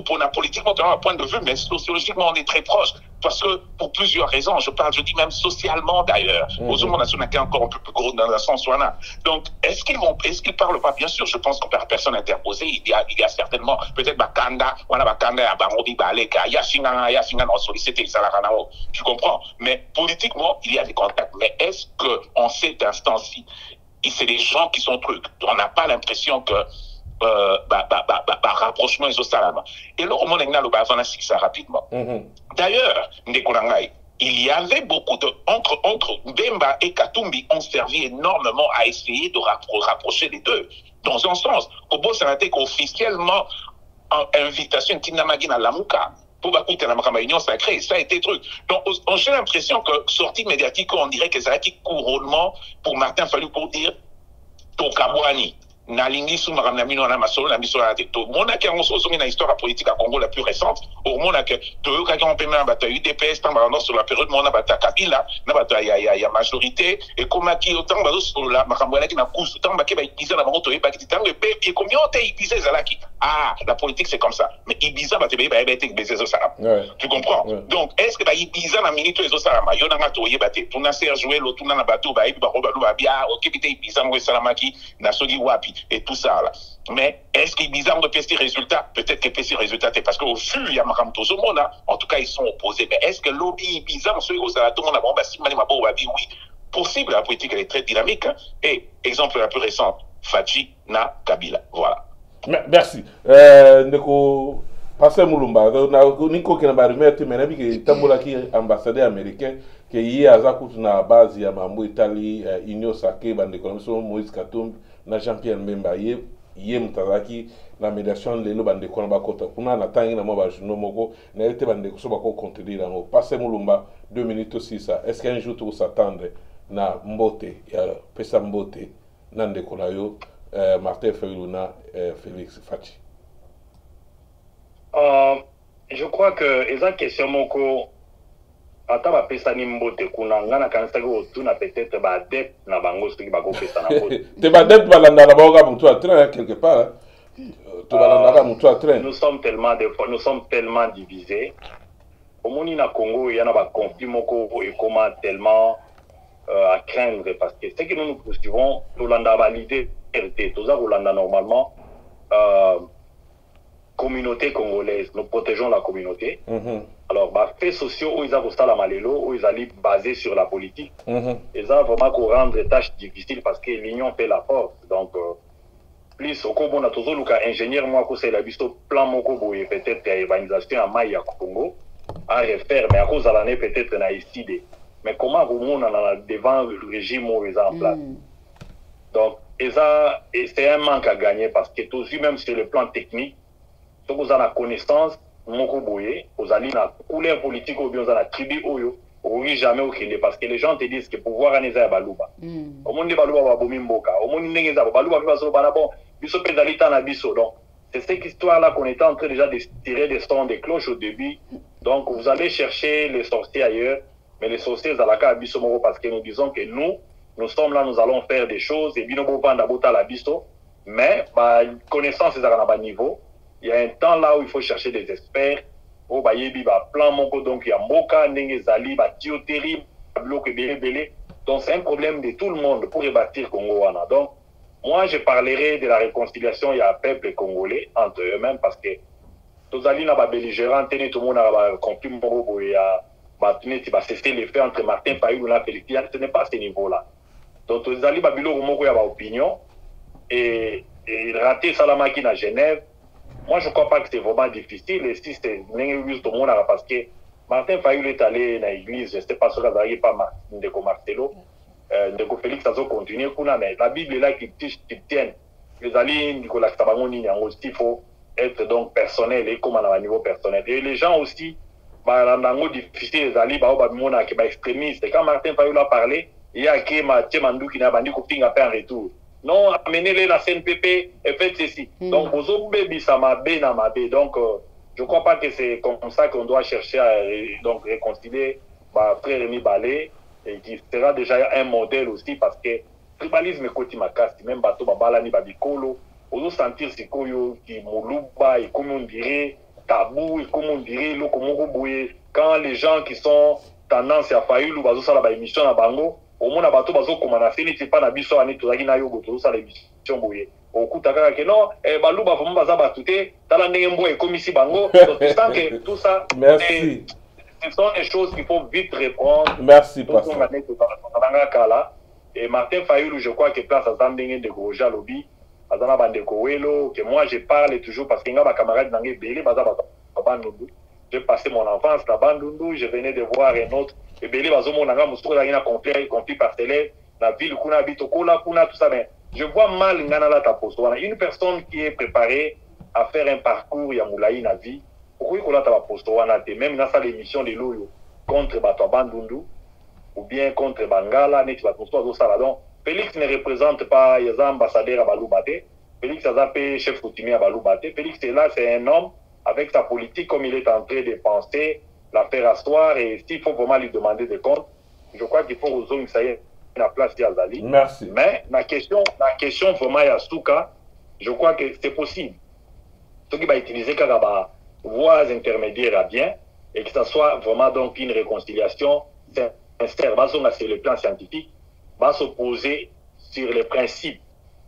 Speaker 3: Pour la politique, on a un point de vue, mais sociologiquement, on est très proche. parce que pour plusieurs raisons, je dis même socialement d'ailleurs. Aux hommes nationaux qui est encore un peu plus gros dans un sens là. Donc, est-ce qu'ils parlent pas? Bien sûr, je pense que personne interposée, il y a certainement, peut-être Bakanda, Bakanda, Barodi, Baleka, Yashingan, on sollicite les Salaranao. Tu comprends? Mais politiquement, il y a des contacts. Mais est-ce que, en cette instance-ci, c'est des gens qui sont trucs? On n'a pas l'impression que rapprochement et salama. Et là, on a ça rapidement. D'ailleurs, il y avait beaucoup de entre Bemba et Katumbi ont servi énormément à essayer de rapprocher les deux. Dans un sens, Kobo Sanate officiellement en invitation Tinamagina Lamuka pour bakuter la réunion sacrée, ça a été truc. Donc j'ai l'impression que sortie médiatique, on dirait que ça a été couronnement pour Martin Fayulu pour dire Tokabwani. Nalingi sous Maramnamino na masolo na biso na teto mona ke on sozo na histoire politique à Congo la plus récente au mona que to ka on peut même bata UDPS tant ba sur la période mona bata Kabila na bata ya majorité et comme qui autant ba sur la makambola qui na couche tant ba ke ba Ibiza na moto e ba ki tant et combien te Ibiza zalaki la politique c'est comme ça mais Ibiza ba te ba te baiser ça tu comprends donc est-ce que ba Ibiza na minute les ça ma yo na to ye ba te tu na ser jouer l'autre na bateau ba ba ba bia OK bité Ibiza mo salamaki na sogi wapi et tout ça là. Mais est-ce qu'il est bizarre de pester résultat? Peut-être que pester résultat, c'est parce qu'au fur et à mesure, en tout cas, ils sont opposés. Mais est-ce que le lobby est bizarre? Tout le monde a dit oui. Possible, la politique, elle est très dynamique. Hein? Et exemple la plus récente, Fachi na Kabila. Voilà.
Speaker 5: Merci. Ndeko, Passer Moulumba, Niko qui n'a pas remis, mais il y a ambassadeur américain qui est à na base ya mambo Italie, Igno Sake, Bandeko, Moïse Katumbi, na Jean-Pierre Mbemba ye mutazaki na médiation lelo bande ko na bakota kuna na tangi na mo ba journaux moko na été bande ko so ba ko contenir ngo Passer Moulumba 2 minutes aussi ça est-ce qu'un jour tu s'attendre na mbote ya pesa mbote na ndeko na yo Martin Fayulu na Félix Fachi?
Speaker 4: Je crois que eza question moko ata ba pesa ni mbote kuna ngana kanisa ko tuna peut-être ba dette na bango soki ba ko pesa na bote
Speaker 5: te ba dette balanda na bango mutu a train quelque part to balanda mutu a train.
Speaker 4: Nous sommes tellement divisés au moni na Congo il y en a ba conflit moko et comment tellement à craindre parce que ce que nous poursuivons to landa validé RT to za ko landa normalement communauté congolaise, nous protégeons la communauté. Alors, faits sociaux où ils ont la malelo, où ils allaient basés sur la politique, ils ont vraiment qu'on rendre des tâches difficiles parce que l'union fait la force. Donc, plus au Congo, on a toujours le ingénieur, moi, que c'est la bisto plan moko boye peut-être urbanisation à Maïa Congo à refaire, mais à cause de l'année peut-être na décidé. Mais comment vous monde devant le régime où ils ont en place? Donc, c'est un manque à gagner parce que tous même sur le plan technique. Donc, vous avez la connaissance, vous avez la couleur politique, vous avez la tribu, vous n'avez jamais aucun parce que les gens te disent que pouvoir en est balouba. Au monde de balouba va bomber mboka. Au monde de balouba va se faire bon. Biso pedalita na biso. Donc, c'est cette histoire-là qu'on était en train déjà de tirer des sons des cloches au début. Donc, vous allez chercher les sorciers ailleurs, mais les sorciers à la carte biso moro parce que nous disons que nous sommes là, nous allons faire des choses et bino bova ndabota la biso. Mais, connaissance est à un niveau. Il y a un temps là où il faut chercher des experts. Oh, bah, il y a plan moko, donc il y a Moka, Nengezali, Tiotéri, bloc belé. Donc c'est un problème de tout le monde pour rebâtir Congo. Donc, moi, je parlerai de la réconciliation. Il y a un peuple congolais entre eux-mêmes parce que tous les gens belligérants, tout le monde a compris Moko, il y a cessé les faits entre Martin Fayulu et Félix. Ce n'est pas à ce niveau-là. Donc, tous les gens Moko, il y a opinion. Et rater Salamaki à Genève. Moi, je ne crois pas que c'est vraiment difficile. Et si c'est juste au monde, parce que Martin Fayulu est allé dans l'église, je ne sais pas si ça n'arrive pas Ndeko Marcelo, Ndeko Félix, ça va continuer. Mais la Bible est là qui tient. Les alliés, Nicolas Sabangoni, il faut être donc personnel et comme à un niveau personnel. Et les gens aussi, c'est difficile, les alliés, qui sont extrémistes. Et quand Martin Fayulu a parlé, il y a qui Mandou qui n'a pas dit qu'il a fait un retour. Non, amenez-les la CNPP et faites ceci. Donc, donc, je ne crois pas que c'est comme ça qu'on doit chercher à donc, réconcilier frère Rémi Balé, et qui sera déjà un modèle aussi parce que le tribalisme est côté makasi, même bateau babalani babikolo, on doit sentir ce qu'il qui moulouba et comme on dirait tabou et comme on dirait le comment boué quand les gens qui sont tendance à Fayulu bazo sala ba émission na bango au moins bato bazo komana fini c'est pas na biso ani tozaki na yo boto sala émission boye okuta kaka ke non balu ba vraiment baza batute tala ndenge mbo ekomisi bango donc tu sens que tout ça
Speaker 5: merci.
Speaker 4: Ce sont des choses qu'il faut vite répondre.
Speaker 5: Merci pasteur.
Speaker 4: Et Martin Fayulu, je crois que place à Zambingen de Goja Lobby, à Zana Bandeko Welo, que moi je parle toujours parce qu'il y a ma camarade Nangé Bélé, j'ai passé mon enfance à Bandundu, je venais de voir un autre, et Bélé Bazomo Nanga Moustro, il y a un conflit parcellaire, la ville Kuna Bitokola, Kuna, tout ça, mais je vois mal Nganala Taposo. Une personne qui est préparée à faire un parcours Yamoulaï na vie, même dans l'émission de l'Oyo contre Bandundu ou bien contre Bangala, donc Félix ne représente pas les ambassadeurs à Baloubate, Félix est chef coutumier à Baloubate, Félix est là, c'est un homme avec sa politique comme il est en train de penser, la faire asseoir et s'il faut vraiment lui demander des comptes, je crois qu'il faut aux hommes ça y est la place d'Azali.
Speaker 5: Merci.
Speaker 4: Mais la question vraiment à Souka, je crois que c'est possible. Ce qui va utiliser Kagaba voies intermédiaires à bien et que ce soit vraiment donc une réconciliation sincère. C'est le plan scientifique, va s'opposer sur les principes.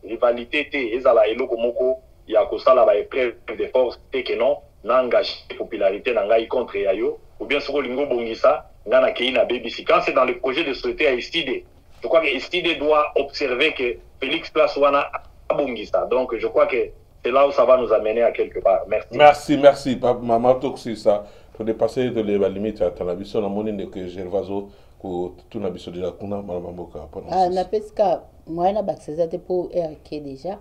Speaker 4: Rivalité, ezala eloko moko ya kosala ba épreuve de force que non n'engage popularité n'engaille contre yayo ou bien sur lingo bongisa ngana keina BBC. Quand c'est dans le projet de société à Istide, je crois que Istide doit observer que Félix Place wana bongisa. Donc je crois que c'est là où ça va nous amener à quelque part. Merci.
Speaker 5: Merci. Maman Toxi, ça, pour dépasser de la limite à la vision, on a monnaie que Gervaso, pour tout la vision de la Kuna, Maman Boka.
Speaker 2: Ah, na pesca, moi, na baxezate pour RK déjà.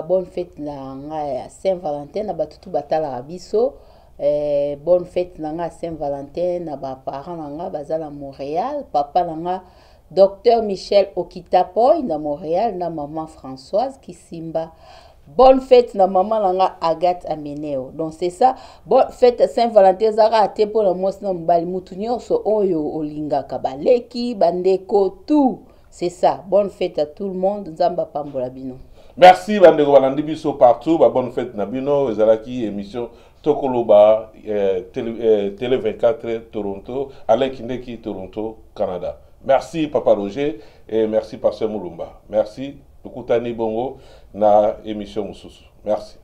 Speaker 2: Bonne fête à Saint-Valentin, na batutu batala abiso. Bonne fête à Saint-Valentin, na ba parents nanga bazala Montréal, papa nanga Docteur Michel Okitapoy na Montréal, na maman Françoise Kisimba. Bonne fête na maman langa Agathe Ameneo. Donc c'est ça. Bonne fête Saint-Valentin zara ate pour la mosna mbali mutunyo so oyo olinga kabaleki bandeko tout. C'est ça. Bonne fête à tout le monde. Nzamba pambola bino.
Speaker 5: Merci bandeko balandi biso partout. Bonne fête na bino ezalaki émission Tokoloba Télé 24 Toronto, Alain Kindeki Toronto Canada. Merci Papa Roger et merci Pasteur Moulumba. Merci. Tukutani bongo na émission Mususu. Merci.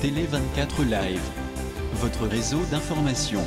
Speaker 1: Télé 24 Live, votre réseau d'information.